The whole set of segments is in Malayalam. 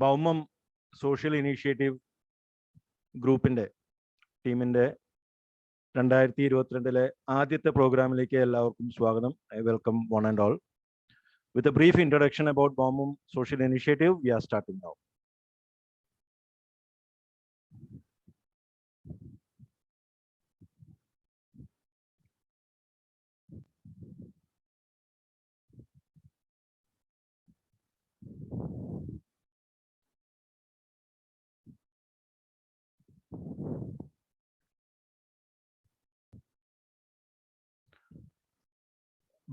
ബൗമം സോഷ്യൽ ഇനീഷ്യേറ്റീവ് ഗ്രൂപ്പിൻ്റെ ടീമിൻ്റെ 2022 ആദ്യത്തെ പ്രോഗ്രാമിലേക്ക് എല്ലാവർക്കും സ്വാഗതം. I welcome one and all. With a brief introduction about Baumum Social Initiative, we are starting now.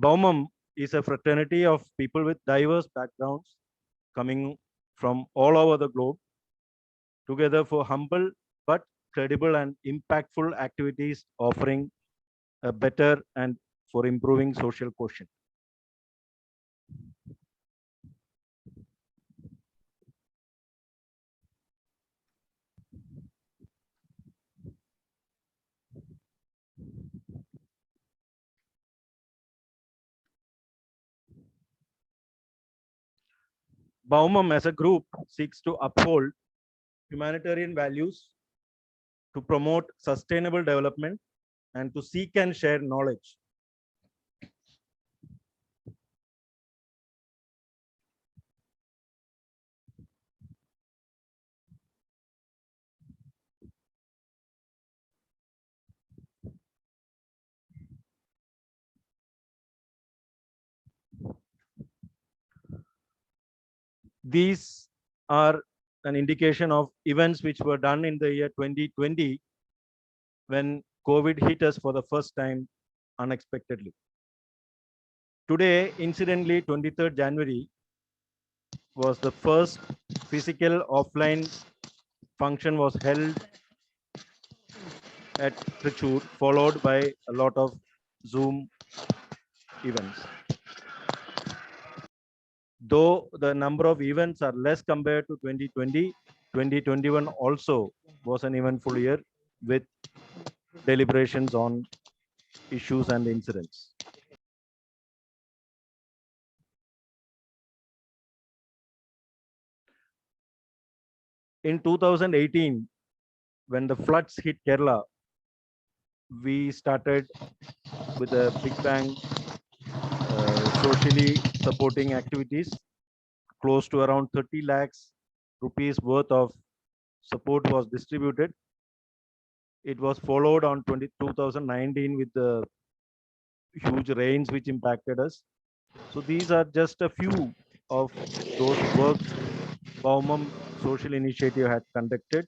Baumum is a fraternity of people with diverse backgrounds coming from all over the globe, together for humble but credible and impactful activities offering a better and for improving social quotient. Baumum as a group seeks to uphold humanitarian values, to promote sustainable development, and to seek and share knowledge. These are an indication of events which were done in the year 2020 when COVID hit us for the first time unexpectedly. Today, incidentally, 23rd January was the first physical offline function was held at Trichur, followed by a lot of Zoom events. Though the number of events are less compared to 2020, 2021 also was an eventful year with deliberations on issues and incidents. In 2018, when the floods hit Kerala, we started with a big bang socially supporting activities. Close to around 30 lakhs rupees worth of support was distributed. It was followed on 2019 with the huge rains which impacted us. So these are just a few of those works Baumum Social Initiative had conducted.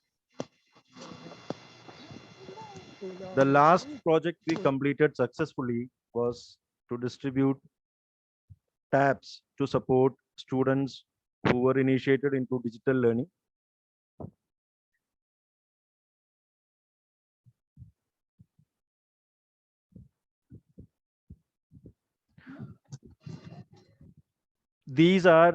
The last project we completed successfully was to distribute tabs to support students who were initiated into digital learning. These are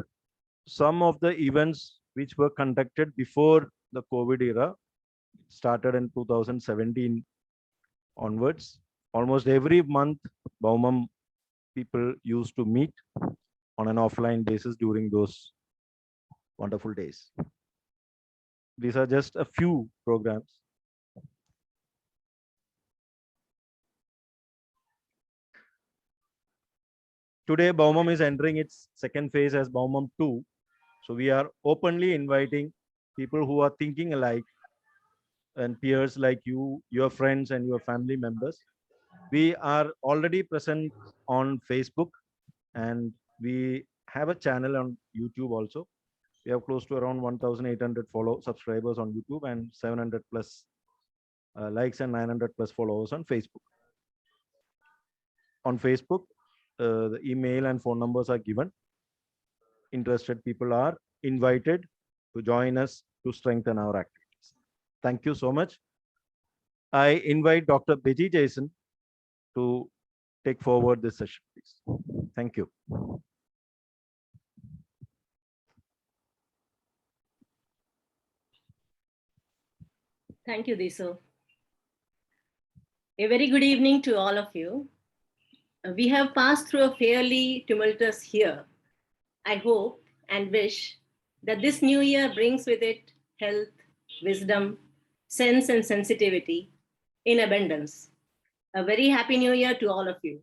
some of the events which were conducted before the COVID era. It started in 2017 onwards. Almost every month, Baumum people used to meet on an offline basis during those wonderful days. These are just a few programs. Today, Baumum is entering its second phase as Baumum 2. So we are openly inviting people who are thinking alike and peers like you, your friends and your family members. We are already present on Facebook and we have a channel on YouTube also. We have close to around 1,800 subscribers on YouTube and 700 plus likes and 900 plus followers on Facebook. On Facebook, the email and phone numbers are given. Interested people are invited to join us to strengthen our activities. Thank you so much. I invite Dr. Beji Jason to take forward this session, please. Thank you. Thank you, Diso. A very good evening to all of you. We have passed through a fairly tumultuous year. I hope and wish that this new year brings with it health, wisdom, sense, and sensitivity in abundance. A very happy new year to all of you.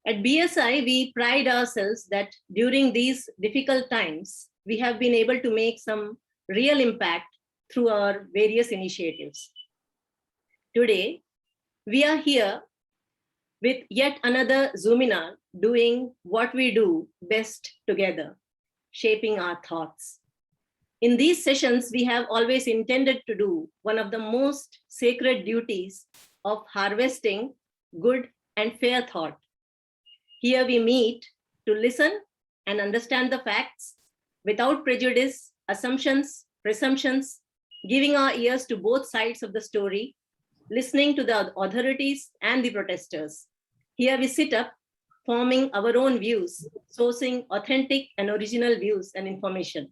At BSI, we pride ourselves that during these difficult times, we have been able to make some real impact through our various initiatives. Today, we are here with yet another Zoominar doing what we do best together, shaping our thoughts. In these sessions, we have always intended to do one of the most sacred duties of harvesting good and fair thought. Here we meet to listen and understand the facts without prejudice, assumptions, presumptions, giving our ears to both sides of the story, listening to the authorities and the protesters. Here we sit up, forming our own views, sourcing authentic and original views and information.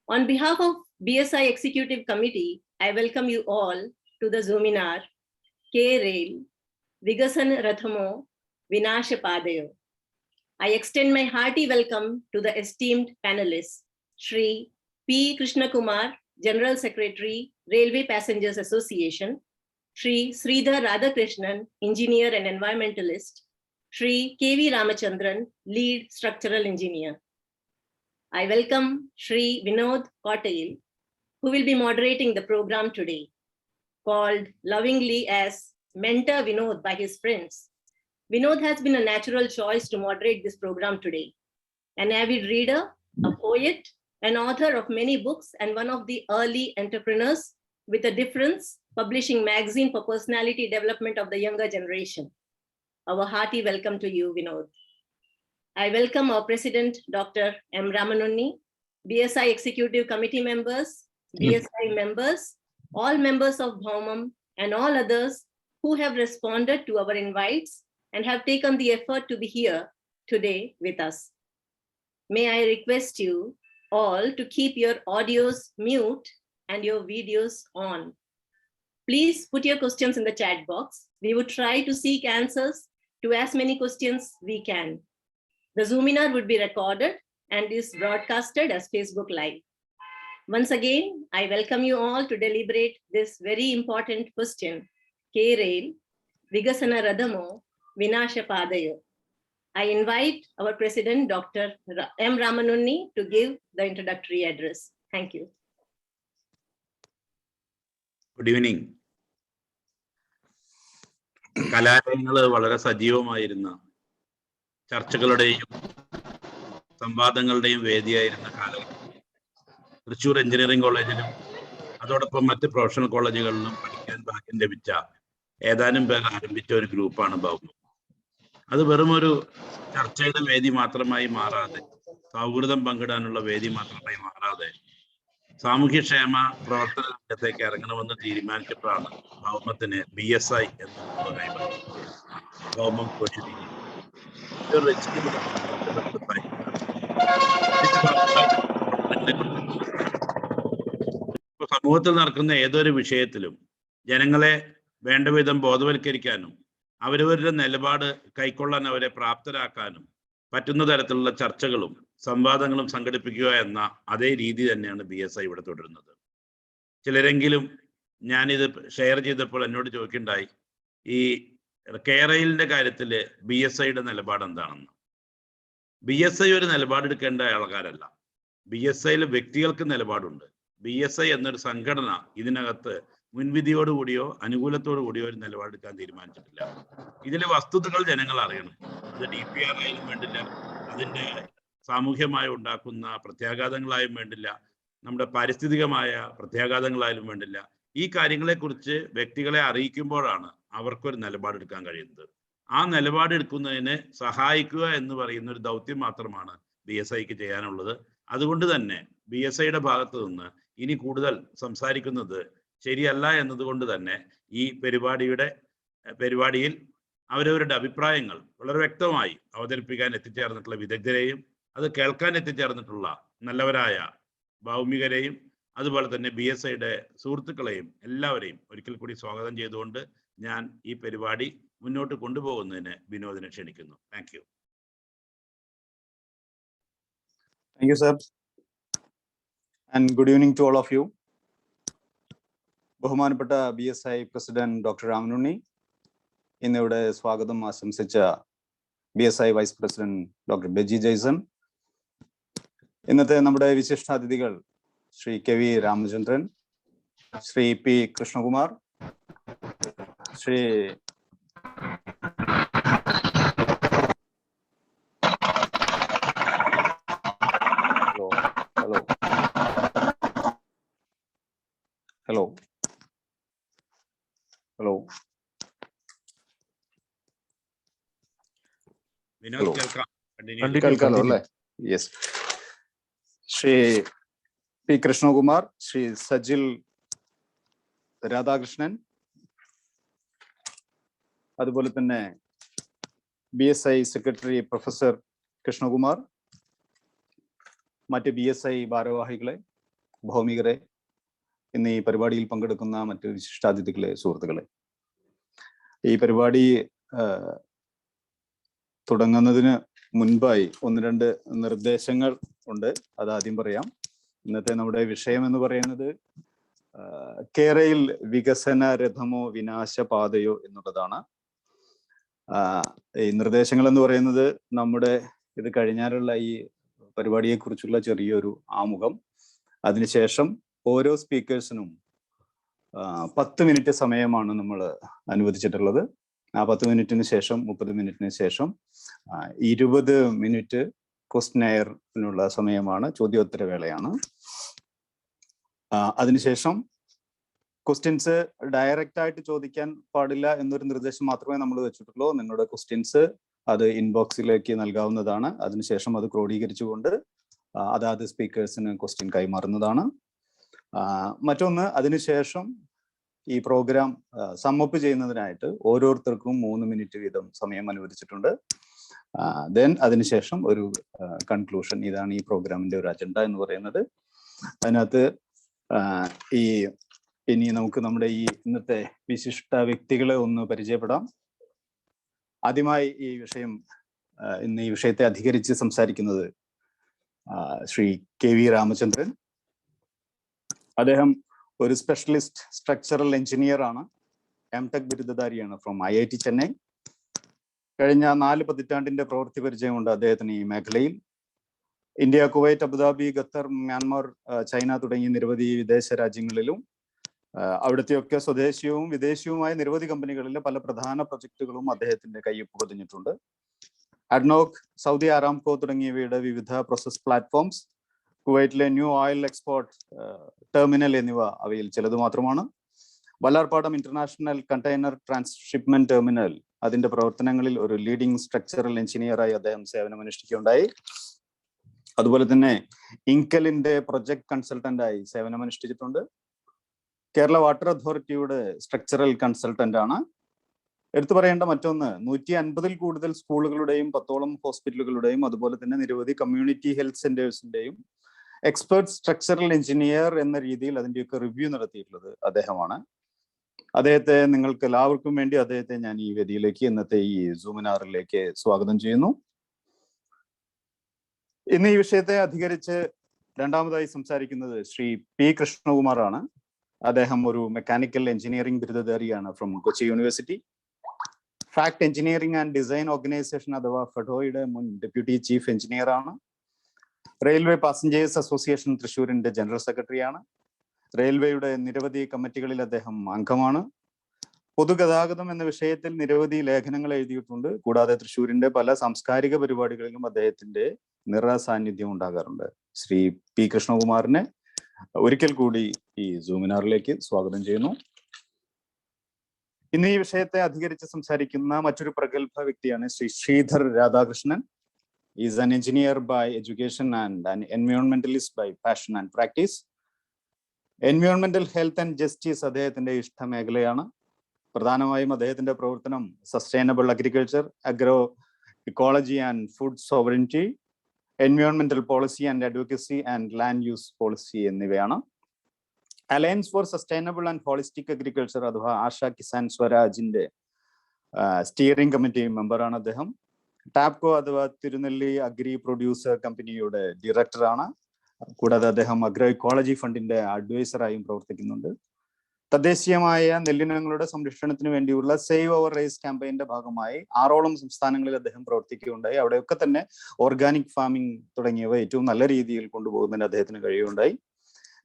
On behalf of BSI Executive Committee, I welcome you all to the Zoominar, K-Rail, Vigasan Rathamo, Vinasha Padayo. I extend my hearty welcome to the esteemed panelists, Shri P. Krishna Kumar, General Secretary, Railway Passengers Association, Shri Sridhar Radhakrishnan, Engineer and Environmentalist, Shri K.V. Ramachandran, Lead Structural Engineer. I welcome Shri Vinod Kottail, who will be moderating the program today, called lovingly as Mentor Vinod by his friends. Vinod has been a natural choice to moderate this program today. An avid reader, a poet, an author of many books, and one of the early entrepreneurs with a difference, publishing magazine for personality development of the younger generation. Our hearty welcome to you, Vinod. I welcome our President, Dr. M. Ramanunni, BSI Executive Committee members, BSI members, all members of Bhaumam, and all others who have responded to our invites and have taken the effort to be here today with us. May I request you all to keep your audios mute and your videos on. Please put your questions in the chat box. We would try to seek answers to as many questions we can. The Zoominar would be recorded and is broadcasted as Facebook Live. Once again, I welcome you all to deliberate this very important question, K-Rail, Vigasana Radhamo, Vinasha Padayo. I invite our President, Dr. M. Ramanunni, to give the introductory address. Thank you. Good evening. കലാലയങ്ങള് വളരെ സജീവമായിരുന്ന ചർച്ചകളുടെയും സംവാദങ്ങളുടെയും വേദിയായിരുന്ന കാലഘട്ടം തൃശ്ശൂർ എഞ്ചിനീയറിംഗ് കോളേജിലും അതോടൊപ്പം മറ്റ് പ്രൊഫഷണൽ കോളേജുകളിലും പഠിക്കാൻ ഭാഗ്യം ലഭിച്ച ഏതാനും പേർ ആരംഭിച്ച ഒരു ഗ്രൂപ്പാണ് ഭൗമം. അത് വെറും ഒരു ചർച്ചയുടെ വേദി മാത്രമായി മാറാതെ, സൗഹൃദം പങ്കിടാനുള്ള വേദി മാത്രമായി മാറാതെ, സാമൂഹ്യക്ഷേമ പ്രവർത്തന രംഗത്തേക്ക് ഇറങ്ങണമെന്ന് തീരുമാനിച്ചപ്പോഴാണ് ഭൗമത്തിന് BSI എന്നുള്ളതായി ഭൗമം സമൂഹത്തിൽ നടക്കുന്ന ഏതൊരു വിഷയത്തിലും ജനങ്ങളെ വേണ്ട വിധം ബോധവൽക്കരിക്കാനും അവരവരുടെ നിലപാട് കൈക്കൊള്ളാൻ അവരെ പ്രാപ്തരാക്കാനും പറ്റുന്ന തരത്തിലുള്ള ചർച്ചകളും സംവാദങ്ങളും സംഘടിപ്പിക്കുക എന്ന അതേ രീതി തന്നെയാണ് BSI ഇവിടെ തുടരുന്നത്. ചിലരെങ്കിലും ഞാനിത് ഷെയർ ചെയ്തപ്പോൾ എന്നോട് ചോദിക്കുകയുണ്ടായി, ഈ കെയറയിലിന്റെ കാര്യത്തിൽ BSIയുടെ നിലപാട് എന്താണെന്ന്. BSI ഒരു നിലപാടെടുക്കേണ്ട ആൾക്കാരല്ല. BSIയിലെ വ്യക്തികൾക്ക് നിലപാടുണ്ട്. BSI എന്നൊരു സംഘടന ഇതിനകത്ത് മുൻവിധിയോടുകൂടിയോ അനുകൂലത്തോടു കൂടിയോ ഒരു നിലപാടെടുക്കാൻ തീരുമാനിച്ചിട്ടില്ല. ഇതിലെ വസ്തുതകൾ ജനങ്ങൾ അറിയണം. അത് DPR ആയാലും വേണ്ടില്ല, അതിൻ്റെ സാമൂഹ്യമായി ഉണ്ടാക്കുന്ന പ്രത്യാഘാതങ്ങളായും വേണ്ടില്ല, നമ്മുടെ പാരിസ്ഥിതികമായ പ്രത്യാഘാതങ്ങളായാലും വേണ്ടില്ല. ഈ കാര്യങ്ങളെക്കുറിച്ച് വ്യക്തികളെ അറിയിക്കുമ്പോഴാണ് അവർക്കൊരു നിലപാടെടുക്കാൻ കഴിയുന്നത്. ആ നിലപാടെടുക്കുന്നതിന് സഹായിക്കുക എന്ന് പറയുന്ന ഒരു ദൗത്യം മാത്രമാണ് BSIക്ക് ചെയ്യാനുള്ളത്. അതുകൊണ്ട് തന്നെ BSIയുടെ ഭാഗത്തു നിന്ന് ഇനി കൂടുതൽ സംസാരിക്കുന്നത് ശരിയല്ല എന്നതുകൊണ്ട് തന്നെ ഈ പരിപാടിയിൽ അവരവരുടെ അഭിപ്രായങ്ങൾ വളരെ വ്യക്തമായി അവതരിപ്പിക്കാൻ എത്തിച്ചേർന്നിട്ടുള്ള വിദഗ്ധരെയും അത് കേൾക്കാൻ എത്തിച്ചേർന്നിട്ടുള്ള നല്ലവരായ ഭൗമികരെയും അതുപോലെ തന്നെ BSIയുടെ സുഹൃത്തുക്കളെയും എല്ലാവരെയും ഒരിക്കൽ കൂടി സ്വാഗതം ചെയ്തുകൊണ്ട് ഞാൻ ഈ പരിപാടി മുന്നോട്ട് കൊണ്ടുപോകുന്നതിന് വിനോദിനെ ക്ഷണിക്കുന്നു. Thank you. Thank you, sir. And good evening to all of you. ബഹുമാനപ്പെട്ട BSI പ്രസിഡന്റ് ഡോക്ടർ രാമനുണ്ണി, ഇന്നിവിടെ സ്വാഗതം ആശംസിച്ച BSI vice president doctor Beji Jason, ഇന്നത്തെ നമ്മുടെ വിശിഷ്ടാതിഥികൾ Shri KV Ramachandran, Shri P Krishnakumar, Shri hello Vinod കേൾക്കാം. കേൾക്കാലോ അല്ലേ? യെസ്. ശ്രീ P കൃഷ്ണകുമാർ, ശ്രീ സജിൽ രാധാകൃഷ്ണൻ, അതുപോലെ തന്നെ BSI സെക്രട്ടറി പ്രൊഫസർ കൃഷ്ണകുമാർ, മറ്റ് BSI ഭാരവാഹികളെ, ഭൗമികരെ, ഇന്ന് ഈ പരിപാടിയിൽ പങ്കെടുക്കുന്ന മറ്റ് വിശിഷ്ടാതിഥികളെ, സുഹൃത്തുക്കളെ, ഈ പരിപാടി തുടങ്ങുന്നതിന് മുൻപായി ഒന്ന് രണ്ട് നിർദ്ദേശങ്ങൾ ഉണ്ട്. അത് ആദ്യം പറയാം. ഇന്നത്തെ നമ്മുടെ വിഷയം എന്ന് പറയുന്നത് കേരയിൽ വികസന രഥമോ വിനാശപാതയോ എന്നുള്ളതാണ്. ഈ നിർദ്ദേശങ്ങൾ എന്ന് പറയുന്നത് നമ്മുടെ ഇത് കഴിഞ്ഞാലുള്ള ഈ പരിപാടിയെ കുറിച്ചുള്ള ചെറിയൊരു ആമുഖം, അതിനുശേഷം ഓരോ സ്പീക്കേഴ്സിനും 10 മിനിറ്റ് സമയമാണ് നമ്മൾ അനുവദിച്ചിട്ടുള്ളത്. ആ 10 മിനിറ്റിന് ശേഷം 30 മിനിറ്റിന് ശേഷം 20 മിനിറ്റ് ക്വസ്റ്റ്യൻ എയറിനുള്ള സമയമാണ്, ചോദ്യോത്തര വേളയാണ്. അതിനുശേഷം ക്വസ്റ്റ്യൻസ് ഡയറക്റ്റ് ആയിട്ട് ചോദിക്കാൻ പാടില്ല എന്നൊരു നിർദ്ദേശം മാത്രമേ നമ്മൾ വെച്ചിട്ടുള്ളൂ. നിങ്ങളുടെ ക്വസ്റ്റ്യൻസ് അത് ഇൻബോക്സിലേക്ക് നൽകാവുന്നതാണ്. അതിനുശേഷം അത് ക്രോഡീകരിച്ചുകൊണ്ട് അതാത് സ്പീക്കേഴ്സിന് ക്വസ്റ്റ്യൻ കൈമാറുന്നതാണ്. മറ്റൊന്ന്, അതിനുശേഷം ഈ പ്രോഗ്രാം സമ്മപ്പ് ചെയ്യുന്നതിനായിട്ട് ഓരോരുത്തർക്കും 3 മിനിറ്റ് വീതം സമയം അനുവദിച്ചിട്ടുണ്ട്. ദെൻ അതിനുശേഷം ഒരു കൺക്ലൂഷൻ. ഇതാണ് ഈ പ്രോഗ്രാമിന്റെ ഒരു അജണ്ട എന്ന് പറയുന്നത്. അതിനകത്ത് ഇനി നമുക്ക് നമ്മുടെ ഈ ഇന്നത്തെ വിശിഷ്ട വ്യക്തികളെ ഒന്ന് പരിചയപ്പെടാം. ആദ്യമായി ഇന്ന് ഈ വിഷയത്തെ അധികരിച്ച് സംസാരിക്കുന്നത് ശ്രീ KV രാമചന്ദ്രൻ. അദ്ദേഹം ഒരു സ്പെഷ്യലിസ്റ്റ് സ്ട്രക്ചറൽ എഞ്ചിനീയർ ആണ്, MTech ബിരുദധാരിയാണ് ഫ്രം IIT ചെന്നൈ. കഴിഞ്ഞ 4 പതിറ്റാണ്ടിന്റെ പ്രവൃത്തി പരിചയമുണ്ട് അദ്ദേഹത്തിന് ഈ മേഖലയിൽ. India, Kuwait, Abu Dhabi, Qatar, Myanmar, China തുടങ്ങിയ നിരവധി വിദേശ രാജ്യങ്ങളിലും അവിടുത്തെയൊക്കെ സ്വദേശിയവും വിദേശിയുമായ നിരവധി കമ്പനികളിലെ പല പ്രധാന പ്രൊജക്ടുകളും അദ്ദേഹത്തിന്റെ കയ്യൊപ്പ് പതിഞ്ഞിട്ടുണ്ട്. അഡ്നോക്, സൗദി ആരാംകോ തുടങ്ങിയവയുടെ വിവിധ പ്രോസസ് പ്ലാറ്റ്ഫോംസ്, കുവൈറ്റിലെ ന്യൂ ഓയിൽ എക്സ്പോർട്ട് ടെർമിനൽ എന്നിവ അവയിൽ ചിലത് മാത്രമാണ്. Vallarpadam international container transshipment terminal, അതിന്റെ പ്രവർത്തനങ്ങളിൽ ഒരു ലീഡിംഗ് സ്ട്രക്ചറൽ എഞ്ചിനീയറായി അദ്ദേഹം സേവനമനുഷ്ഠിക്കുകയുണ്ടായി. അതുപോലെ തന്നെ ഇൻകലിന്റെ പ്രൊജക്ട് കൺസൾട്ടന്റായി സേവനമനുഷ്ഠിച്ചിട്ടുണ്ട്. കേരള വാട്ടർ അതോറിറ്റിയുടെ സ്ട്രക്ചറൽ കൺസൾട്ടന്റ് ആണ്. എടുത്തു പറയേണ്ട മറ്റൊന്ന്, 150-ൽ കൂടുതൽ സ്കൂളുകളുടെയും 10ഓളം ഹോസ്പിറ്റലുകളുടെയും അതുപോലെ തന്നെ നിരവധി കമ്മ്യൂണിറ്റി ഹെൽത്ത് സെന്റേഴ്സിന്റെയും എക്സ്പെർട്ട് സ്ട്രക്ചറൽ എഞ്ചിനീയർ എന്ന രീതിയിൽ അതിന്റെയൊക്കെ റിവ്യൂ നടത്തിയിട്ടുള്ളത് അദ്ദേഹമാണ്. അദ്ദേഹത്തെ നിങ്ങൾക്ക് എല്ലാവർക്കും വേണ്ടി അദ്ദേഹത്തെ ഞാൻ ഈ വേദിയിലേക്ക്, ഇന്നത്തെ ഈ സൂമിനാറിലേക്ക് സ്വാഗതം ചെയ്യുന്നു. ഇന്ന് ഈ വിഷയത്തെ അധികരിച്ച് രണ്ടാമതായി സംസാരിക്കുന്നത് ശ്രീ P കൃഷ്ണകുമാർ ആണ്. അദ്ദേഹം ഒരു മെക്കാനിക്കൽ എഞ്ചിനീയറിംഗ് ബിരുദധാരിയാണ് from Kochi university. FACT engineering and design organisation അഥവാ ഫെഡോയുടെ മുൻ ഡെപ്യൂട്ടി ചീഫ് എഞ്ചിനീയർ ആണ്. റെയിൽവേ പാസഞ്ചേഴ്സ് അസോസിയേഷൻ തൃശ്ശൂരിന്റെ ജനറൽ സെക്രട്ടറിയാണ്. റെയിൽവേയുടെ നിരവധി കമ്മിറ്റികളിൽ അദ്ദേഹം അംഗമാണ്. പൊതുഗതാഗതം എന്ന വിഷയത്തിൽ നിരവധി ലേഖനങ്ങൾ എഴുതിയിട്ടുണ്ട്. കൂടാതെ തൃശ്ശൂരിന്റെ പല സാംസ്കാരിക പരിപാടികളിലും അദ്ദേഹത്തിന്റെ നിറസാന്നിധ്യം ഉണ്ടാകാറുണ്ട്. ശ്രീ P കൃഷ്ണകുമാറിനെ ഒരിക്കൽ കൂടി ഈ സൂമിനാറിലേക്ക് സ്വാഗതം ചെയ്യുന്നു. ഇന്ന് ഈ വിഷയത്തെ അധികരിച്ച് സംസാരിക്കുന്ന മറ്റൊരു പ്രഗത്ഭ വ്യക്തിയാണ് Shri Shridhar Radhakrishnan. Is an engineer by education and an environmentalist by passion and practice. എൻവയോൺമെന്റൽ ഹെൽത്ത് ആൻഡ് ജസ്റ്റിസ് അദ്ദേഹത്തിന്റെ ഇഷ്ടമേഖലയാണ്. പ്രധാനമായും അദ്ദേഹത്തിന്റെ പ്രവർത്തനം sustainable agriculture, agro ecology and food sovereignty, എൻവയോൺമെന്റൽ policy and advocacy and land use policy എന്നിവയാണ്. Alliance for sustainable and holistic agriculture അഥവാ ആശ കിസാൻ സ്വരാജിന്റെ സ്റ്റിയറിംഗ് കമ്മിറ്റി മെമ്പറാണ് അദ്ദേഹം. ടാപ്കോ അഥവാ തിരുനെല്ലി അഗ്രി പ്രൊഡ്യൂസർ കമ്പനിയുടെ ഡയറക്ടറാണ്. കൂടാതെ അദ്ദേഹം അഗ്രോ ഇക്കോളജി ഫണ്ടിന്റെ അഡ്വൈസറായും പ്രവർത്തിക്കുന്നുണ്ട്. തദ്ദേശീയമായ നെല്ലിനങ്ങളുടെ സംരക്ഷണത്തിന് വേണ്ടിയുള്ള സേവ് അവർ റൈസ് ക്യാമ്പയിന്റെ ഭാഗമായി 6ഓളം സംസ്ഥാനങ്ങളിൽ അദ്ദേഹം പ്രവർത്തിക്കുകയുണ്ടായി. അവിടെയൊക്കെ തന്നെ ഓർഗാനിക് ഫാമിംഗ് തുടങ്ങിയവ ഏറ്റവും നല്ല രീതിയിൽ കൊണ്ടുപോകുന്നതിന് അദ്ദേഹത്തിന് കഴിയുകയുണ്ടായി.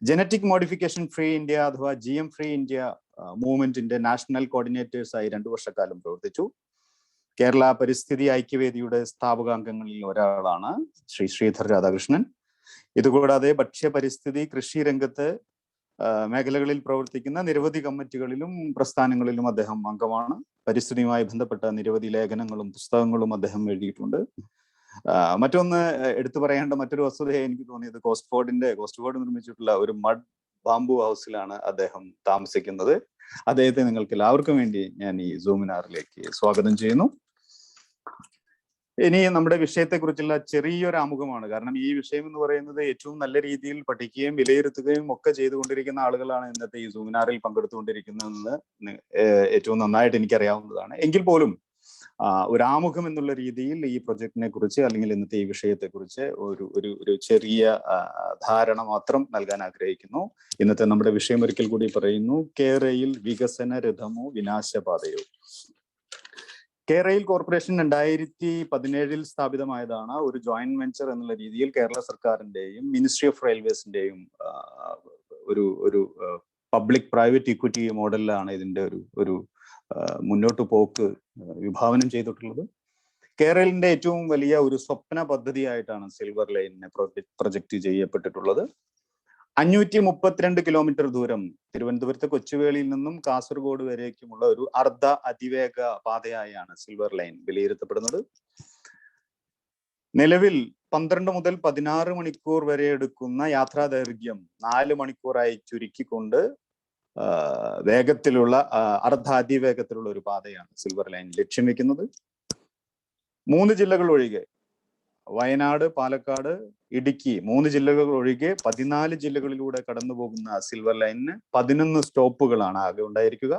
ജനറ്റിക് മോഡിഫിക്കേഷൻ ഫ്രീ ഇന്ത്യ അഥവാ GM ഫ്രീ ഇന്ത്യ മൂവ്മെന്റിന്റെ നാഷണൽ കോർഡിനേറ്റേഴ്സായി 2 വർഷക്കാലം പ്രവർത്തിച്ചു. കേരള പരിസ്ഥിതി ഐക്യവേദിയുടെ സ്ഥാപകാംഗങ്ങളിൽ ഒരാളാണ് ശ്രീ ശ്രീധർ രാധാകൃഷ്ണൻ. ഇതുകൂടാതെ ഭക്ഷ്യ പരിസ്ഥിതി കൃഷി രംഗത്ത് മേഖലകളിൽ പ്രവർത്തിക്കുന്ന നിരവധി കമ്മിറ്റികളിലും പ്രസ്ഥാനങ്ങളിലും അദ്ദേഹം അംഗമാണ്. പരിസ്ഥിതിയുമായി ബന്ധപ്പെട്ട നിരവധി ലേഖനങ്ങളും പുസ്തകങ്ങളും അദ്ദേഹം എഴുതിയിട്ടുണ്ട്. മറ്റൊന്ന് എടുത്തു പറയേണ്ട മറ്റൊരു വസ്തുതയെ എനിക്ക് തോന്നിയത് കോസ്റ്റ് ഫോർഡ് നിർമ്മിച്ചിട്ടുള്ള ഒരു മഡ് ബാംബു ഹൗസിലാണ് അദ്ദേഹം താമസിക്കുന്നത്. അദ്ദേഹത്തെ നിങ്ങൾക്ക് എല്ലാവർക്കും വേണ്ടി ഞാൻ ഈ സൂമിനാറിലേക്ക് സ്വാഗതം ചെയ്യുന്നു. ഇനി നമ്മുടെ വിഷയത്തെക്കുറിച്ചുള്ള ചെറിയൊരു ആമുഖമാണ്. കാരണം ഈ വിഷയം എന്ന് പറയുന്നത് ഏറ്റവും നല്ല രീതിയിൽ പഠിക്കുകയും വിലയിരുത്തുകയും ഒക്കെ ചെയ്തുകൊണ്ടിരിക്കുന്ന ആളുകളാണ് ഇന്നത്തെ ഈ സൂമിനാറിൽ പങ്കെടുത്തുകൊണ്ടിരിക്കുന്നതെന്ന് ഏറ്റവും നന്നായിട്ട് എനിക്കറിയാവുന്നതാണ്. എങ്കിൽ പോലും ഒരു ആമുഖം എന്നുള്ള രീതിയിൽ ഈ പ്രൊജക്ടിനെ കുറിച്ച് അല്ലെങ്കിൽ ഇന്നത്തെ ഈ വിഷയത്തെക്കുറിച്ച് ഒരു ചെറിയ ധാരണ മാത്രം നൽകാൻ ആഗ്രഹിക്കുന്നു. ഇന്നത്തെ നമ്മുടെ വിഷയം ഒരിക്കൽ കൂടി പറയുന്നു: കേരയിൽ വികസന രഥമോ വിനാശപാതയോ. കേരയിൽ കോർപ്പറേഷൻ 2017 സ്ഥാപിതമായതാണ്. ഒരു ജോയിന്റ് വെഞ്ചർ എന്നുള്ള രീതിയിൽ കേരള സർക്കാരിന്റെയും മിനിസ്ട്രി ഓഫ് റെയിൽവേസിന്റെയും ഒരു പബ്ലിക് പ്രൈവറ്റ് ഇക്വിറ്റി മോഡലിലാണ് ഇതിന്റെ ഒരു മുന്നോട്ട് പോക്ക് വിഭാവനം ചെയ്തിട്ടുള്ളത്. കേരളിന്റെ ഏറ്റവും വലിയ ഒരു സ്വപ്ന പദ്ധതിയായിട്ടാണ് സിൽവർ ലൈനിനെ പ്രൊജക്ട് ചെയ്യപ്പെട്ടിട്ടുള്ളത്. 532 കിലോമീറ്റർ ദൂരം തിരുവനന്തപുരത്ത് കൊച്ചുവേളിയിൽ നിന്നും കാസർഗോഡ് വരേക്കുമുള്ള ഒരു അർദ്ധ അതിവേഗ പാതയായാണ് സിൽവർ ലൈൻ വിലയിരുത്തപ്പെടുന്നത്. നിലവിൽ 12 മുതൽ 16 മണിക്കൂർ വരെ എടുക്കുന്ന യാത്രാ ദൈർഘ്യം 4 മണിക്കൂറായി ചുരുക്കിക്കൊണ്ട് വേഗത്തിലുള്ള അർദ്ധ അതിവേഗത്തിലുള്ള ഒരു പാതയാണ് സിൽവർ ലൈൻ ലക്ഷ്യം വെക്കുന്നത്. 3 ജില്ലകൾ ഒഴികെ വയനാട്, പാലക്കാട്, ഇടുക്കി 3 ജില്ലകൾ ഒഴികെ 14 ജില്ലകളിലൂടെ കടന്നു പോകുന്ന സിൽവർ ലൈനിന് 11 സ്റ്റോപ്പുകളാണ് ആകെ ഉണ്ടായിരിക്കുക.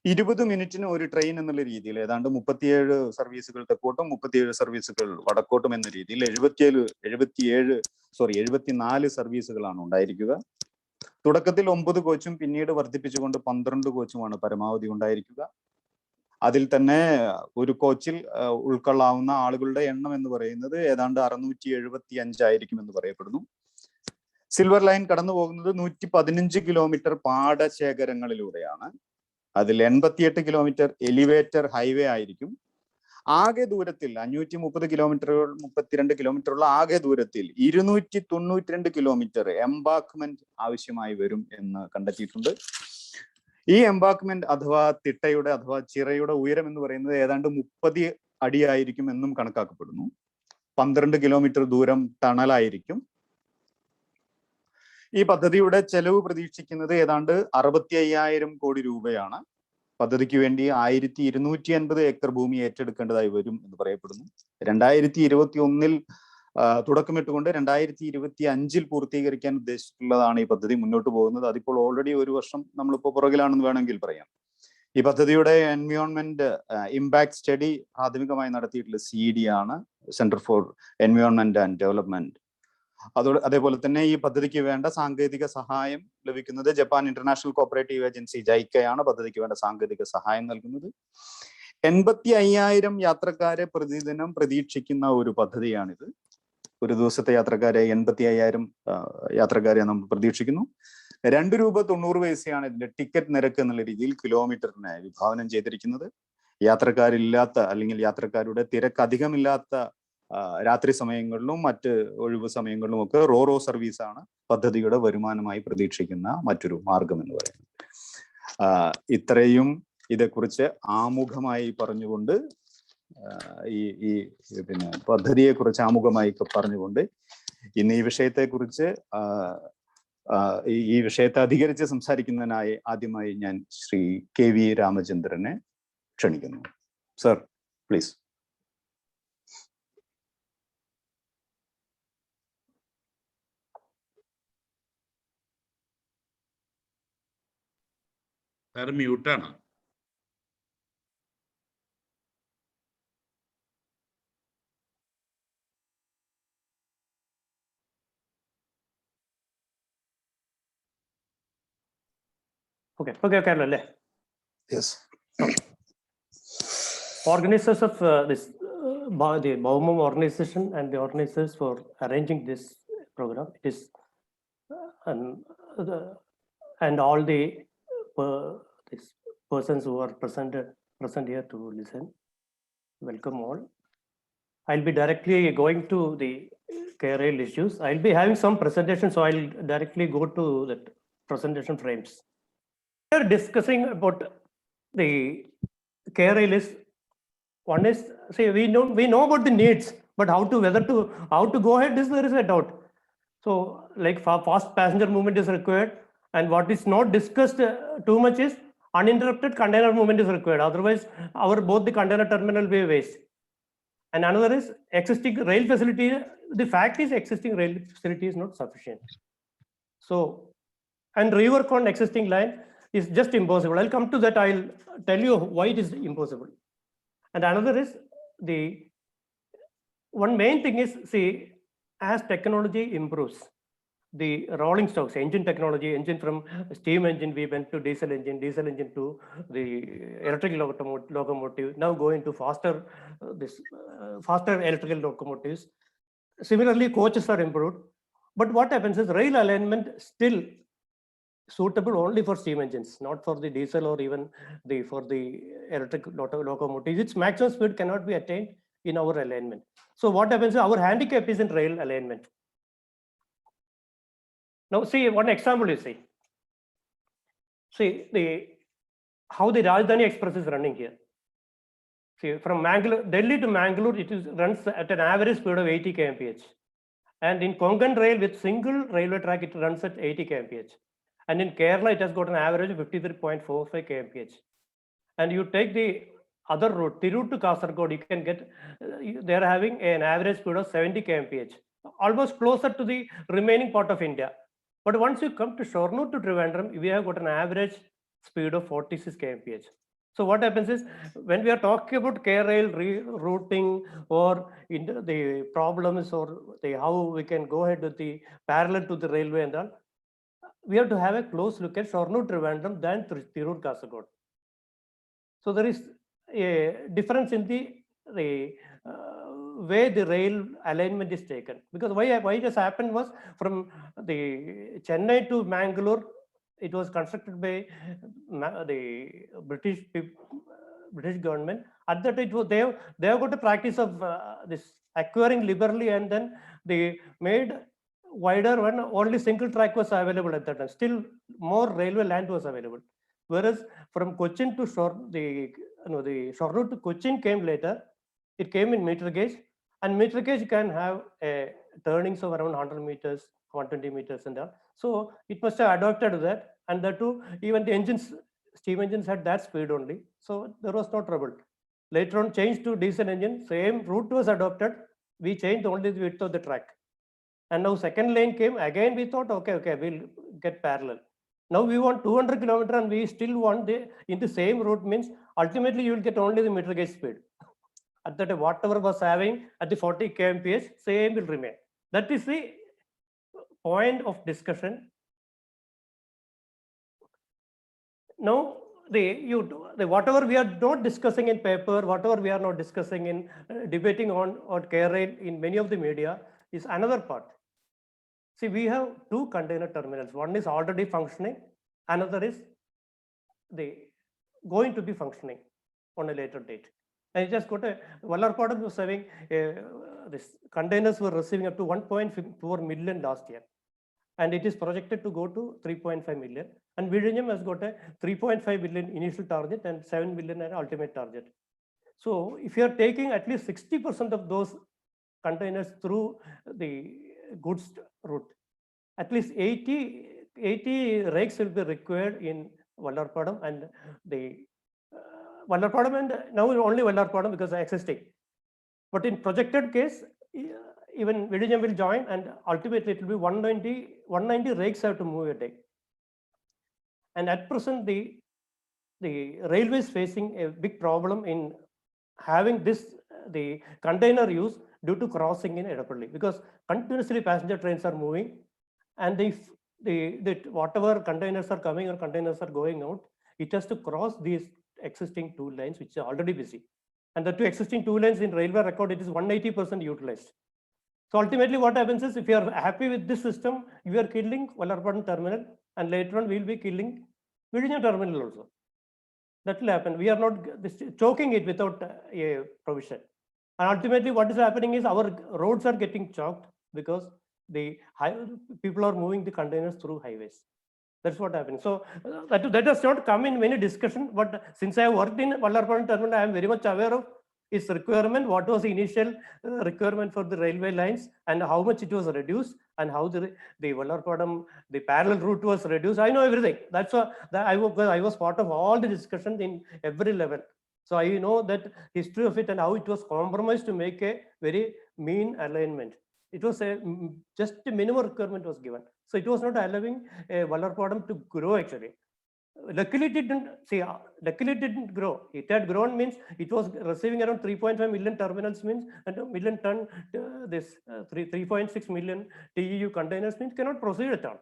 20 മിനിറ്റിന് ഒരു ട്രെയിൻ എന്നുള്ള രീതിയിൽ ഏതാണ്ട് 37 സർവീസുകൾ തെക്കോട്ടും 37 സർവീസുകൾ വടക്കോട്ടും എന്ന രീതിയിൽ 74 സർവീസുകളാണ് ഉണ്ടായിരിക്കുക. തുടക്കത്തിൽ 9 കോച്ചും പിന്നീട് വർദ്ധിപ്പിച്ചുകൊണ്ട് 12 കോച്ചുമാണ് പരമാവധി ഉണ്ടായിരിക്കുക. അതിൽ തന്നെ ഒരു കോച്ചിൽ ഉൾക്കൊള്ളാവുന്ന ആളുകളുടെ എണ്ണം എന്ന് പറയുന്നത് ഏതാണ്ട് 675 ആയിരിക്കും എന്ന് പറയപ്പെടുന്നു. സിൽവർ ലൈൻ കടന്നു പോകുന്നത് 115 കിലോമീറ്റർ പാടശേഖരങ്ങളിലൂടെയാണ്. അതിൽ 88 കിലോമീറ്റർ എലിവേറ്റർ ഹൈവേ ആയിരിക്കും. ആകെ ദൂരത്തിൽ 532 കിലോമീറ്ററുള്ള ആകെ ദൂരത്തിൽ 292 കിലോമീറ്റർ എംബാക്ക്മെന്റ് ആവശ്യമായി വരും എന്ന് കണ്ടെത്തിയിട്ടുണ്ട്. ഈ എംബാക്ക്മെന്റ് അഥവാ തിട്ടയുടെ അഥവാ ചിറയുടെ ഉയരം എന്ന് പറയുന്നത് ഏതാണ്ട് 30 അടിയായിരിക്കും എന്നും കണക്കാക്കപ്പെടുന്നു. 12 കിലോമീറ്റർ ദൂരം ടണലായിരിക്കും. ഈ പദ്ധതിയുടെ ചെലവ് പ്രതീക്ഷിക്കുന്നത് ഏതാണ്ട് 65,000 കോടി രൂപയാണ്. പദ്ധതിക്ക് വേണ്ടി 1250 ഏക്കർ ഭൂമി ഏറ്റെടുക്കേണ്ടതായി വരും എന്ന് പറയപ്പെടുന്നു. 2021 തുടക്കമിട്ടുകൊണ്ട് 2025 പൂർത്തീകരിക്കാൻ ഉദ്ദേശിച്ചിട്ടുള്ളതാണ് ഈ പദ്ധതി മുന്നോട്ട് പോകുന്നത്. അതിപ്പോൾ ഓൾറെഡി ഒരു വർഷം നമ്മളിപ്പോൾ പുറകിലാണെന്ന് വേണമെങ്കിൽ പറയാം. ഈ പദ്ധതിയുടെ എൻവയോൺമെന്റ് ഇമ്പാക്ട് സ്റ്റഡി പ്രാഥമികമായി നടത്തിയിട്ടുള്ള CD ആണ്, centre for environment and development. അതേപോലെ തന്നെ ഈ പദ്ധതിക്ക് വേണ്ട സാങ്കേതിക സഹായം ലഭിക്കുന്നത് ജപ്പാൻ ഇന്റർനാഷണൽ കോപ്പറേറ്റീവ് ഏജൻസി ജൈക്കയാണ് പദ്ധതിക്ക് വേണ്ട സാങ്കേതിക സഹായം നൽകുന്നത്. 85,000 യാത്രക്കാരെ പ്രതിദിനം പ്രതീക്ഷിക്കുന്ന ഒരു പദ്ധതിയാണിത്. ഒരു ദിവസത്തെ യാത്രക്കാരെ 85,000 യാത്രക്കാരെ നമ്മൾ പ്രതീക്ഷിക്കുന്നു. 2 രൂപ 90 പൈസയാണ് ഇതിന്റെ ടിക്കറ്റ് നിരക്ക് എന്നുള്ള രീതിയിൽ കിലോമീറ്ററിനെ വിഭാവനം ചെയ്തിരിക്കുന്നത്. യാത്രക്കാരില്ലാത്ത അല്ലെങ്കിൽ യാത്രക്കാരുടെ തിരക്ക് അധികമില്ലാത്ത രാത്രി സമയങ്ങളിലും മറ്റ് ഒഴിവ് സമയങ്ങളിലും ഒക്കെ റോറോ സർവീസാണ് പദ്ധതിയുടെ വരുമാനമായി പ്രതീക്ഷിക്കുന്ന മറ്റൊരു മാർഗം എന്ന് പറയുന്നത്. ഇത്രയും ഇതേക്കുറിച്ച് ആമുഖമായി പറഞ്ഞുകൊണ്ട് ഈ പദ്ധതിയെ കുറിച്ച് ആമുഖമായി പറഞ്ഞുകൊണ്ട് ഇന്ന് ഈ വിഷയത്തെക്കുറിച്ച് ഈ വിഷയത്തെ അധികരിച്ച് സംസാരിക്കുന്നതിനായി ആദ്യമായി ഞാൻ ശ്രീ KV രാമചന്ദ്രനെ ക്ഷണിക്കുന്നു. Sir, please. സാർ മ്യൂട്ടാണ്. Okay, Carol. Yes. Organizers of the Baumum organization and the organizers for arranging this program. It is and all the these persons who are present here to listen. Welcome all. I'll be directly going to the KRL issues. I'll be having some presentation, so I'll directly go to the presentation frames. We are discussing about the KRL is. One is, say, we know about the needs, but how to go ahead, there is a doubt. So like fast passenger movement is required, and what is not discussed too much is uninterrupted container movement is required. Otherwise, both the container terminal will be waste. And another is existing rail facility. The fact is existing rail facility is not sufficient. So, and rework on existing line is just impossible. I'll come to that. I'll tell you why it is impossible. And another is the one main thing is, see, as technology improves, the rolling stocks, engine technology, engine from steam engine, we went to diesel engine to the electrical locomotive, now going to faster electrical locomotives. Similarly, coaches are improved. But what happens is rail alignment still suitable only for steam engines, not for the diesel or even for the electric locomotives. Its maximum speed cannot be attained in our alignment. So what happens is our handicap is in rail alignment. Now see one example you see. See how the Rajdhani Express is running here. See, from Delhi to Mangalore, it runs at an average speed of 80 kmph. And in Konkan Rail with single railway track, it runs at 80 kmph. And in Kerala, it has got an average of 53.45 kmph. And you take the other route, Tirur to Kasaragod, you can get, they are having an average speed of 70 kmph, almost closer to the remaining part of India. But once you come to Shornur to Trivandrum, we have got an average speed of 46 kmph. So what happens is, when we are talking about K-rail rerouting or the problems or how we can go ahead with the parallel to the railway and all, we have to have a close look at Shornur Trivandrum than Tirur Kasaragod. So there is a difference in the way the rail alignment is taken. Because why it has happened was, from the Chennai to Mangalore, it was constructed by the British government. At that time, they have got a practice of this acquiring liberally, and then they made wider one. Only single track was available at that time. Still more railway land was available. Whereas from Cochin to the Shornur to Cochin came later. It came in meter gauge, and meter gauge can have turnings of around 100 meters, 120 meters and all. So it must have adopted that, and that too, even the steam engines had that speed only. So there was no trouble. Later on, changed to diesel engine, same route was adopted. We changed only the width of the track. And now second lane came, again we thought, okay, we'll get parallel. Now we want 200 kilometers and we still want in the same route, means ultimately you will get only the meter gauge speed. At that, whatever was having at the 40 kmph, same will remain. That is the point of discussion. Now, whatever we are not discussing in paper, whatever we are not discussing in debating on KRail in many of the media, is another part. See, we have two container terminals. One is already functioning, another is going to be functioning on a later date. And it just got Vallarpadam was having this containers were receiving up to 1.4 million last year, and it is projected to go to 3.5 million. And Vizhinjam has got a 3.5 million initial target and 7 million an ultimate target. So if you are taking at least 60% of those containers through the goods route, at least 80 rakes will be required in Vallarpadam and Vallarpadam, and now only Vallarpadam because existing. But in projected case, even Vizhinjam will join, and ultimately it will be 190 rakes have to move a day. And at present, the railway is facing a big problem in having the container use due to crossing in Edappalli, because continuously passenger trains are moving, and whatever containers are coming or containers are going out, it has to cross these existing two lines, which are already busy. And the two existing two lanes in railway record, it is 180% utilized. So ultimately what happens is, if you are happy with this system, you are killing Vallarpadam terminal, and later on we will be killing Vizhinjam terminal also. That will happen. We are not choking it without a provision. And ultimately what is happening is our roads are getting choked because the people are moving the containers through highways. That's what happened. So that does not come in many discussion, but since I have worked in Vallarpadam terminal, I am very much aware of its requirement, what was the initial requirement for the railway lines, and how much it was reduced, and how the Vallarpadam, the parallel route was reduced. I know everything. That's why I was part of all the discussions in every level. So I know that history of it and how it was compromised to make a very mean alignment. It was just a minimum requirement was given. So it was not allowing Vallarpadam to grow actually. Luckily it didn't luckily it didn't grow. It had grown means it was receiving around 3.5 million terminals means, and a million ton 3.6 million TEU containers means cannot proceed at all.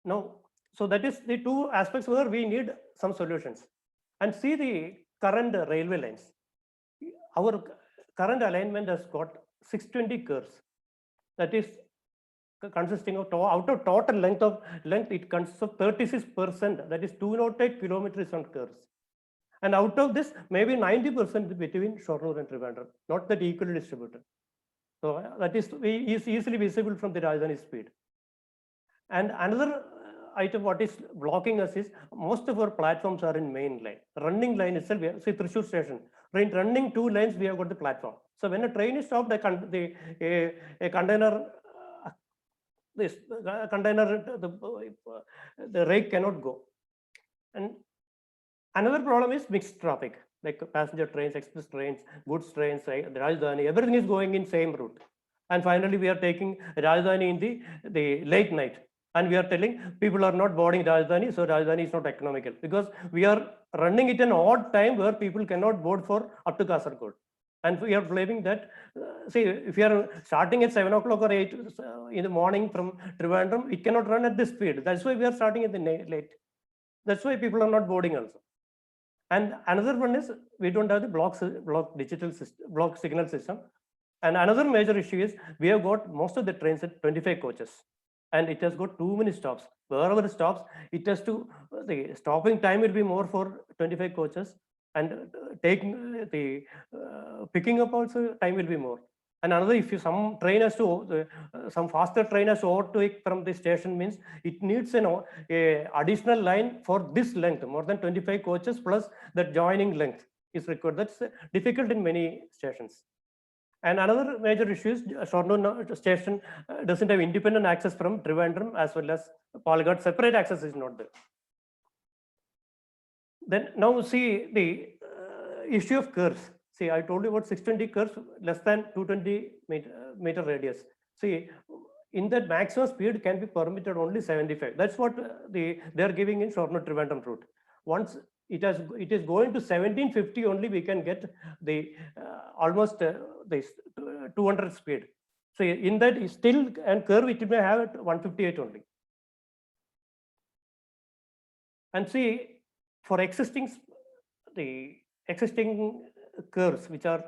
No, so that is the two aspects where we need some solutions. And see the current railway lines. Our current alignment has got 620 curves. That is consisting of out of total length, it consists of 36%, that is 208 kilometers on curves. And out of this, maybe 90% between Shornur and Trivandrum, not that equally distributed. So that is easily visible from the Rajdhani speed. And another item what is blocking us is most of our platforms are in main line. Running line itself, see Thrissur station, in running two lanes we have got the platform. So when a train is stopped, a container, the rake cannot go. And another problem is mixed traffic, like passenger trains, express trains, goods trains, the Rajdhani, everything is going in same route. And finally, we are taking Rajdhani in the late night. And we are telling people are not boarding Rajdhani, so Rajdhani is not economical, because we are running it an odd time where people cannot board for up to Kasaragod. And we are blaming that. See, if you are starting at 7 o'clock or 8 in the morning from Trivandrum, it cannot run at this speed. That's why we are starting at the late. That's why people are not boarding also. And another one is we don't have the block digital system, block signal system. And another major issue is we have got most of the trains at 25 coaches. And it has got too many stops. Wherever it stops, it has to, the stopping time will be more for 25 coaches. And taking the picking up also time will be more. And another, if you some train has to some faster train has to overtake from the station, means it needs an additional line for this length, more than 25 coaches plus that joining length is required. That's difficult in many stations. And another major issue is Shornur station doesn't have independent access from Trivandrum as well as Palakkad. Separate access is not there. Then now see the issue of curves. See, I told you about 620 curves, less than 220 meter radius. See, in that maximum speed can be permitted only 75. That's what they are giving in Shornur Trivandrum route. Once it is going to 1750 only, we can get the almost the 200 speed. So in that still and curve it may have at 158 only. And see, for existing curves, which are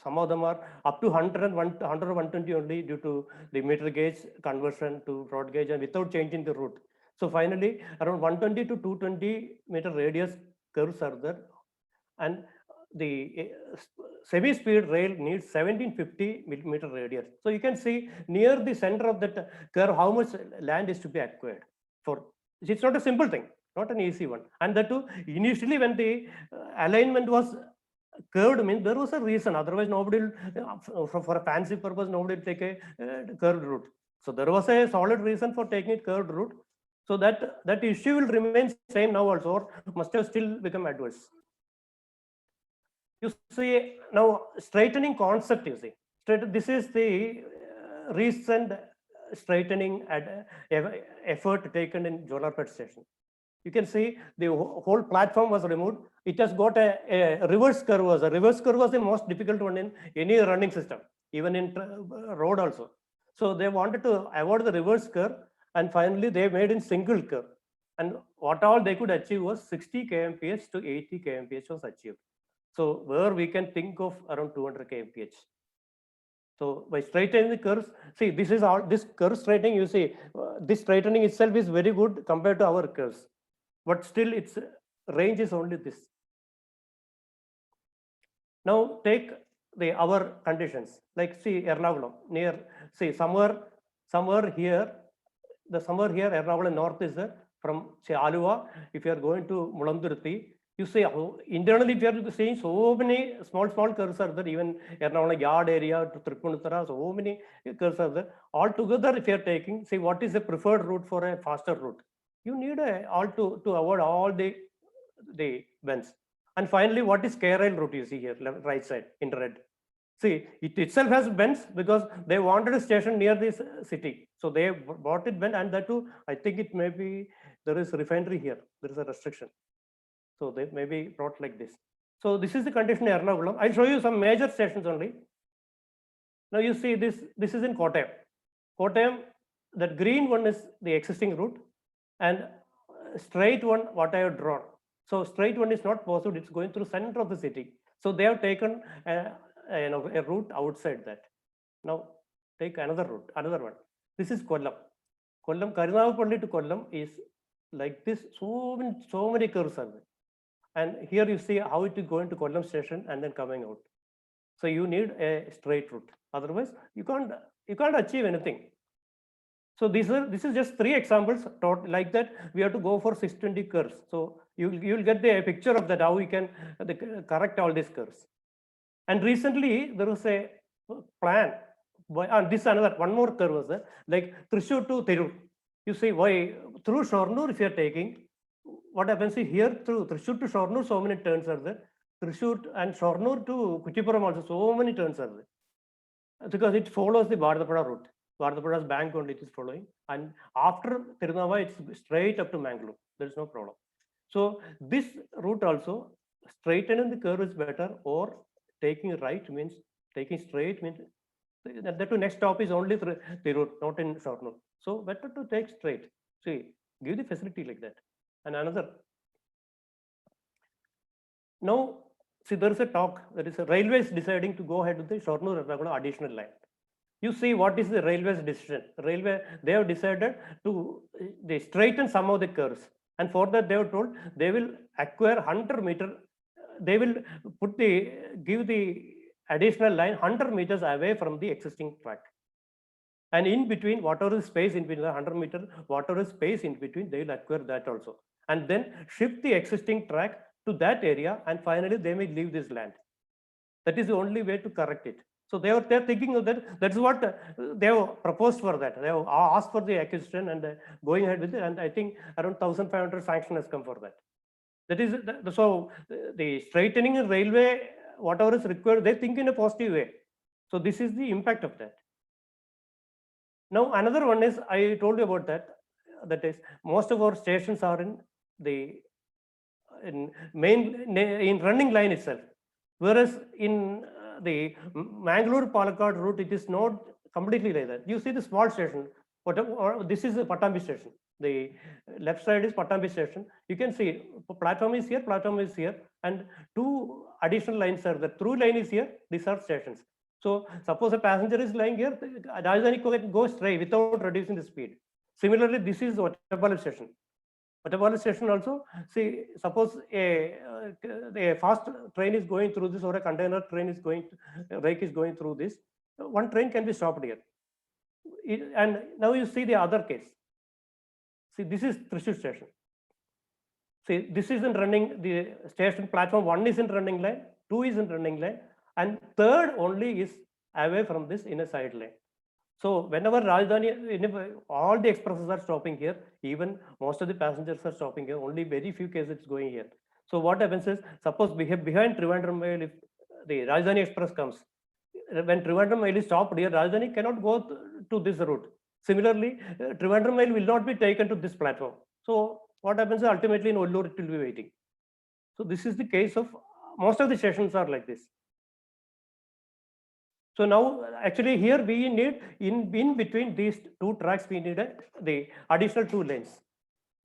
some of them are up to 100 and 120 only due to the meter gauge conversion to broad gauge and without changing the route. So finally, around 120 to 220 meter radius curves are there, and the semi-speed rail needs 1750 meter radius. So you can see near the center of that curve how much land is to be acquired. For it's not a simple thing, not an easy one. And that too, initially when the alignment was curved, means there was a reason. Otherwise, nobody for a fancy purpose, nobody will take a curved route. So there was a solid reason for taking it curved route. So that issue will remain same now also, or must have still become adverse. You see now straightening concept. You see, this is the recent straightening effort taken in Jollarpet station. You can see the whole platform was removed. It has got a reverse curve. A reverse curve was the most difficult one in any running system, even in road also. So they wanted to avoid the reverse curve, and finally they made in single curve. And what all they could achieve was 60 kmph to 80 kmph was achieved. So where we can think of around 200 kmph. So by straightening the curves, see, this is all, this curve straightening, you see, this straightening itself is very good compared to our curves, but still its range is only this. Now take our conditions, like see Ernakulam near, see somewhere here, Ernakulam north is from say Aluva. If you are going to Mulanthuruthy, you see internally if you are seeing so many small curves are there, even Ernakulam yard area to Tripunithara, so many curves are there. All together, if you are taking, see what is the preferred route for a faster route, you need all to avoid all the bends. And finally, what is K-rail route you see here, right side in red? See, it itself has bends because they wanted a station near this city. So they bought it bend, and that too, I think it may be, there is refinery here. There is a restriction. So they may be brought like this. So this is the condition in Ernakulam. I'll show you some major stations only. Now you see this is in Kottayam. Kottayam, that green one is the existing route, and straight one, what I have drawn. So straight one is not possible, it's going through center of the city. So they have taken a route outside that. Now take another route, another one. This is Kollam. Kollam, Karunavapalli to Kollam is like this, so many curves are there. And here you see how it is going to Kollam station and then coming out. So you need a straight route. Otherwise, you can't achieve anything. So this is just 3 examples. Like that, we have to go for 620 curves. So you'll get the picture of that, how we can correct all these curves. And recently there was a plan. This another one more curve was there, like Thrissur to Tirur. You see why through Shornur, if you are taking, what happens is here through Thrissur to Shornur, so many turns are there. Thrissur and Shornur to Kuchipuram also, so many turns are there. Because it follows the Bharatapuzha route. Bharatapuzha's bank only it is following. And after Tirunava, it's straight up to Mangalore. There is no problem. So this route also, straightening the curve is better, or taking right means, taking straight means, that to next stop is only the route, not in Shornur. So better to take straight. See, give the facility like that. And another. Now, see, there is a talk, that is a railways deciding to go ahead with the Shornur-Ernakulam additional line. You see what is the railways decision. Railway, they have decided to they straighten some of the curves. And for that, they have told they will acquire 100 meter, they will give the additional line 100 meters away from the existing track. And in between, whatever is space in between the 100 meter, whatever is space in between, they will acquire that also. And then shift the existing track to that area, and finally they may leave this land. That is the only way to correct it. So they're thinking of that. That's what they have proposed for that. They have asked for the acquisition and going ahead with it. And I think around 1,500 sanction has come for that. That is, so the straightening in railway, whatever is required, they think in a positive way. So this is the impact of that. Now another one is, I told you about that. That is, most of our stations are in running line itself. Whereas in the Mangalore-Palakkad route, it is not completely like that. You see the small station, this is the Pattambi station. The left side is Pattambi station. You can see platform is here, and 2 additional lines are there. Through line is here, these are stations. So suppose a passenger is lying here, Rajdhani can go straight without reducing the speed. Similarly, this is Ottappalam station. Ottappalam station also, see, suppose a fast train is going through this, or a container train is going, rake is going through this, one train can be stopped here. And now you see the other case. See, this is Thrissur station. See, this is in running, the station platform 1 is in running line, 2 is in running line, and 3rd only is away from this in a side lane. So whenever Rajdhani, all the expresses are stopping here, even most of the passengers are stopping here, only very few cases it's going here. So what happens is, suppose behind Trivandrum Mail, if the Rajdhani Express comes, when Trivandrum Mail is stopped here, Rajdhani cannot go to this route. Similarly, Trivandrum Mail will not be taken to this platform. So what happens is, ultimately in Ullur it will be waiting. So this is the case of most of the stations are like this. So now actually here we need in between these two tracks, we need the additional 2 lanes.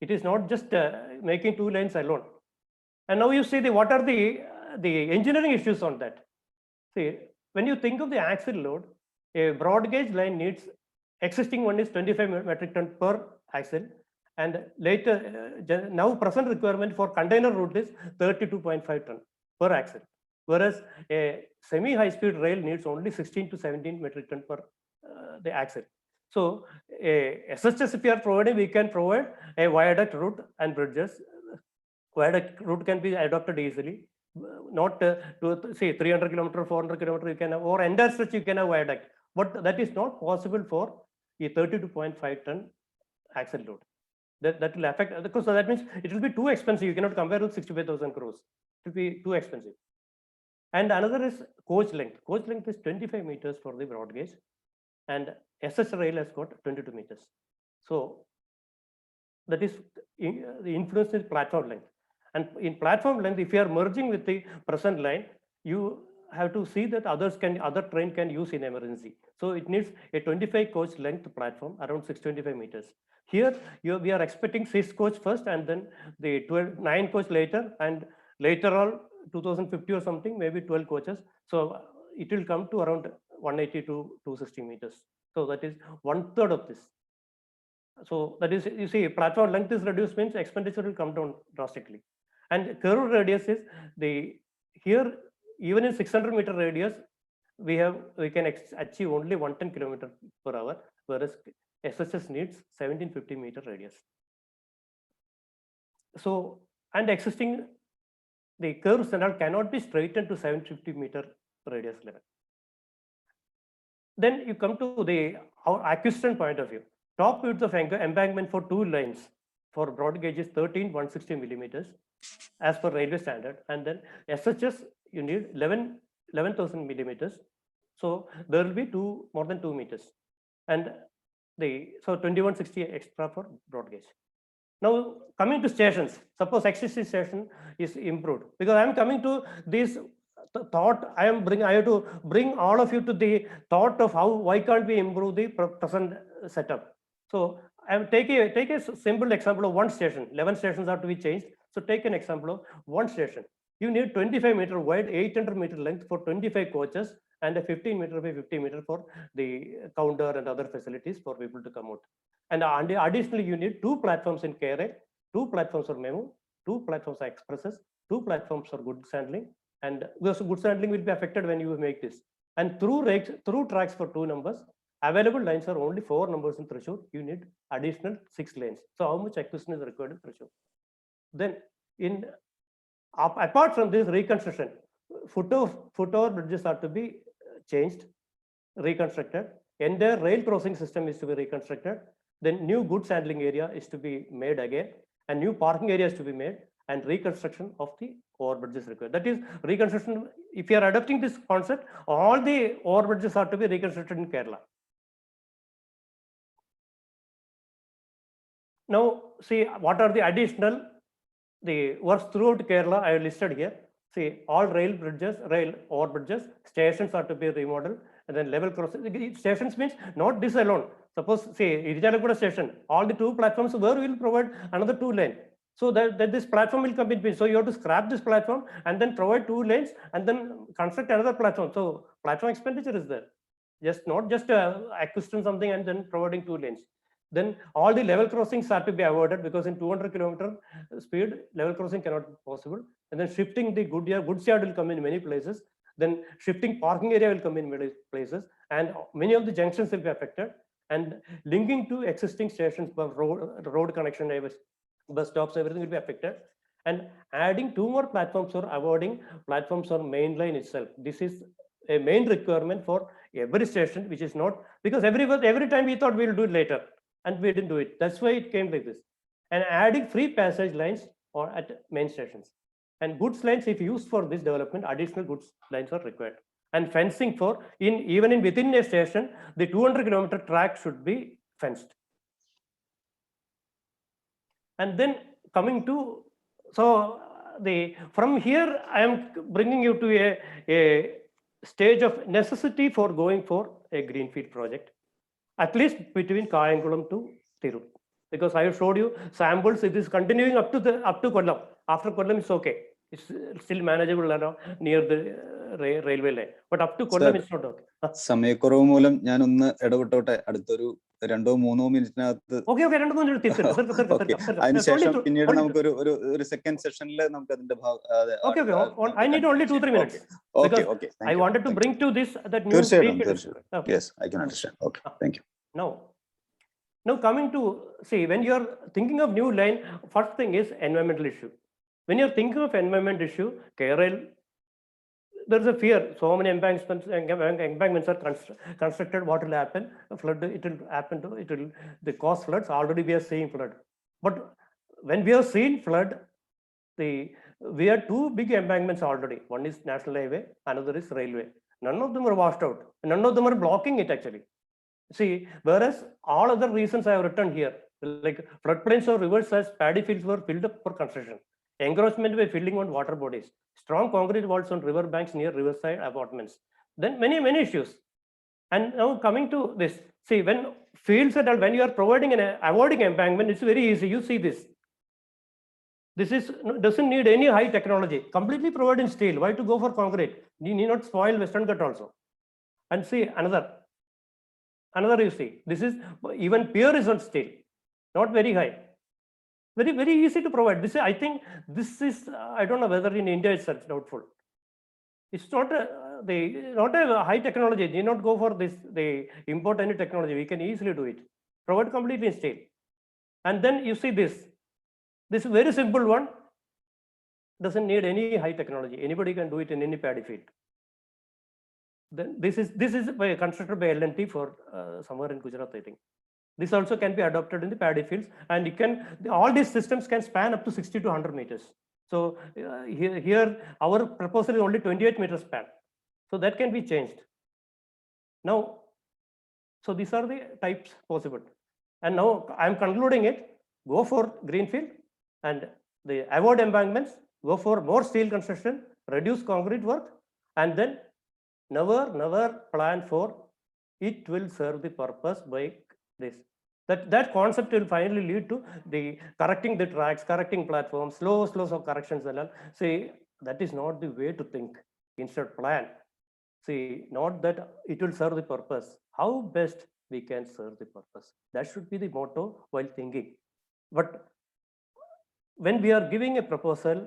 It is not just making 2 lanes alone. And now you see what are the engineering issues on that. See, when you think of the axle load, a broad gauge line needs, existing one is 25 metric ton per axle, and later now present requirement for container route is 32.5 ton per axle, whereas a semi high speed rail needs only 16 to 17 metric ton per the axle. So SHS, if we are providing, we can provide a viaduct route and bridges. Viaduct route can be adopted easily, not to say 300 kilometer, 400 kilometer you can have, or entire stretch you can have viaduct, but that is not possible for a 32.5 ton axle load. That will affect, because that means it will be too expensive. You cannot compare with 65,000 crores. It will be too expensive. And another is coach length. Coach length is 25 meters for the broad gauge, and SS rail has got 22 meters. So that is the influence is platform length. And in platform length, if you are merging with the present line, you have to see that other train can use in emergency. So it needs a 25 coach length platform around 625 meters. Here we are expecting 6 coach first, and then the 9 coach later, and later on 2050 or something, maybe 12 coaches. So it will come to around 180 to 260 meters. So that is 1/3 of this. So that is, you see, platform length is reduced means expenditure will come down drastically. And curve radius is here, even in 600 meter radius, we can achieve only 110 kilometer per hour, whereas SHS needs 1750 meter radius. So, and existing, the curve standard cannot be straightened to 750 meter radius level. Then you come to our acquisition point of view. Top width of embankment for 2 lanes for broad gauge is 13,160 millimeters as per railway standard, and then SHS you need 11,000 millimeters. So there will be more than 2 meters, and so 2160 extra for broad gauge. Now coming to stations, suppose existing station is improved, because I am coming to this thought. I have to bring all of you to the thought of why can't we improve the present setup. So I will take a simple example of one station. 11 stations are to be changed. So take an example of one station. You need 25 meter wide, 800 meter length for 25 coaches, and a 15 meter by 50 meter for the counter and other facilities for people to come out. And additionally, you need 2 platforms in KRA, 2 platforms for memo, 2 platforms for expresses, 2 platforms for goods handling, and goods handling will be affected when you make this. And through tracks for 2 numbers. Available lines are only 4 numbers in Thrissur. You need additional 6 lanes. So how much acquisition is required in Thrissur? Then apart from this reconstruction, foot-over bridges are to be changed, reconstructed. Entire rail crossing system is to be reconstructed. Then new goods handling area is to be made again, and new parking areas to be made, and reconstruction of the overbridges required. That is reconstruction. If you are adopting this concept, all the overbridges are to be reconstructed in Kerala. Now, see what are the additional works throughout Kerala I have listed here. See, all rail overbridges, stations are to be remodeled, and then level crossing. Stations means not this alone. Suppose, say, Iriyalakuda station, all the 2 platforms, where we will provide another 2 lanes. So that this platform will come in between. So you have to scrap this platform and then provide 2 lanes and then construct another platform. So platform expenditure is there. Not just acquiring something and then providing 2 lanes. Then all the level crossings are to be avoided, because in 200 kilometer speed, level crossing cannot be possible. And then shifting the goods yard will come in many places. Then shifting parking area will come in many places, and many of the junctions will be affected. And linking to existing stations, road connection, bus stops, everything will be affected. And adding 2 more platforms or avoiding platforms on main line itself. This is a main requirement for every station, which is not, because every time we thought we'll do it later, and we didn't do it. That's why it came like this. And adding free passage lines or at main stations. And goods lines, if used for this development, additional goods lines are required. And fencing for even within a station, the 200 kilometer track should be fenced. And then coming to, so from here I am bringing you to stage of necessity for going for a greenfield project, at least between Kayankulam to Tirur. Because I have showed you samples, it is continuing up to Kollam. After Kollam, it's okay. It's still manageable near the railway line. But up to Kollam, it's not okay. സമയക്കുറവ് മൂലം ഞാൻ ഒന്ന് ഇടപെട്ടോട്ടെ, അടുത്തൊരു 2-3 മിനിറ്റിനകത്ത്. Okay, 2-3 minutes. അതിനുശേഷം പിന്നീട് നമുക്ക് ഒരു സെക്കൻഡ് സെഷനിൽ നമുക്ക് അതിന്റെ Okay. I need only 2-3 minutes. Okay. I wanted to bring to this that new. തീർച്ചയായിട്ടും. Yes, I can understand. Okay, thank you. Now coming to, see, when you are thinking of new line, first thing is environmental issue. When you are thinking of environment issue, KRL, there is a fear. So many embankments are constructed. What will happen? Flood. It will happen to. It will. The cause floods. Already we are seeing flood. But when we are seeing flood, we have 2 big embankments already. One is national highway. Another is railway. None of them are washed out. None of them are blocking it actually. See, whereas all other reasons I have written here, like floodplains or rivers as paddy fields were filled up for construction. Encroachment by filling on water bodies, strong concrete walls on river banks near riverside apartments. Then many issues. And now coming to this, see, when fields at all, when you are providing an avoiding embankment, it's very easy. You see this. This doesn't need any high technology. Completely provided in steel. Why to go for concrete? You need not spoil Western Ghats also. And see another you see, this is even pier is on steel, not very high. Very easy to provide. This is, I think this is, I don't know whether in India it's such doubtful. It's not a high technology. You not go for this, they import any technology. We can easily do it. Provide completely in steel. And then you see this very simple one, doesn't need any high technology. Anybody can do it in any paddy field. Then this is constructed by L&T for somewhere in Gujarat, I think. This also can be adopted in the paddy fields, and all these systems can span up to 60 to 100 meters. So here our proposal is only 28 meters span. So that can be changed. Now, so these are the types possible. And now I am concluding it. Go for greenfield and the avoid embankments. Go for more steel construction, reduce concrete work, and then never plan for it will serve the purpose by this. That concept will finally lead to the correcting the tracks, correcting platforms, slow of corrections and all. See, that is not the way to think. Instead plan. See, not that it will serve the purpose. How best we can serve the purpose. That should be the motto while thinking. But when we are giving a proposal,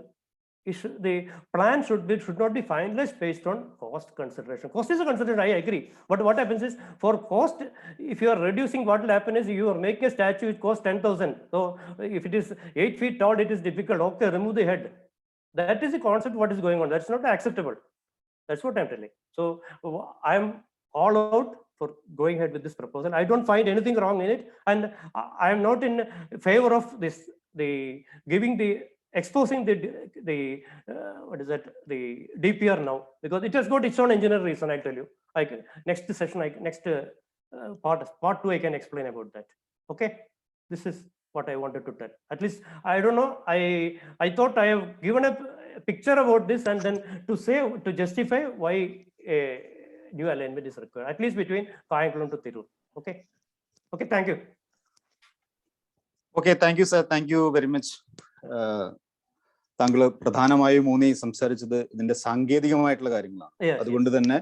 the plan should not be finalized based on cost consideration. Cost is a consideration, I agree. But what happens is, for cost, if you are reducing, what will happen is you are making a statue, it costs 10,000. So if it is 8 feet tall, it is difficult. Okay, remove the head. That is the concept what is going on. That's not acceptable. That's what I'm telling. So I am all out for going ahead with this proposal. I don't find anything wrong in it. And I am not in favor of this, exposing the DPR now, because it has got its own engineering reason. I tell you, next session, part 2, I can explain about that. Okay, this is what I wanted to tell. At least I don't know. I thought I have given a picture about this, and then to justify why a new alignment is required, at least between Kayankulam to Tirur. Okay, thank you. Okay, thank you, sir. Thank you very much. താങ്കൾ പ്രധാനമായും ഊന്നി സംസാരിച്ചത് ഇതിന്റെ സാങ്കേതികമായിട്ടുള്ള കാര്യങ്ങളാണ്. അതുകൊണ്ട് തന്നെ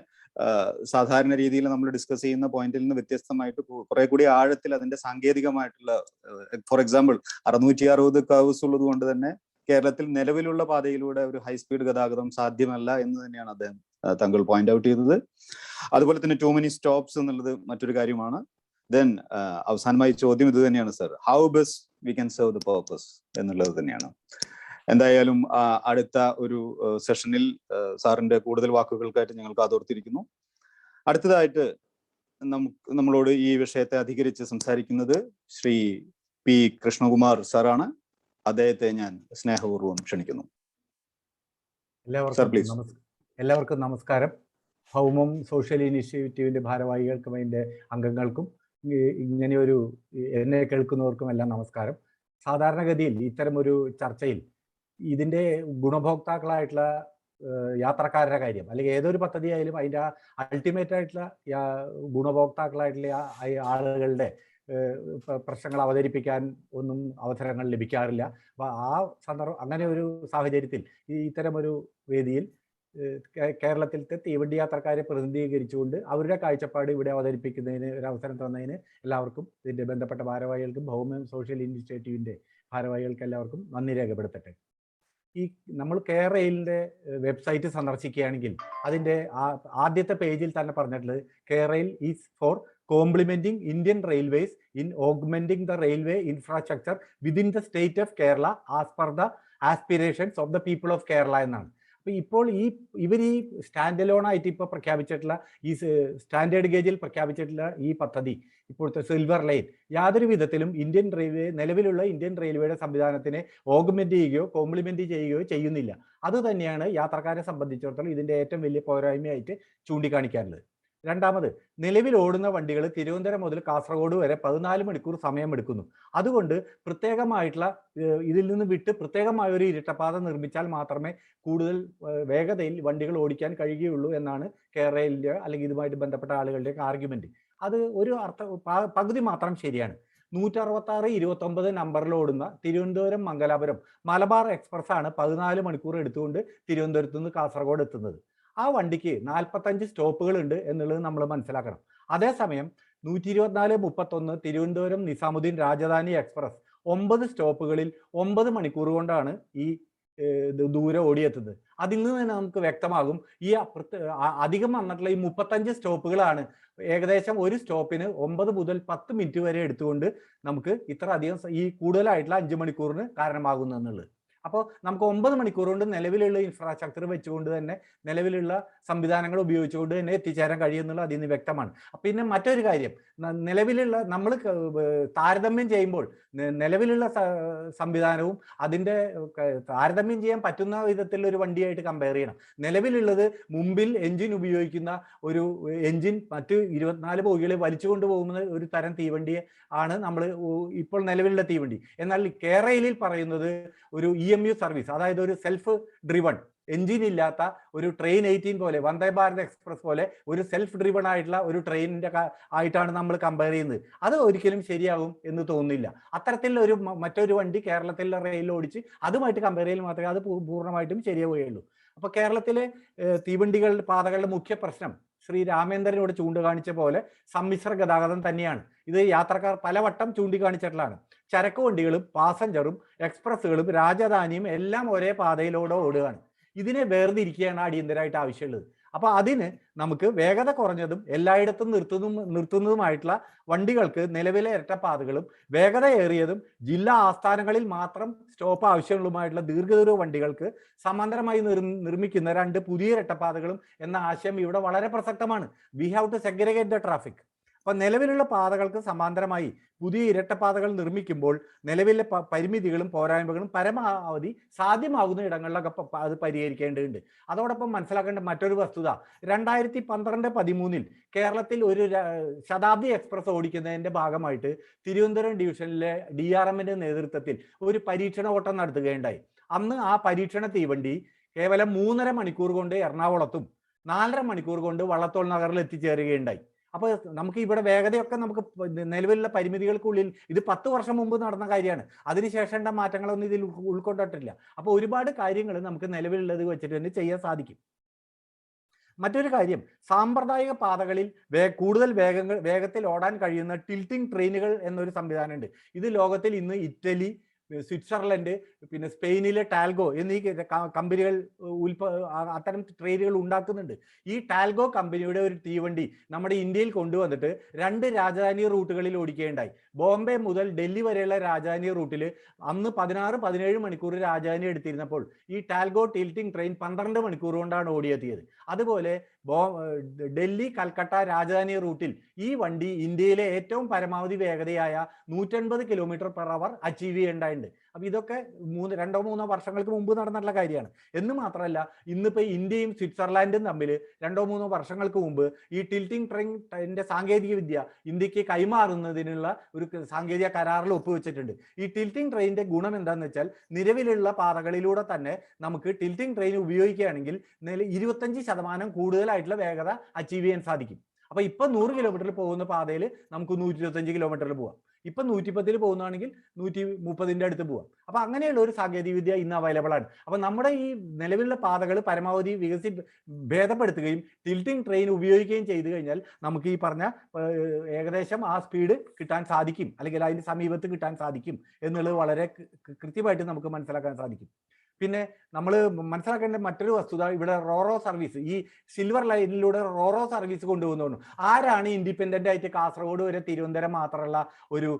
സാധാരണ രീതിയിൽ നമ്മൾ ഡിസ്കസ് ചെയ്യുന്ന പോയിന്റിൽ നിന്ന് വ്യത്യസ്തമായിട്ട് കുറെ കൂടി ആഴത്തിൽ അതിന്റെ സാങ്കേതികമായിട്ടുള്ള, ഫോർ എക്സാമ്പിൾ 660 കർവ്സ് ഉള്ളത് കൊണ്ട് തന്നെ കേരളത്തിൽ നിലവിലുള്ള പാതയിലൂടെ ഒരു ഹൈ സ്പീഡ് ഗതാഗതം സാധ്യമല്ല എന്ന് തന്നെയാണ് താങ്കൾ പോയിന്റ് ഔട്ട് ചെയ്തത്. അതുപോലെ തന്നെ ടു മെനി സ്റ്റോപ്സ് എന്നുള്ളത് മറ്റൊരു കാര്യമാണ്. ദെൻ അവസാനമായി ചോദ്യം ഇത് തന്നെയാണ്, sir, how best we can serve the purpose എന്നുള്ളത് തന്നെയാണ്. എന്തായാലും അടുത്ത ഒരു സെഷനിൽ സാറിന്റെ കൂടുതൽ വാക്കുകൾക്കായിട്ട് ഞങ്ങൾ കാതോർത്തിരിക്കുന്നു. അടുത്തതായിട്ട് നമ്മളോട് ഈ വിഷയത്തെ അധികരിച്ച് സംസാരിക്കുന്നത് ശ്രീ പി കൃഷ്ണകുമാർ സാറാണ്. അദ്ദേഹത്തെ ഞാൻ സ്നേഹപൂർവ്വം ക്ഷണിക്കുന്നു. എല്ലാവർക്കും നമസ്കാരം. ഭൗമം സോഷ്യൽ ഇനിഷ്യേറ്റീവിന്റെ ഭാരവാഹികൾക്കും അതിന്റെ അംഗങ്ങൾക്കും ഇങ്ങനെയൊരു എന്നെ കേൾക്കുന്നവർക്കും എല്ലാം നമസ്കാരം. സാധാരണഗതിയിൽ ഇത്തരം ഒരു ചർച്ചയിൽ ഇതിന്റെ ഗുണഭോക്താക്കളായിട്ടുള്ള യാത്രക്കാരുടെ കാര്യം അല്ലെങ്കിൽ ഏതൊരു പദ്ധതി ആയാലും അതിൻ്റെ അൾട്ടിമേറ്റ് ആയിട്ടുള്ള ഗുണഭോക്താക്കളായിട്ടുള്ള ആളുകളുടെ പ്രശ്നങ്ങൾ അവതരിപ്പിക്കാൻ ഒന്നും അവസരങ്ങൾ ലഭിക്കാറില്ല. അപ്പോൾ ആ സന്ദർഭം അങ്ങനെ ഒരു സാഹചര്യത്തിൽ ഇത്തരമൊരു വേദിയിൽ കേരളത്തിലത്തെ തീവണ്ടി യാത്രക്കാരെ പ്രതിനിധീകരിച്ചുകൊണ്ട് അവരുടെ കാഴ്ചപ്പാട് ഇവിടെ അവതരിപ്പിക്കുന്നതിന് ഒരു അവസരം തന്നതിന് എല്ലാവർക്കും ഇതിൻ്റെ ബന്ധപ്പെട്ട ഭാരവാഹികൾക്കും ഭൗമ സോഷ്യൽ ഇനിഷ്യേറ്റീവിൻ്റെ ഭാരവാഹികൾക്ക് എല്ലാവർക്കും നന്ദി രേഖപ്പെടുത്തട്ടെ. ഈ നമ്മൾ കെയറെയിലിൻ്റെ വെബ്സൈറ്റ് സന്ദർശിക്കുകയാണെങ്കിൽ അതിൻ്റെ ആദ്യത്തെ പേജിൽ തന്നെ പറഞ്ഞിട്ടുള്ളത് K Rail is for complementing Indian railways in augmenting the railway infrastructure within the state of Kerala as per the aspirations of the people of Kerala എന്നാണ്. അപ്പോൾ ഇപ്പോൾ ഇവർ ഈ സ്റ്റാൻഡ് അലോൺ ആയിട്ട് ഇപ്പോൾ പ്രഖ്യാപിച്ചിട്ടുള്ള ഈ സ്റ്റാൻഡേർഡ് ഗേജിൽ പ്രഖ്യാപിച്ചിട്ടുള്ള ഈ പദ്ധതി ഇപ്പോഴത്തെ സിൽവർ ലൈൻ യാതൊരു വിധത്തിലും ഇന്ത്യൻ റെയിൽവേ നിലവിലുള്ള ഇന്ത്യൻ റെയിൽവേയുടെ സംവിധാനത്തിനെ ഓഗ്മെന്റ് ചെയ്യുകയോ കോംപ്ലിമെന്റ് ചെയ്യുകയോ ചെയ്യുന്നില്ല. അതുതന്നെയാണ് യാത്രക്കാരെ സംബന്ധിച്ചിടത്തോളം ഇതിൻ്റെ ഏറ്റവും വലിയ പോരായ്മയായിട്ട് ചൂണ്ടിക്കാണിക്കാറുള്ളത്. രണ്ടാമത്, നിലവിൽ ഓടുന്ന വണ്ടികൾ തിരുവനന്തപുരം മുതൽ കാസർഗോഡ് വരെ 14 മണിക്കൂർ സമയമെടുക്കുന്നു. അതുകൊണ്ട് പ്രത്യേകമായിട്ടുള്ള ഇതിൽ നിന്ന് വിട്ട് പ്രത്യേകമായ ഒരു ഇരട്ടപ്പാത നിർമ്മിച്ചാൽ മാത്രമേ കൂടുതൽ വേഗതയിൽ വണ്ടികൾ ഓടിക്കാൻ കഴിയുകയുള്ളൂ എന്നാണ് കേരളയിലെ അല്ലെങ്കിൽ ഇതുമായിട്ട് ബന്ധപ്പെട്ട ആളുകളുടെ ആർഗ്യുമെന്റ്. അത് ഒരു പകുതി മാത്രം ശരിയാണ്. 166-29 നമ്പറിൽ ഓടുന്ന തിരുവനന്തപുരം മംഗലാപുരം മലബാർ എക്സ്പ്രസ് ആണ് 14 മണിക്കൂർ എടുത്തുകൊണ്ട് തിരുവനന്തപുരത്ത് നിന്ന് കാസർഗോഡ് എത്തുന്നത്. ആ വണ്ടിക്ക് 45 സ്റ്റോപ്പുകൾ ഉണ്ട് എന്നുള്ളത് നമ്മൾ മനസ്സിലാക്കണം. അതേസമയം 124-31 തിരുവനന്തപുരം നിസാമുദ്ദീൻ രാജധാനി എക്സ്പ്രസ് 9 സ്റ്റോപ്പുകളിൽ 9 മണിക്കൂർ കൊണ്ടാണ് ഈ ദൂരം ഓടിയെത്തുന്നത്. അതിൽ നിന്ന് തന്നെ നമുക്ക് വ്യക്തമാകും ഈ അധികം വന്നിട്ടുള്ള ഈ 35 സ്റ്റോപ്പുകളാണ് ഏകദേശം ഒരു സ്റ്റോപ്പിന് 9 മുതൽ 10 മിനിറ്റ് വരെ എടുത്തുകൊണ്ട് നമുക്ക് ഇത്ര അധികം ഈ കൂടുതലായിട്ടുള്ള 5 മണിക്കൂറിന് കാരണമാകുന്നു എന്നുള്ളത്. അപ്പോൾ നമുക്ക് 9 മണിക്കൂർ കൊണ്ട് നിലവിലുള്ള ഇൻഫ്രാസ്ട്രക്ചർ വെച്ചുകൊണ്ട് തന്നെ നിലവിലുള്ള സംവിധാനങ്ങൾ ഉപയോഗിച്ചുകൊണ്ട് തന്നെ എത്തിച്ചേരാൻ കഴിയുമെന്നുള്ളത് അതിൽ നിന്ന് വ്യക്തമാണ്. പിന്നെ മറ്റൊരു കാര്യം, നിലവിലുള്ള നമ്മൾ താരതമ്യം ചെയ്യുമ്പോൾ നിലവിലുള്ള സംവിധാനവും അതിൻ്റെ താരതമ്യം ചെയ്യാൻ പറ്റുന്ന വിധത്തിലുള്ള ഒരു വണ്ടിയായിട്ട് കമ്പയർ ചെയ്യണം. നിലവിലുള്ളത് മുമ്പിൽ എഞ്ചിൻ ഉപയോഗിക്കുന്ന ഒരു എഞ്ചിൻ മറ്റ് 24 ബോഗികളെ വലിച്ചു കൊണ്ടുപോകുന്ന ഒരു തരം തീവണ്ടിയെ ആണ് നമ്മൾ ഇപ്പോൾ നിലവിലുള്ള തീവണ്ടി. എന്നാൽ കേരളയിൽ പറയുന്നത് ഒരു EMU സർവീസ്, അതായത് ഒരു സെൽഫ് ഡ്രിവൺ എഞ്ചിൻ ഇല്ലാത്ത ഒരു ട്രെയിൻ 18 പോലെ വന്ദേ ഭാരത് എക്സ്പ്രസ് പോലെ ഒരു സെൽഫ് ഡ്രിവൺ ആയിട്ടുള്ള ഒരു ട്രെയിനിന്റെ ആയിട്ടാണ് നമ്മൾ കമ്പയർ ചെയ്യുന്നത്. അത് ഒരിക്കലും ശരിയാകും എന്ന് തോന്നുന്നില്ല. അത്തരത്തിലുള്ള ഒരു മറ്റൊരു വണ്ടി കേരളത്തിലെ റെയിൽ ഓടിച്ച് അതുമായിട്ട് കമ്പയർ ചെയ്യൽ മാത്രമേ അത് പൂർണ്ണമായിട്ടും ശരിയാവുകയുള്ളൂ. അപ്പൊ കേരളത്തിലെ തീവണ്ടികളുടെ പാതകളുടെ മുഖ്യ പ്രശ്നം ശ്രീ രാമേന്ദ്രനോട് ചൂണ്ടിക്കാണിച്ച പോലെ സമ്മിശ്ര ഗതാഗതം തന്നെയാണ്. ഇത് യാത്രക്കാർ പലവട്ടം ചൂണ്ടിക്കാണിച്ചിട്ടുള്ളതാണ്. ചരക്ക് വണ്ടികളും പാസഞ്ചറും എക്സ്പ്രസ്സുകളും രാജധാനിയും എല്ലാം ഒരേ പാതയിലൂടെ ഓടുകയാണ്. ഇതിനെ വേർതിരിക്കുകയാണ് അടിയന്തരമായിട്ട് ആവശ്യമുള്ളത്. അപ്പൊ അതിന് നമുക്ക് വേഗത കുറഞ്ഞതും എല്ലായിടത്തും നിർത്തുന്നതുമായിട്ടുള്ള വണ്ടികൾക്ക് നിലവിലെ ഇരട്ടപ്പാതകളും വേഗതയേറിയതും ജില്ലാ ആസ്ഥാനങ്ങളിൽ മാത്രം സ്റ്റോപ്പ് ആവശ്യങ്ങളുമായിട്ടുള്ള ദീർഘദൂര വണ്ടികൾക്ക് സമാന്തരമായി നിർമ്മിക്കുന്ന 2 പുതിയ ഇരട്ടപ്പാതകളും എന്ന ആശയം ഇവിടെ വളരെ പ്രസക്തമാണ്. We have to segregate the traffic. അപ്പൊ നിലവിലുള്ള പാതകൾക്ക് സമാന്തരമായി പുതിയ ഇരട്ടപ്പാതകൾ നിർമ്മിക്കുമ്പോൾ നിലവിലെ പരിമിതികളും പോരായ്മകളും പരമാവധി സാധ്യമാകുന്ന ഇടങ്ങളിലൊക്കെ അത് പരിഹരിക്കേണ്ടതുണ്ട്. അതോടൊപ്പം മനസ്സിലാക്കേണ്ട മറ്റൊരു വസ്തുത, 2012-13 കേരളത്തിൽ ഒരു ശതാബ്ദി എക്സ്പ്രസ് ഓടിക്കുന്നതിന്റെ ഭാഗമായിട്ട് തിരുവനന്തപുരം ഡിവിഷനിലെ DRMന്റെ നേതൃത്വത്തിൽ ഒരു പരീക്ഷണ ഓട്ടം നടത്തുകയുണ്ടായി. അന്ന് ആ പരീക്ഷണ തീവണ്ടി കേവലം 3.5 മണിക്കൂർ കൊണ്ട് എറണാകുളത്തും 4.5 മണിക്കൂർ കൊണ്ട് വള്ളത്തോൾ നഗറിൽ എത്തിച്ചേരുകയുണ്ടായി. അപ്പോൾ നമുക്ക് ഇവിടെ വേഗതയൊക്കെ നമുക്ക് നിലവിലുള്ള പരിമിതികൾക്കുള്ളിൽ, ഇത് 10 വർഷം മുമ്പ് നടന്ന കാര്യമാണ്. അതിനുശേഷം മാറ്റങ്ങളൊന്നും ഇതിൽ ഉൾക്കൊണ്ടിട്ടില്ല. അപ്പോൾ ഒരുപാട് കാര്യങ്ങൾ നമുക്ക് നിലവിലുള്ളത് വെച്ചിട്ട് തന്നെ ചെയ്യാൻ സാധിക്കും. മറ്റൊരു കാര്യം, സാമ്പ്രദായിക പാതകളിൽ കൂടുതൽ വേഗത്തിൽ ഓടാൻ കഴിയുന്ന ടിൽറ്റിംഗ് ട്രെയിനുകൾ എന്നൊരു സംവിധാനമുണ്ട്. ഇത് ലോകത്തിൽ ഇന്ന് ഇറ്റലി, സ്വിറ്റ്സർലൻഡ്, പിന്നെ സ്പെയിനിലെ ടാൽഗോ എന്നീ കമ്പനികൾ അത്തരം ട്രെയിനുകൾ ഉണ്ടാക്കുന്നുണ്ട്. ഈ ടാൽഗോ കമ്പനിയുടെ ഒരു തീവണ്ടി നമ്മുടെ ഇന്ത്യയിൽ കൊണ്ടുവന്നിട്ട് 2 രാജധാനി റൂട്ടുകളിൽ ഓടിക്കുകയുണ്ടായി. ബോംബെ മുതൽ ഡൽഹി വരെയുള്ള രാജധാനി റൂട്ടിൽ അന്ന് 16-17 മണിക്കൂർ രാജധാനി എടുത്തിരുന്നപ്പോൾ ഈ ടാൽഗോ ടിൽറ്റിംഗ് ട്രെയിൻ 12 മണിക്കൂർ കൊണ്ടാണ് ഓടിയെത്തിയത്. അതുപോലെ ഡൽഹി കൽക്കട്ട രാജധാനി റൂട്ടിൽ ഈ വണ്ടി ഇന്ത്യയിലെ ഏറ്റവും പരമാവധി വേഗതയായ 180 km/h അച്ചീവ് ചെയ്യേണ്ടതുണ്ട്. ചെയ്യാനുണ്ട്. അപ്പൊ ഇതൊക്കെ 2-3 വർഷങ്ങൾക്ക് മുമ്പ് നടന്നിട്ടുള്ള കാര്യമാണ്. എന്ന് മാത്രമല്ല, ഇന്നിപ്പോ ഇന്ത്യയും സ്വിറ്റ്സർലാൻഡും തമ്മിൽ 2-3 വർഷങ്ങൾക്ക് മുമ്പ് ഈ ടിൽറ്റിംഗ് ട്രെയിനിന്റെ സാങ്കേതിക വിദ്യ ഇന്ത്യക്ക് കൈമാറുന്നതിനുള്ള ഒരു സാങ്കേതിക കരാറിൽ ഒപ്പുവെച്ചിട്ടുണ്ട്. ഈ ടിൽറ്റിംഗ് ട്രെയിനിന്റെ ഗുണം എന്താണെന്ന് വെച്ചാൽ, നിലവിലുള്ള പാതകളിലൂടെ തന്നെ നമുക്ക് ടിൽറ്റിംഗ് ട്രെയിൻ ഉപയോഗിക്കുകയാണെങ്കിൽ 25% കൂടുതലായിട്ടുള്ള വേഗത അച്ചീവ് ചെയ്യാൻ സാധിക്കും. അപ്പൊ ഇപ്പൊ 100 കിലോമീറ്ററിൽ പോകുന്ന പാതയിൽ നമുക്ക് 125 കിലോമീറ്ററിൽ പോവാം. ഇപ്പൊ 110 പോകുന്നതാണെങ്കിൽ 130 അടുത്ത് പോവാം. അപ്പൊ അങ്ങനെയുള്ള ഒരു സാങ്കേതിക വിദ്യ ഇന്ന് അവൈലബിൾ ആണ്. അപ്പൊ നമ്മുടെ ഈ നിലവിലുള്ള പാതകൾ പരമാവധി ഭേദപ്പെടുത്തുകയും ടിൽറ്റിംഗ് ട്രെയിൻ ഉപയോഗിക്കുകയും ചെയ്തു കഴിഞ്ഞാൽ നമുക്ക് ഈ പറഞ്ഞ ഏകദേശം ആ സ്പീഡ് കിട്ടാൻ സാധിക്കും, അല്ലെങ്കിൽ അതിന്റെ സമീപത്ത് കിട്ടാൻ സാധിക്കും എന്നുള്ളത് വളരെ കൃത്യമായിട്ട് നമുക്ക് മനസ്സിലാക്കാൻ സാധിക്കും. പിന്നെ നമ്മൾ മനസ്സിലാക്കേണ്ട മറ്റൊരു വസ്തുത, ഇവിടെ റോറോ സർവീസ്, ഈ സിൽവർ ലൈനിലൂടെ റോറോ സർവീസ് കൊണ്ടുപോകുന്നതുകൊണ്ട് ആരാണ് ഇൻഡിപെൻഡന്റ് ആയിട്ട് കാസർഗോഡ് വരെ തിരുവനന്തപുരം മാത്രമുള്ള ഒരു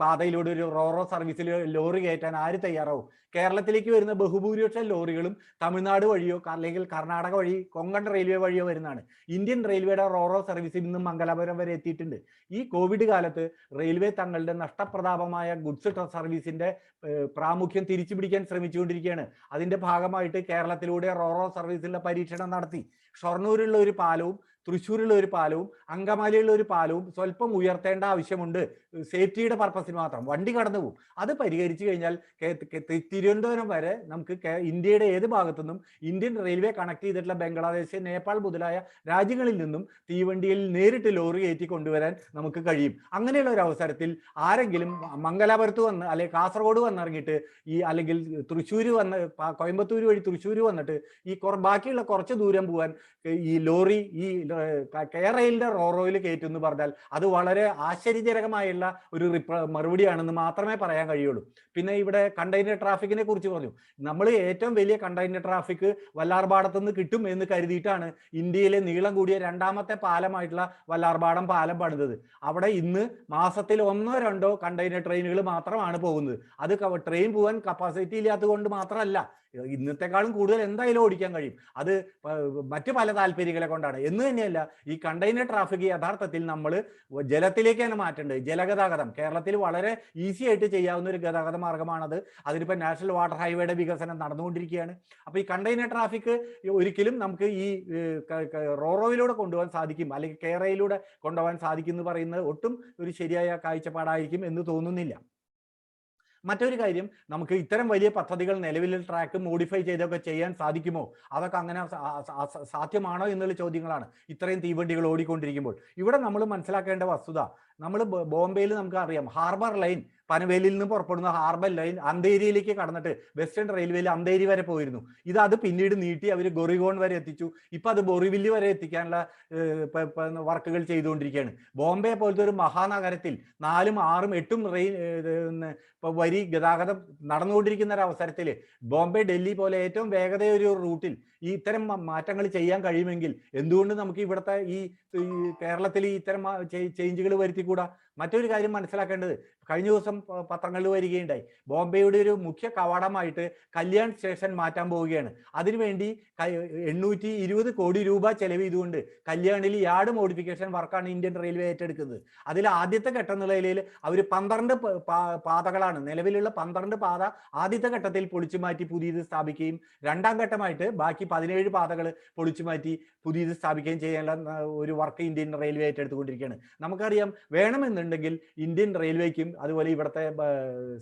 പാതയിലൂടെ ഒരു റോറോ സർവീസിൽ ലോറി കയറ്റാൻ ആര് തയ്യാറാവും? കേരളത്തിലേക്ക് വരുന്ന ബഹുഭൂരിപക്ഷം ലോറികളും തമിഴ്നാട് വഴിയോ അല്ലെങ്കിൽ കർണാടക വഴി കൊങ്കൺ റെയിൽവേ വഴിയോ വരുന്നതാണ്. ഇന്ത്യൻ റെയിൽവേയുടെ റോറോ സർവീസ് ഇന്നും മംഗലാപുരം വരെ എത്തിയിട്ടുണ്ട്. ഈ കോവിഡ് കാലത്ത് റെയിൽവേ തങ്ങളുടെ നഷ്ടപ്രതാപമായ ഗുഡ്സ് സർവീസിന്റെ പ്രാമുഖ്യം തിരിച്ചു പിടിക്കാൻ ശ്രമിച്ചുകൊണ്ടിരിക്കുകയാണ്. അതിന്റെ ഭാഗമായിട്ട് കേരളത്തിലൂടെ റോറോ സർവീസിന്റെ പരീക്ഷണം നടത്തി. ഷൊർണൂരുള്ള ഒരു പാലവും തൃശ്ശൂരുള്ള ഒരു പാലവും അങ്കമാലിയുള്ള ഒരു പാലവും സ്വല്പം ഉയർത്തേണ്ട ആവശ്യമുണ്ട്, സേഫ്റ്റിയുടെ പർപ്പസിന് മാത്രം. വണ്ടി കടന്നു പോകും. അത് പരിഹരിച്ചു കഴിഞ്ഞാൽ തിരുവനന്തപുരം വരെ നമുക്ക് ഇന്ത്യയുടെ ഏത് ഭാഗത്തുനിന്നും ഇന്ത്യൻ റെയിൽവേ കണക്ട് ചെയ്തിട്ടുള്ള ബംഗ്ലാദേശ്, നേപ്പാൾ മുതലായ രാജ്യങ്ങളിൽ നിന്നും തീവണ്ടിയിൽ നേരിട്ട് ലോറി കയറ്റി കൊണ്ടുവരാൻ നമുക്ക് കഴിയും. അങ്ങനെയുള്ള ഒരു അവസരത്തിൽ ആരെങ്കിലും മംഗലാപുരത്ത് വന്ന് അല്ലെങ്കിൽ കാസർഗോഡ് വന്നിറങ്ങിയിട്ട് അല്ലെങ്കിൽ തൃശ്ശൂർ വന്ന് കോയമ്പത്തൂർ വഴി തൃശ്ശൂർ വന്നിട്ട് ഈ ബാക്കിയുള്ള കുറച്ച് ദൂരം പോകാൻ ഈ ലോറി ഈ കേരളയിലെ റോറോയിൽ കയറ്റുമെന്ന് പറഞ്ഞാൽ അത് വളരെ ആശ്ചര്യജനകമായുള്ള ഒരു മറുപടിയാണെന്ന് മാത്രമേ പറയാൻ കഴിയുള്ളൂ. പിന്നെ ഇവിടെ കണ്ടെയ്നർ ട്രാഫിക്കിനെ കുറിച്ച് പറഞ്ഞു. നമ്മൾ ഏറ്റവും വലിയ കണ്ടെയ്നർ ട്രാഫിക് വല്ലാർപാടത്ത് നിന്ന് കിട്ടും എന്ന് കരുതിയിട്ടാണ് ഇന്ത്യയിലെ നീളം കൂടിയ 2ാമത്തെ പാലമായിട്ടുള്ള വല്ലാർപാടം പാലം പണിതത്. അവിടെ ഇന്ന് മാസത്തിൽ 1-2 കണ്ടെയ്നർ ട്രെയിനുകൾ മാത്രമാണ് പോകുന്നത്. അത് ട്രെയിൻ പോകാൻ കപ്പാസിറ്റി ഇല്ലാത്തത് കൊണ്ട് മാത്രമല്ല, ഇന്നത്തെക്കാളും കൂടുതൽ എന്തായാലും ഓടിക്കാൻ കഴിയും. അത് മറ്റു പല താല്പര്യങ്ങളെ കൊണ്ടാണ്. എന്ന് തന്നെയല്ല, ഈ കണ്ടെയ്നർ ട്രാഫിക് യഥാർത്ഥത്തിൽ നമ്മൾ ജലത്തിലേക്കാണ് മാറ്റേണ്ടത്. ജലഗതാഗതം കേരളത്തിൽ വളരെ ഈസി ആയിട്ട് ചെയ്യാവുന്ന ഒരു ഗതാഗത മാർഗമാണത്. അതിനിപ്പോൾ നാഷണൽ വാട്ടർ ഹൈവേയുടെ വികസനം നടന്നുകൊണ്ടിരിക്കുകയാണ്. അപ്പോൾ ഈ കണ്ടെയ്നർ ട്രാഫിക് ഒരിക്കലും നമുക്ക് ഈ റോറോയിലൂടെ കൊണ്ടുപോകാൻ സാധിക്കും, അല്ലെങ്കിൽ കേരളയിലൂടെ കൊണ്ടുപോകാൻ സാധിക്കും എന്ന് പറയുന്നത് ഒട്ടും ഒരു ശരിയായ കാഴ്ചപ്പാടായിരിക്കും എന്ന് തോന്നുന്നില്ല. മറ്റൊരു കാര്യം, നമുക്ക് ഇത്തരം വലിയ പദ്ധതികൾ നിലവിലുള്ള ട്രാക്ക് മോഡിഫൈ ചെയ്തൊക്കെ ചെയ്യാൻ സാധിക്കുമോ? അതൊക്കെ അങ്ങനെ സാധ്യമാണോ എന്നുള്ള ചോദ്യങ്ങളാണ് ഇത്രയും തീവണ്ടികൾ ഓടിക്കൊണ്ടിരിക്കുമ്പോൾ. ഇവിടെ നമ്മൾ മനസ്സിലാക്കേണ്ട വസ്തുത, നമ്മൾ ബോംബെയിൽ നമുക്ക് അറിയാം, ഹാർബർ ലൈൻ പനവേലിൽ നിന്ന് പുറപ്പെടുന്ന ഹാർബർ ലൈൻ അന്തേരിയിലേക്ക് കടന്നിട്ട് വെസ്റ്റേൺ റെയിൽവേയിൽ അന്തേരി വരെ പോയിരുന്നു. അത് പിന്നീട് നീട്ടി അവർ ഗൊറിഗോൺ വരെ എത്തിച്ചു. ഇപ്പൊ അത് ബൊറിവില്ലി വരെ എത്തിക്കാനുള്ള വർക്കുകൾ ചെയ്തുകൊണ്ടിരിക്കുകയാണ്. ബോംബെ പോലത്തെ ഒരു മഹാനഗരത്തിൽ 4, 6, 8 വരി ഗതാഗതം നടന്നുകൊണ്ടിരിക്കുന്ന ഒരു അവസരത്തിൽ ബോംബെ, ഡൽഹി പോലെ ഏറ്റവും വേഗതയൊരു റൂട്ടിൽ ഈ ഇത്തരം മാറ്റങ്ങൾ ചെയ്യാൻ കഴിയുമെങ്കിൽ എന്തുകൊണ്ട് നമുക്ക് ഇവിടുത്തെ ഈ കേരളത്തിൽ ഇത്തരം ചേഞ്ചുകൾ വരുത്തിക്കൂടാ? മറ്റൊരു കാര്യം മനസ്സിലാക്കേണ്ടത്, കഴിഞ്ഞ ദിവസം പത്രങ്ങളിൽ വരികയുണ്ടായി, ബോംബെയുടെ ഒരു മുഖ്യ കവാടമായിട്ട് കല്യാൺ സ്റ്റേഷൻ മാറ്റാൻ പോവുകയാണ്. അതിനുവേണ്ടി 820 കോടി രൂപ ചെലവ് ചെയ്തുകൊണ്ട് കല്യാണിൽ യാർഡ് മോഡിഫിക്കേഷൻ വർക്കാണ് ഇന്ത്യൻ റെയിൽവേ ഏറ്റെടുക്കുന്നത്. അതിൽ ആദ്യത്തെ ഘട്ടം എന്നുള്ള നിലയിൽ അവർ 12 പാതകളാണ്, നിലവിലുള്ള 12 പാത ആദ്യത്തെ ഘട്ടത്തിൽ പൊളിച്ചു മാറ്റി പുതിയത് സ്ഥാപിക്കുകയും 2ാം ഘട്ടമായിട്ട് ബാക്കി 17 പാതകൾ പൊളിച്ചു മാറ്റി പുതിയത് സ്ഥാപിക്കുകയും ചെയ്യാനുള്ള ഒരു വർക്ക് ഇന്ത്യൻ റെയിൽവേ ഏറ്റെടുത്തുകൊണ്ടിരിക്കുകയാണ്. നമുക്കറിയാം, വേണമെന്നുണ്ടെങ്കിൽ ഇന്ത്യൻ റെയിൽവേക്കും അതുപോലെ ഇവിടുത്തെ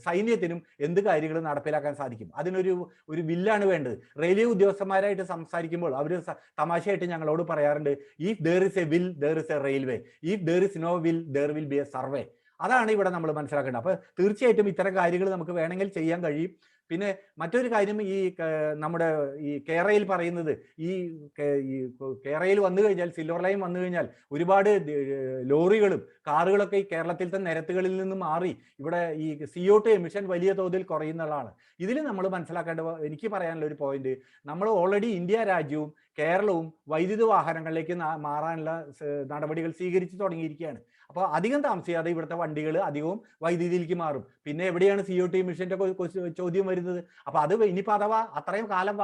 സൈന്യത്തിനും എന്ത് കാര്യങ്ങളും നടപ്പിലാക്കാൻ സാധിക്കും. അതിനൊരു വില്ലാണ് വേണ്ടത്. റെയിൽവേ ഉദ്യോഗസ്ഥന്മാരായിട്ട് സംസാരിക്കുമ്പോൾ അവർ തമാശയായിട്ട് ഞങ്ങളോട് പറയാറുണ്ട്, if there is a will there is a railway, if there is no will there will be a survey. അതാണ് ഇവിടെ നമ്മൾ മനസ്സിലാക്കേണ്ടത്. അപ്പൊ തീർച്ചയായിട്ടും ഇത്തരം കാര്യങ്ങൾ നമുക്ക് വേണമെങ്കിൽ ചെയ്യാൻ കഴിയും. പിന്നെ മറ്റൊരു കാര്യം, ഈ നമ്മുടെ ഈ കേരളയിൽ പറയുന്നത്, ഈ കേരളയിൽ വന്നു കഴിഞ്ഞാൽ, സിൽവർ ലൈൻ വന്നു കഴിഞ്ഞാൽ ഒരുപാട് ലോറികളും കാറുകളൊക്കെ ഈ കേരളത്തിലത്തെ നിരത്തുകളിൽ നിന്ന് മാറി ഇവിടെ ഈ CO2 എമിഷൻ വലിയ തോതിൽ കുറയുന്നതാണ്. ഇതിൽ നമ്മൾ മനസ്സിലാക്കേണ്ട, എനിക്ക് പറയാനുള്ള ഒരു പോയിന്റ്, നമ്മൾ ഓൾറെഡി ഇന്ത്യ രാജ്യവും കേരളവും വൈദ്യുത വാഹനങ്ങളിലേക്ക് മാറാനുള്ള നടപടികൾ സ്വീകരിച്ചു തുടങ്ങിയിരിക്കുകയാണ്. അപ്പോൾ അധികം താമസിയാതെ ഇവിടുത്തെ വണ്ടികൾ അധികവും വൈദ്യുതിയിലേക്ക് മാറും. പിന്നെ എവിടെയാണ് CO2 എമിഷന്റെ ചോദ്യം വരുന്നത്? അപ്പോൾ അത് ഇനിയിപ്പോൾ അഥവാ അത്രയും കാലം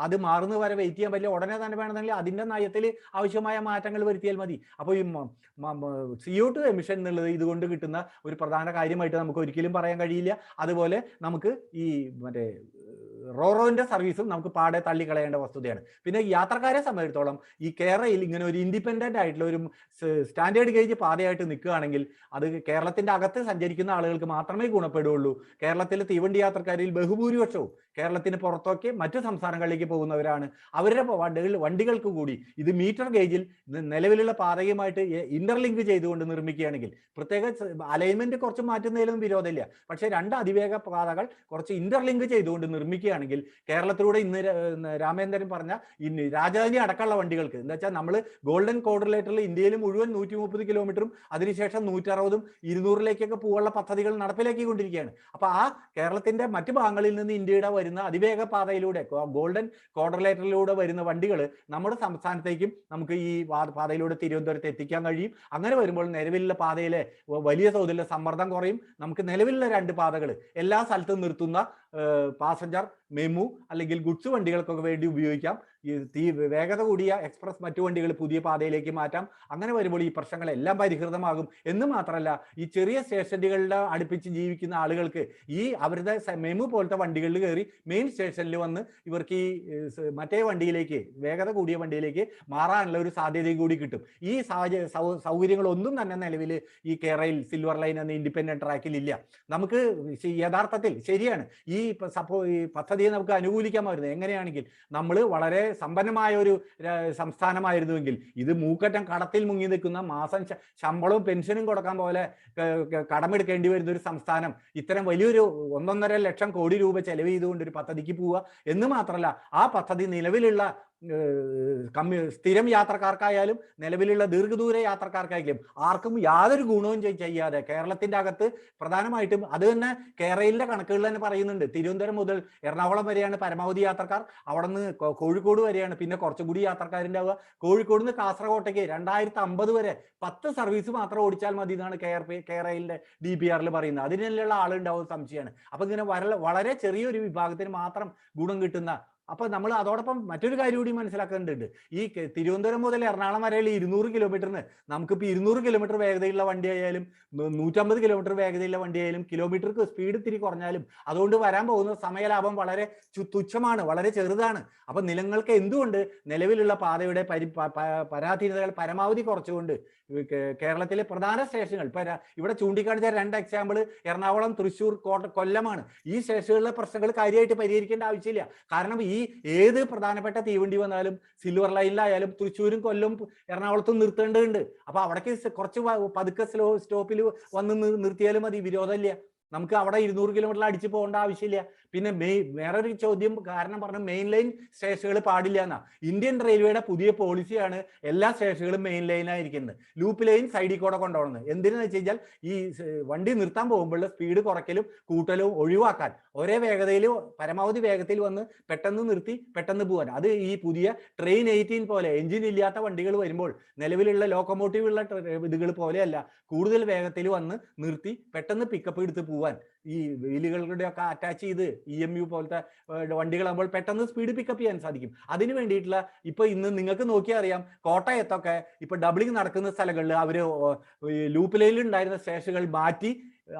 അത് മാറുന്നത് വരെ വെയിറ്റ് ചെയ്യാൻ പറ്റില്ല, ഉടനെ തന്നെ വേണമെങ്കിൽ അതിൻ്റെ നയത്തിൽ ആവശ്യമായ മാറ്റങ്ങൾ വരുത്തിയാൽ മതി. അപ്പോൾ ഈ CO2 എമിഷൻ എന്നുള്ളത് ഇതുകൊണ്ട് കിട്ടുന്ന ഒരു പ്രധാന കാര്യമായിട്ട് നമുക്ക് ഒരിക്കലും പറയാൻ കഴിയില്ല. അതുപോലെ നമുക്ക് ഈ മറ്റേ റോറോന്റെ സർവീസും നമുക്ക് പാടെ തള്ളിക്കളയേണ്ട വസ്തുതയാണ്. പിന്നെ യാത്രക്കാരെ സംബന്ധിച്ചിടത്തോളം ഈ കേരളയിൽ ഇങ്ങനെ ഒരു ഇൻഡിപെൻഡന്റ് ആയിട്ടുള്ള ഒരു സ്റ്റാൻഡേർഡ് ഗേജ് പാതയായിട്ട് നിൽക്കുകയാണെങ്കിൽ അത് കേരളത്തിന്റെ അകത്ത് സഞ്ചരിക്കുന്ന ആളുകൾക്ക് മാത്രമേ ഗുണപ്പെടുകയുള്ളൂ. കേരളത്തിലെ തീവണ്ടി യാത്രക്കാരിൽ ബഹുഭൂരിപക്ഷവും കേരളത്തിന് പുറത്തൊക്കെ മറ്റു സംസ്ഥാനങ്ങളിലേക്ക് പോകുന്നവരാണ്. അവരുടെ വണ്ടികൾക്ക് കൂടി ഇത് മീറ്റർ ഗേജിൽ നിലവിലുള്ള പാതയുമായിട്ട് ഇന്റർലിങ്ക് ചെയ്തുകൊണ്ട് നിർമ്മിക്കുകയാണെങ്കിൽ, പ്രത്യേക അലൈൻമെന്റ് കുറച്ച് മാറ്റുന്നതിലും വിരോധമില്ല, പക്ഷേ രണ്ട് അതിവേഗ പാതകൾ കുറച്ച് ഇന്റർലിങ്ക് ചെയ്തുകൊണ്ട് നിർമ്മിക്കുകയാണെങ്കിൽ കേരളത്തിലൂടെ ഇന്ന് രാമേന്ദ്രൻ പറഞ്ഞ രാജധാനി അടക്കമുള്ള വണ്ടികൾക്ക് എന്താ വെച്ചാൽ നമ്മൾ ഗോൾഡൻ കോർഡിലേറ്ററിൽ ഇന്ത്യയിൽ മുഴുവൻ 130 കിലോമീറ്ററും അതിനുശേഷം 160ഉം 200ലേക്കൊക്കെ പോകാനുള്ള പദ്ധതികൾ നടപ്പിലാക്കിക്കൊണ്ടിരിക്കുകയാണ്. അപ്പൊ ആ കേരളത്തിന്റെ മറ്റു ഭാഗങ്ങളിൽ നിന്ന് ഇന്ത്യയുടെ വരുന്ന അതിവേഗ പാതയിലൂടെ ഗോൾഡൻ കോർഡിലേറ്ററിലൂടെ വരുന്ന വണ്ടികൾ നമ്മുടെ സംസ്ഥാനത്തേക്കും നമുക്ക് ഈ പാതയിലൂടെ തിരുവനന്തപുരത്ത് എത്തിക്കാൻ കഴിയും. അങ്ങനെ വരുമ്പോൾ നിലവിലുള്ള പാതയിലെ വലിയ തോതിലുള്ള സമ്മർദ്ദം കുറയും. നമുക്ക് നിലവിലുള്ള രണ്ട് പാതകൾ എല്ലാ സ്ഥലത്തും നിർത്തുന്ന പാസഞ്ചർ മെമു അല്ലെങ്കിൽ ഗുഡ്സ് വണ്ടികൾക്കൊക്കെ വേണ്ടി ഉപയോഗിക്കാം. ഈ വേഗത കൂടിയ എക്സ്പ്രസ് മറ്റു വണ്ടികൾ പുതിയ പാതയിലേക്ക് മാറ്റാം. അങ്ങനെ വരുമ്പോൾ ഈ പ്രശ്നങ്ങളെല്ലാം പരിഹൃതമാകും. എന്ന് മാത്രമല്ല, ഈ ചെറിയ സ്റ്റേഷനുകളുടെ അടുപ്പിച്ച് ജീവിക്കുന്ന ആളുകൾക്ക് ഈ അവരുടെ മെമു പോലത്തെ വണ്ടികളിൽ കയറി മെയിൻ സ്റ്റേഷനിൽ വന്ന് ഇവർക്ക് ഈ മറ്റേ വണ്ടിയിലേക്ക്, വേഗത കൂടിയ വണ്ടിയിലേക്ക് മാറാനുള്ള ഒരു സാധ്യതയും കൂടി കിട്ടും. ഈ സൗകര്യങ്ങളൊന്നും തന്നെ നിലവിൽ ഈ കേരളയിൽ സിൽവർ ലൈൻ എന്ന ഇൻഡിപെൻഡന്റ് ട്രാക്കിൽ ഇല്ല. നമുക്ക് യഥാർത്ഥത്തിൽ ശരിയാണ്, ഈ പദ്ധതിയെ നമുക്ക് അനുകൂലിക്കാമായിരുന്നു. എങ്ങനെയാണെങ്കിൽ നമ്മൾ വളരെ സമ്പന്നമായ ഒരു സംസ്ഥാനമായിരുന്നുവെങ്കിൽ ഇത് മൂക്കറ്റം കടത്തിൽ മുങ്ങി നിൽക്കുന്ന മാസം ശമ്പളവും പെൻഷനും കൊടുക്കാൻ പോലെ കടമെടുക്കേണ്ടി വരുന്ന ഒരു സംസ്ഥാനം ഇത്തരം വലിയൊരു 1.5 ലക്ഷം കോടി രൂപ ചെലവ് ചെയ്തുകൊണ്ട് ഒരു പദ്ധതിക്ക് പോവുക എന്ന് മാത്രമല്ല, ആ പദ്ധതി നിലവിലുള്ള സ്ഥിരം യാത്രക്കാർക്കായാലും നിലവിലുള്ള ദീർഘദൂര യാത്രക്കാർക്കായാലും ആർക്കും യാതൊരു ഗുണവും ചെയ്യാതെ കേരളത്തിന്റെ അകത്ത് പ്രധാനമായിട്ടും അത് തന്നെ കേരളയിലെ കണക്കുകൾ തന്നെ പറയുന്നുണ്ട്. തിരുവനന്തപുരം മുതൽ എറണാകുളം വരെയാണ് പരമാവധി യാത്രക്കാർ, അവിടെ നിന്ന് കോഴിക്കോട് വരെയാണ് പിന്നെ കുറച്ചും കൂടി യാത്രക്കാരുണ്ടാവുക. കോഴിക്കോട് നിന്ന് കാസർഗോട്ടേക്ക് 2050 വരെ 10 സർവീസ് മാത്രം ഓടിച്ചാൽ മതി എന്നാണ് കേരളയിലെ DPR പറയുന്നത്. അതിനുള്ള ആളുണ്ടാവും സംശയമാണ്. അപ്പൊ ഇങ്ങനെ വളരെ ചെറിയൊരു വിഭാഗത്തിന് മാത്രം ഗുണം കിട്ടുന്ന, അപ്പൊ നമ്മൾ അതോടൊപ്പം മറ്റൊരു കാര്യം കൂടി മനസ്സിലാക്കേണ്ടതുണ്ട്. ഈ തിരുവനന്തപുരം മുതൽ എറണാകുളം വരെയുള്ള 200 കിലോമീറ്ററിന് നമുക്കിപ്പോൾ 200 കിലോമീറ്റർ വേഗതയുള്ള വണ്ടി ആയാലും 150 കിലോമീറ്റർ വേഗതയുള്ള വണ്ടി ആയാലും കിലോമീറ്റർക്ക് സ്പീഡ് ഇത്തിരി കുറഞ്ഞാലും അതുകൊണ്ട് വരാൻ പോകുന്ന സമയലാഭം വളരെ തുച്ഛമാണ്, വളരെ ചെറുതാണ്. അപ്പൊ നിങ്ങൾക്ക് എന്തുകൊണ്ട് നിലവിലുള്ള പാതയുടെ പരാധീനതകൾ പരമാവധി കുറച്ചുകൊണ്ട് കേരളത്തിലെ പ്രധാന സ്റ്റേഷനുകൾ ഇവിടെ ചൂണ്ടിക്കാണിച്ച 2 എക്സാമ്പിൾ എറണാകുളം, തൃശ്ശൂർ, കൊല്ലമാണ്. ഈ സ്റ്റേഷനുകളിലെ പ്രശ്നങ്ങൾ കാര്യമായിട്ട് പരിഹരിക്കേണ്ട ആവശ്യമില്ല. കാരണം ഈ ഏത് പ്രധാനപ്പെട്ട തീവണ്ടി വന്നാലും സിൽവർ ലൈനിലായാലും തൃശ്ശൂരും കൊല്ലം എറണാകുളത്തും നിർത്തേണ്ടതുണ്ട്. അപ്പൊ അവിടേക്ക് കുറച്ച് പതുക്കെ സ്റ്റോപ്പിൽ വന്ന് നിർത്തിയാലും മതി, വിരോധമില്ല. നമുക്ക് അവിടെ 200 കിലോമീറ്ററിൽ അടിച്ചു പോകേണ്ട ആവശ്യമില്ല. പിന്നെ വേറൊരു ചോദ്യം കാരണം പറഞ്ഞ മെയിൻ ലൈൻ സ്റ്റേഷനുകൾ പാടില്ല എന്നാ. ഇന്ത്യൻ റെയിൽവേയുടെ പുതിയ പോളിസിയാണ് എല്ലാ സ്റ്റേഷനുകളും മെയിൻ ലൈനായിരിക്കുന്നത്, ലൂപ്പ് ലൈൻ സൈഡിൽ കൂടെ കൊണ്ടുപോകുന്നത്. എന്തിനാന്ന് വെച്ച് കഴിഞ്ഞാൽ ഈ വണ്ടി നിർത്താൻ പോകുമ്പോൾ സ്പീഡ് കുറയ്ക്കലും കൂട്ടലും ഒഴിവാക്കാൻ, ഒരേ വേഗതയിൽ പരമാവധി വേഗത്തിൽ വന്ന് പെട്ടെന്ന് നിർത്തി പെട്ടെന്ന് പോകാൻ. അത് ഈ പുതിയ ട്രെയിൻ 18 പോലെ എഞ്ചിൻ ഇല്ലാത്ത വണ്ടികൾ വരുമ്പോൾ നിലവിലുള്ള ലോക്കോമോട്ടീവ് ഉള്ള ഇതുകൾ പോലെയല്ല, കൂടുതൽ വേഗത്തിൽ വന്ന് നിർത്തി പെട്ടെന്ന് പിക്കപ്പ് എടുത്ത് പോവാൻ ഈ വീലുകളുടെ ഒക്കെ അറ്റാച്ച് ചെയ്ത് EMU പോലത്തെ വണ്ടികളാകുമ്പോൾ പെട്ടെന്ന് സ്പീഡ് പിക്കപ്പ് ചെയ്യാൻ സാധിക്കും. അതിന് വേണ്ടിയിട്ടുള്ള ഇപ്പൊ ഇന്ന് നിങ്ങൾക്ക് നോക്കിയാൽ അറിയാം, കോട്ടയത്തൊക്കെ ഇപ്പൊ ഡബിളിംഗ് നടക്കുന്ന സ്ഥലങ്ങളിൽ അവര് ലൂപ്പ് ലൈനിൽ ഉണ്ടായിരുന്ന സ്റ്റേഷനുകൾ മാറ്റി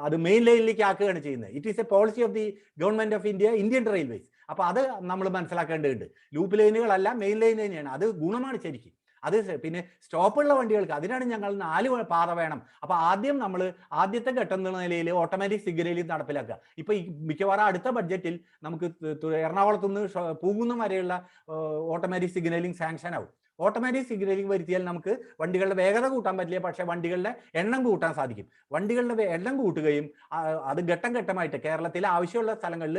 അത് മെയിൻ ലൈനിലേക്ക് ആക്കുകയാണ് ചെയ്യുന്നത്. It is A policy of the government of India, Indian railways. അപ്പൊ അത് നമ്മൾ മനസ്സിലാക്കേണ്ടതുണ്ട്. ലൂപ്പ് ലൈനുകളല്ല, മെയിൻ ലൈൻ തന്നെയാണ്. അത് ഗുണമാണ് ശരിക്കും. അത് പിന്നെ സ്റ്റോപ്പുള്ള വണ്ടികൾക്ക് അതിനാണ് ഞങ്ങൾ 4 പാത വേണം. അപ്പൊ ആദ്യം നമ്മൾ ആദ്യത്തെ ഘട്ടം എന്ന നിലയിൽ ഓട്ടോമാറ്റിക് സിഗ്നലിംഗ് നടപ്പിലാക്കുക. ഇപ്പൊ ഈ മിക്കവാറും അടുത്ത ബഡ്ജറ്റിൽ നമുക്ക് എറണാകുളത്തു നിന്ന് പൂങ്കുന്നം വരെയുള്ള ഓട്ടോമാറ്റിക് സിഗ്നലിംഗ് സാങ്ഷൻ ആവും. ഓട്ടോമാറ്റിക് സിഗ്നലിംഗ് വരുത്തിയാൽ നമുക്ക് വണ്ടികളുടെ വേഗത കൂട്ടാൻ പറ്റില്ല, പക്ഷേ വണ്ടികളുടെ എണ്ണം കൂട്ടാൻ സാധിക്കും. വണ്ടികളുടെ എണ്ണം കൂട്ടുകയും അത് ഘട്ടം ഘട്ടമായിട്ട് കേരളത്തിലെ ആവശ്യമുള്ള സ്ഥലങ്ങളിൽ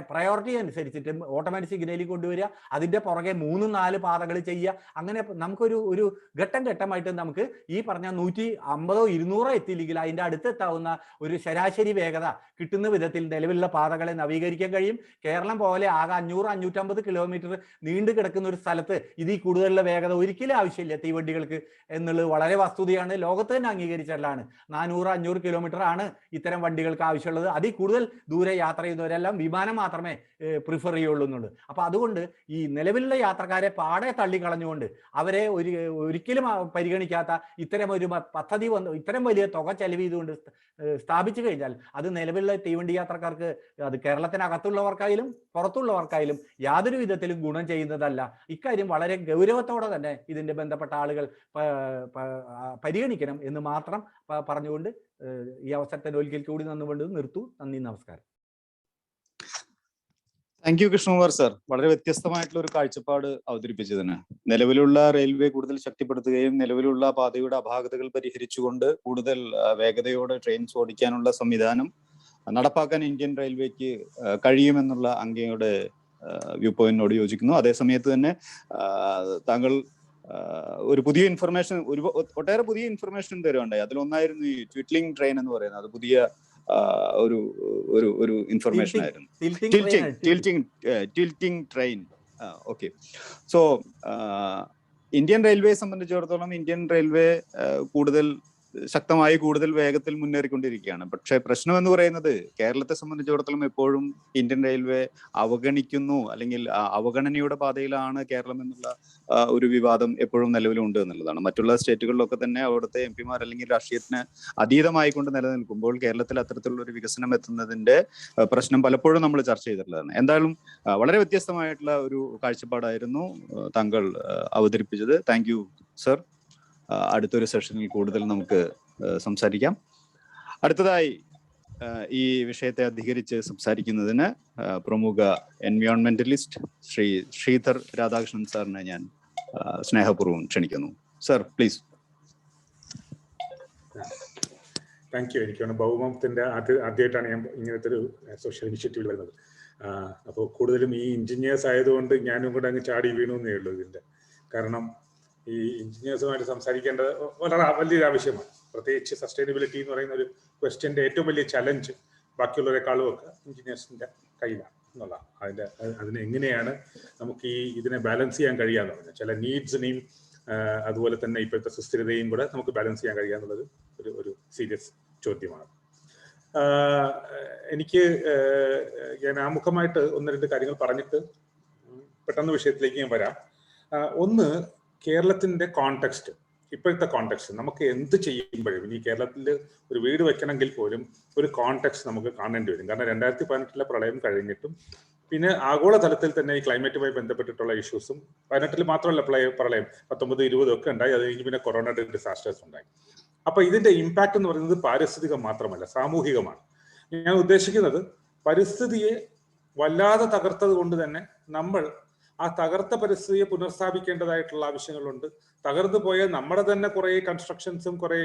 പ്രയോറിറ്റി അനുസരിച്ചിട്ട് ഓട്ടോമാറ്റിക് സിഗ്നലിംഗ് കൊണ്ടുവരിക, അതിൻ്റെ പുറകെ 3-4 പാതകൾ ചെയ്യുക. അങ്ങനെ നമുക്കൊരു ഘട്ടം ഘട്ടമായിട്ട് നമുക്ക് ഈ പറഞ്ഞ 150 200 എത്തിയില്ലെങ്കിൽ അതിൻ്റെ അടുത്തെത്താവുന്ന ഒരു ശരാശരി വേഗത കിട്ടുന്ന വിധത്തിൽ നിലവിലുള്ള പാതകളെ നവീകരിക്കാൻ കഴിയും. കേരളം പോലെ ആകെ 500-550 കിലോമീറ്റർ നീണ്ടു കിടക്കുന്ന ഒരു സ്ഥലത്ത് ഇതിൽ കൂടുതലുള്ള വേഗത വേഗത ഒരിക്കലും ആവശ്യമില്ല തീവണ്ടികൾക്ക് എന്നുള്ളത് വളരെ വസ്തുതയാണ്. ലോകത്ത് തന്നെ അംഗീകരിച്ചല്ലാണ് 400-500 കിലോമീറ്റർ ആണ് ഇത്തരം വണ്ടികൾക്ക് ആവശ്യമുള്ളത്. അതിൽ കൂടുതൽ ദൂരെ യാത്ര ചെയ്യുന്നവരെല്ലാം വിമാനം മാത്രമേ പ്രിഫർ ചെയ്യുള്ളൂ എന്നുള്ളത്. അപ്പോൾ അതുകൊണ്ട് ഈ നിലവിലുള്ള യാത്രക്കാരെ പാടെ തള്ളിക്കളഞ്ഞുകൊണ്ട് അവരെ ഒരിക്കലും പരിഗണിക്കാത്ത ഇത്തരം ഒരു പദ്ധതി ഇത്തരം വലിയ തുക ചെലവ് ചെയ്തുകൊണ്ട് സ്ഥാപിച്ചു കഴിഞ്ഞാൽ അത് നിലവിലുള്ള തീവണ്ടി യാത്രക്കാർക്ക്, അത് കേരളത്തിനകത്തുള്ളവർക്കായാലും പുറത്തുള്ളവർക്കായാലും യാതൊരു വിധത്തിലും ഗുണം ചെയ്യുന്നതല്ല. ഇക്കാര്യം വളരെ ഗൗരവത്തോടെ തന്നെ ഇതിന്റെ ബന്ധപ്പെട്ട ആളുകൾ പരിഗണിക്കണം എന്ന് മാത്രം പറഞ്ഞുകൊണ്ട് ഈ അവസരത്തിന് ഒരിക്കൽ കൂടി നന്ദികൊണ്ട് നിർത്തു. നന്ദി, നമസ്കാരം. താങ്ക് യു കൃഷ്ണകുമാർ സർ, വളരെ വ്യത്യസ്തമായിട്ടുള്ള ഒരു കാഴ്ചപ്പാട് അവതരിപ്പിച്ചതിന്. നിലവിലുള്ള റെയിൽവേ കൂടുതൽ ശക്തിപ്പെടുത്തുകയും നിലവിലുള്ള പാതയുടെ അപാകതകൾ പരിഹരിച്ചുകൊണ്ട് കൂടുതൽ വേഗതയോടെ ട്രെയിൻസ് ഓടിക്കാനുള്ള സംവിധാനം നടപ്പാക്കാൻ ഇന്ത്യൻ റെയിൽവേക്ക് കഴിയുമെന്നുള്ള അങ്ങയുടെ വ്യൂ പോയിന്റിനോട് യോജിക്കുന്നു. അതേസമയത്ത് തന്നെ താങ്കൾ ഒരു പുതിയ ഇൻഫർമേഷൻ, ഒട്ടേറെ പുതിയ ഇൻഫർമേഷൻ തരുകയുണ്ടായി. അതിലൊന്നായിരുന്നു ഈ ട്വിറ്റ്ലിംഗ് ട്രെയിൻ എന്ന് പറയുന്നത്. അത് പുതിയ ഒരു ഇൻഫർമേഷൻ ആയിരുന്നു. Tilting train. Okay. So Indian റെയിൽവേയെ സംബന്ധിച്ചിടത്തോളം ഇന്ത്യൻ റെയിൽവേ കൂടുതൽ ശക്തമായി കൂടുതൽ വേഗത്തിൽ മുന്നേറിക്കൊണ്ടിരിക്കുകയാണ്. പക്ഷേ പ്രശ്നം എന്ന് പറയുന്നത് കേരളത്തെ സംബന്ധിച്ചിടത്തോളം എപ്പോഴും ഇന്ത്യൻ റെയിൽവേ അവഗണിക്കുന്നു, അല്ലെങ്കിൽ അവഗണനയുടെ പാതയിലാണ് കേരളം എന്നുള്ള ഒരു വിവാദം എപ്പോഴും നിലവിലുണ്ട് എന്നുള്ളതാണ്. മറ്റുള്ള സ്റ്റേറ്റുകളിലൊക്കെ തന്നെ അവിടുത്തെ എംപിമാർ അല്ലെങ്കിൽ രാഷ്ട്രീയത്തിന് അതീതമായിക്കൊണ്ട് നിലനിൽക്കുമ്പോൾ കേരളത്തിൽ അത്തരത്തിലുള്ള ഒരു വികസനം എത്തുന്നതിന്റെ പ്രശ്നം പലപ്പോഴും നമ്മൾ ചർച്ച ചെയ്തിട്ടുള്ളതാണ്. എന്തായാലും വളരെ വ്യത്യസ്തമായിട്ടുള്ള ഒരു കാഴ്ചപ്പാടായിരുന്നു താങ്കൾ അവതരിപ്പിച്ചത്. Thank you sir. അടുത്തൊരു സെഷനിൽ കൂടുതൽ നമുക്ക് സംസാരിക്കാം. അടുത്തതായി ഈ വിഷയത്തെ അധികരിച്ച് സംസാരിക്കുന്നതിന് പ്രമുഖ എൻവയോൺമെന്റലിസ്റ്റ് ശ്രീ ശ്രീധർ രാധാകൃഷ്ണൻ സാറിനെ ഞാൻ സ്നേഹപൂർവ്വം ക്ഷണിക്കുന്നു. Sir please. Thank you. എനിക്കാണ് ഭൗമത്തിന്റെ ആദ്യമായിട്ടാണ് ഞാൻ ഇങ്ങനത്തെ ഒരു സോഷ്യൽ ഇനിഷ്യേറ്റീവ് വരുന്നത്. അപ്പോൾ കൂടുതലും ഈ എഞ്ചിനീയേഴ്സ് ആയതുകൊണ്ട് ഞാനും കൂടെ അങ്ങ് ചാടി വീണു എന്നേ ഉള്ളൂ ഇതിൻ്റെ. കാരണം ഈ എഞ്ചിനീയേഴ്സുമായിട്ട് സംസാരിക്കേണ്ടത് വളരെ വലിയൊരു ആവശ്യമാണ്. പ്രത്യേകിച്ച് സസ്റ്റൈനബിലിറ്റി എന്ന് പറയുന്ന ഒരു ക്വസ്റ്റ്യൻ്റെ ഏറ്റവും വലിയ ചലഞ്ച് ബാക്കിയുള്ളവരെക്കാളും ഒക്കെ എഞ്ചിനീയേഴ്സിൻ്റെ കയ്യിലാണ് എന്നുള്ളതാണ്. അതിനെ എങ്ങനെയാണ് നമുക്ക് ഇതിനെ ബാലൻസ് ചെയ്യാൻ കഴിയാന്ന് പറഞ്ഞാൽ ചില നീഡ്സിനെയും അതുപോലെ തന്നെ ഇപ്പോഴത്തെ സുസ്ഥിരതയും കൂടെ നമുക്ക് ബാലൻസ് ചെയ്യാൻ കഴിയാന്നുള്ളത് ഒരു സീരിയസ് ചോദ്യമാണ്. എനിക്ക് ഞാൻ ആമുഖമായിട്ട് 1-2 കാര്യങ്ങൾ പറഞ്ഞിട്ട് പെട്ടെന്ന് വിഷയത്തിലേക്ക് ഞാൻ വരാം. ഒന്ന്, കേരളത്തിന്റെ കോണ്ടെക്സ്റ്റ്, ഇപ്പോഴത്തെ കോണ്ടെക്സ്റ്റ്. നമുക്ക് എന്ത് ചെയ്യുമ്പോഴും ഇനി കേരളത്തിൽ ഒരു വീട് വെക്കണമെങ്കിൽ പോലും ഒരു കോണ്ടെക്സ്റ്റ് നമുക്ക് കാണേണ്ടി വരും. കാരണം 2018 പ്രളയം കഴിഞ്ഞിട്ടും പിന്നെ ആഗോളതലത്തിൽ തന്നെ ഈ ക്ലൈമറ്റുമായി ബന്ധപ്പെട്ടിട്ടുള്ള ഇഷ്യൂസും 18 മാത്രമല്ല പ്രളയം 19, 20 ഒക്കെ ഉണ്ടായി. അത് കഴിഞ്ഞ് പിന്നെ കൊറോണ ഡിസാസ്റ്റേഴ്സ് ഉണ്ടായി. അപ്പൊ ഇതിന്റെ ഇമ്പാക്ട് എന്ന് പറയുന്നത് പാരിസ്ഥിതികം മാത്രമല്ല, സാമൂഹികമാണ്. ഞാൻ ഉദ്ദേശിക്കുന്നത് പരിസ്ഥിതിയെ വല്ലാതെ തകർത്തത് കൊണ്ട് തന്നെ നമ്മൾ ആ തകർത്ത പരിസ്ഥിതിയെ പുനഃസ്ഥാപിക്കേണ്ടതായിട്ടുള്ള ആവശ്യങ്ങളുണ്ട്. തകർന്നു പോയ നമ്മുടെ തന്നെ കുറെ കൺസ്ട്രക്ഷൻസും കുറെ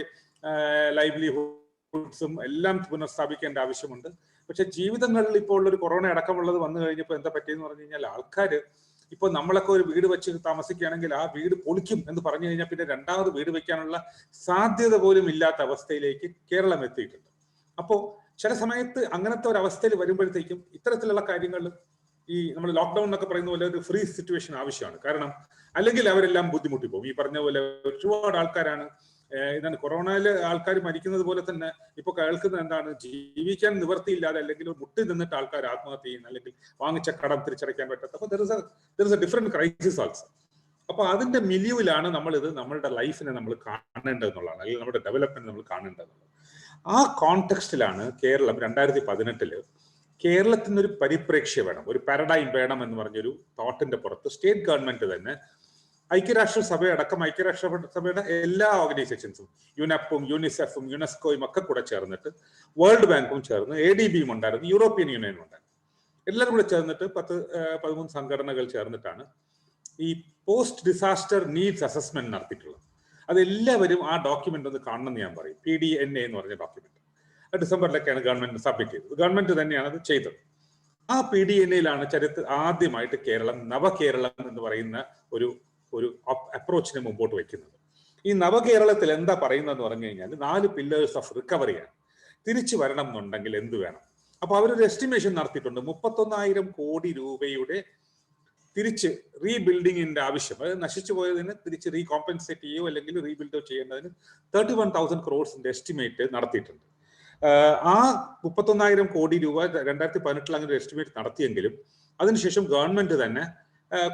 ലൈവ്ലിഹുഡ്സും എല്ലാം പുനഃസ്ഥാപിക്കേണ്ട ആവശ്യമുണ്ട്. പക്ഷെ ജീവിതങ്ങളിൽ ഇപ്പോൾ ഒരു കൊറോണ അടക്കമുള്ളത് വന്നു കഴിഞ്ഞപ്പോൾ എന്താ പറ്റിയെന്ന് പറഞ്ഞു കഴിഞ്ഞാൽ ആൾക്കാര് ഇപ്പൊ നമ്മളൊക്കെ ഒരു വീട് വെച്ച് താമസിക്കുകയാണെങ്കിൽ ആ വീട് പൊളിക്കും എന്ന് പറഞ്ഞു കഴിഞ്ഞാൽ പിന്നെ രണ്ടാമത് വീട് വെക്കാനുള്ള സാധ്യത പോലും ഇല്ലാത്ത അവസ്ഥയിലേക്ക് കേരളം എത്തിയിട്ടുണ്ട്. അപ്പോൾ ചില സമയത്ത് അങ്ങനത്തെ ഒരു അവസ്ഥയിൽ വരുമ്പോഴത്തേക്കും ഇത്തരത്തിലുള്ള കാര്യങ്ങൾ ഈ നമ്മൾ ലോക്ക്ഡൌൺ എന്നൊക്കെ പറയുന്ന പോലെ ഒരു ഫ്രീ സിറ്റുവേഷൻ ആവശ്യമാണ്. കാരണം അല്ലെങ്കിൽ അവരെല്ലാം ബുദ്ധിമുട്ടി പോകും. ഈ പറഞ്ഞ പോലെ ഒരുപാട് ആൾക്കാരാണ് എന്താണ് കൊറോണയില് ആൾക്കാർ മരിക്കുന്നത് പോലെ തന്നെ ഇപ്പൊ കേൾക്കുന്നത് എന്താണ്, ജീവിക്കാൻ നിവൃത്തിയില്ലാതെ അല്ലെങ്കിൽ മുട്ടി നിന്നിട്ട് ആൾക്കാർ ആത്മഹത്യ ചെയ്യുന്ന, അല്ലെങ്കിൽ വാങ്ങിച്ച കടം തിരിച്ചടയ്ക്കാൻ പറ്റാത്ത. അപ്പൊ there is A different crisis also. അപ്പൊ അതിന്റെ മിലിവിലാണ് നമ്മളുടെ ലൈഫിനെ നമ്മൾ കാണേണ്ടതെന്നുള്ളതാണ്, അല്ലെങ്കിൽ നമ്മുടെ ഡെവലപ്മെന്റ് നമ്മൾ കാണേണ്ടതെന്നുള്ളത്. ആ കോണ്ടെക്സ്റ്റിലാണ് കേരളം 2018 കേരളത്തിനൊരു പരിപ്രേക്ഷ്യം വേണം, ഒരു പാരഡൈം വേണം എന്ന് പറഞ്ഞൊരു തോട്ടിന്റെ പുറത്ത് സ്റ്റേറ്റ് ഗവൺമെന്റ് തന്നെ ഐക്യരാഷ്ട്രസഭയടക്കം ഐക്യരാഷ്ട്രസഭയുടെ എല്ലാ ഓർഗനൈസേഷൻസും, യുനെപ്പും യൂണിസെഫും യുനെസ്കോയും ഒക്കെ കൂടെ ചേർന്നിട്ട്, വേൾഡ് ബാങ്കും ചേർന്ന്, ADBയും ഉണ്ടായിരുന്നു, യൂറോപ്യൻ യൂണിയനും ഉണ്ടായിരുന്നു, എല്ലാവരും കൂടെ ചേർന്നിട്ട് 10-13 സംഘടനകൾ ചേർന്നിട്ടാണ് ഈ പോസ്റ്റ് ഡിസാസ്റ്റർ നീഡ്സ് അസസ്മെന്റ് നടത്തിയിട്ടുള്ളത്. അതെല്ലാവരും ആ ഡോക്യുമെന്റ് ഒന്ന് കാണണമെന്ന് ഞാൻ പറയും. PDNA എന്ന് പറഞ്ഞ ഡോക്യുമെന്റ് ഡിസംബറിലൊക്കെയാണ് ഗവൺമെന്റ് സബ്മിറ്റ് ചെയ്തത്. ഗവൺമെന്റ് തന്നെയാണ് അത് ചെയ്തത്. ആ PDNAയിലാണ് ആദ്യമായിട്ട് കേരളം നവകേരളം എന്ന് പറയുന്ന ഒരു അപ്രോച്ചിനെ മുമ്പോട്ട് വയ്ക്കുന്നത്. ഈ നവകേരളത്തിൽ എന്താ പറയുന്നതെന്ന് പറഞ്ഞു കഴിഞ്ഞാൽ 4 പില്ലേഴ്സ് ഓഫ് റിക്കവറിയാണ്. തിരിച്ചു വരണം എന്നുണ്ടെങ്കിൽ എന്ത് വേണം? അപ്പൊ അവരൊരു എസ്റ്റിമേഷൻ നടത്തിയിട്ടുണ്ട്. 31,000 കോടി രൂപയുടെ തിരിച്ച് റീബിൽഡിങ്ങിന്റെ ആവശ്യം, അതായത് നശിച്ചു പോയതിന് തിരിച്ച് റീകോമ്പൻസേറ്റ് ചെയ്യുകയോ അല്ലെങ്കിൽ റീബിൽഡോ ചെയ്യേണ്ടതിന് 31,000 crores എസ്റ്റിമേറ്റ് നടത്തിയിട്ടുണ്ട്. ആ 31,000 കോടി രൂപ 2018 അങ്ങനെ ഒരു എസ്റ്റിമേറ്റ് നടത്തിയെങ്കിലും അതിനുശേഷം ഗവൺമെന്റ് തന്നെ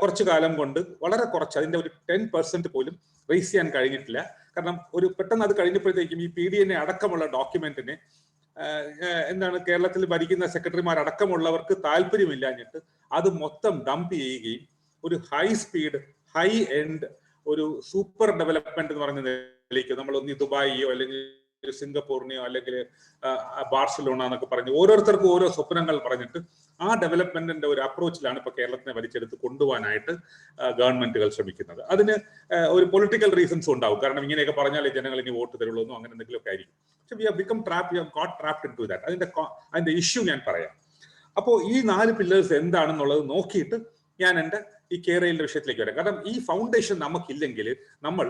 കുറച്ചു കാലം കൊണ്ട് വളരെ കുറച്ച്, അതിന്റെ ഒരു 10% പോലും റേസ് ചെയ്യാൻ കഴിഞ്ഞിട്ടില്ല. കാരണം ഒരു പെട്ടെന്ന് അത് കഴിഞ്ഞപ്പോഴത്തേക്കും ഈ PDNA അടക്കമുള്ള ഡോക്യുമെന്റിന് എന്താണ് കേരളത്തിൽ ഭരിക്കുന്ന സെക്രട്ടറിമാർ അടക്കമുള്ളവർക്ക് താല്പര്യമില്ലാഞ്ഞിട്ട് അത് മൊത്തം ഡംപ് ചെയ്യുകയും ഒരു ഹൈ സ്പീഡ് ഹൈ എൻഡ് ഒരു സൂപ്പർ ഡെവലപ്മെന്റ് എന്ന് പറയുന്ന നിലയിലേക്ക് നമ്മൾ ഒന്ന് ദുബായിയോ അല്ലെങ്കിൽ സിംഗപ്പൂരിനെയോ അല്ലെങ്കിൽ ബാർസലോണ എന്നൊക്കെ പറഞ്ഞ് ഓരോരുത്തർക്കും ഓരോ സ്വപ്നങ്ങൾ പറഞ്ഞിട്ട് ആ ഡെവലപ്മെന്റിന്റെ ഒരു അപ്രോച്ചിലാണ് ഇപ്പൊ കേരളത്തിനെ വലിച്ചെടുത്ത് കൊണ്ടുപോകാനായിട്ട് ഗവൺമെന്റുകൾ ശ്രമിക്കുന്നത്. അതിന് ഒരു പൊളിറ്റിക്കൽ റീസൺസ് ഉണ്ടാവും. കാരണം ഇങ്ങനെയൊക്കെ പറഞ്ഞാലേ ജനങ്ങൾ ഇനി വോട്ട് തരുള്ളൂ എന്നോ അങ്ങനെ എന്തെങ്കിലുമൊക്കെ ആയിരിക്കും. പക്ഷെ we have become trapped, we have got trapped into that. അതിന്റെ ഇഷ്യൂ ഞാൻ പറയാം. അപ്പോൾ ഈ 4 പില്ലേഴ്സ് എന്താണെന്നുള്ളത് നോക്കിയിട്ട് ഞാൻ എൻ്റെ ഈ കേരളയുടെ വിഷയത്തിലേക്ക് വരാം. കാരണം ഈ ഫൗണ്ടേഷൻ നമുക്കില്ലെങ്കിൽ നമ്മൾ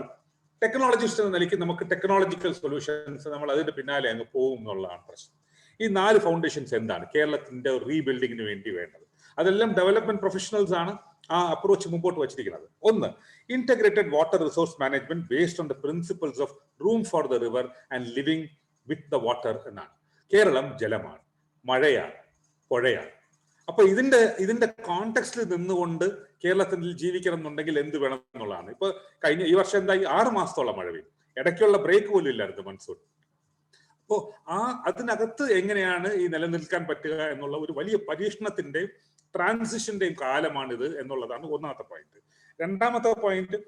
ടെക്നോളജിസ്റ്റ് എന്ന നിലയ്ക്ക് നമുക്ക് ടെക്നോളജിക്കൽ സൊല്യൂഷൻസ് നമ്മൾ അതിന്റെ പിന്നാലെ അങ്ങ് പോകും എന്നുള്ളതാണ് പ്രശ്നം. ഈ 4 ഫൗണ്ടേഷൻസ് എന്താണ് കേരളത്തിന്റെ റീബിൽഡിങ്ങിന് വേണ്ടി വേണ്ടത്? അതെല്ലാം ഡെവലപ്മെന്റ് പ്രൊഫഷണൽസ് ആണ് ആ അപ്രോച്ച് മുമ്പോട്ട് വച്ചിരിക്കുന്നത്. ഒന്ന്, integrated water resource management based on the principles of room for the river and living with the water എന്നാണ്. കേരളം ജലമാണ്, മഴയാണ്, പുഴയാണ്. അപ്പൊ ഇതിന്റെ കോണ്ടെക്സ്റ്റിൽ നിന്നുകൊണ്ട് കേരളത്തിൽ ജീവിക്കണം എന്നുണ്ടെങ്കിൽ എന്ത് വേണം എന്നുള്ളതാണ്. ഇപ്പൊ ഈ വർഷം എന്തായി 6 മാസത്തോളം മഴ പെയ്യും, ഇടയ്ക്കുള്ള ബ്രേക്ക് പോലും ഇല്ലായിരുന്നു മൺസൂൺ. അപ്പോ അതിനകത്ത് എങ്ങനെയാണ് ഈ നിലനിൽക്കാൻ പറ്റുക എന്നുള്ള ഒരു വലിയ പരീക്ഷണത്തിന്റെയും ട്രാൻസിഷന്റെയും കാലമാണിത് എന്നുള്ളതാണ് ഒന്നാമത്തെ പോയിന്റ്. രണ്ടാമത്തെ point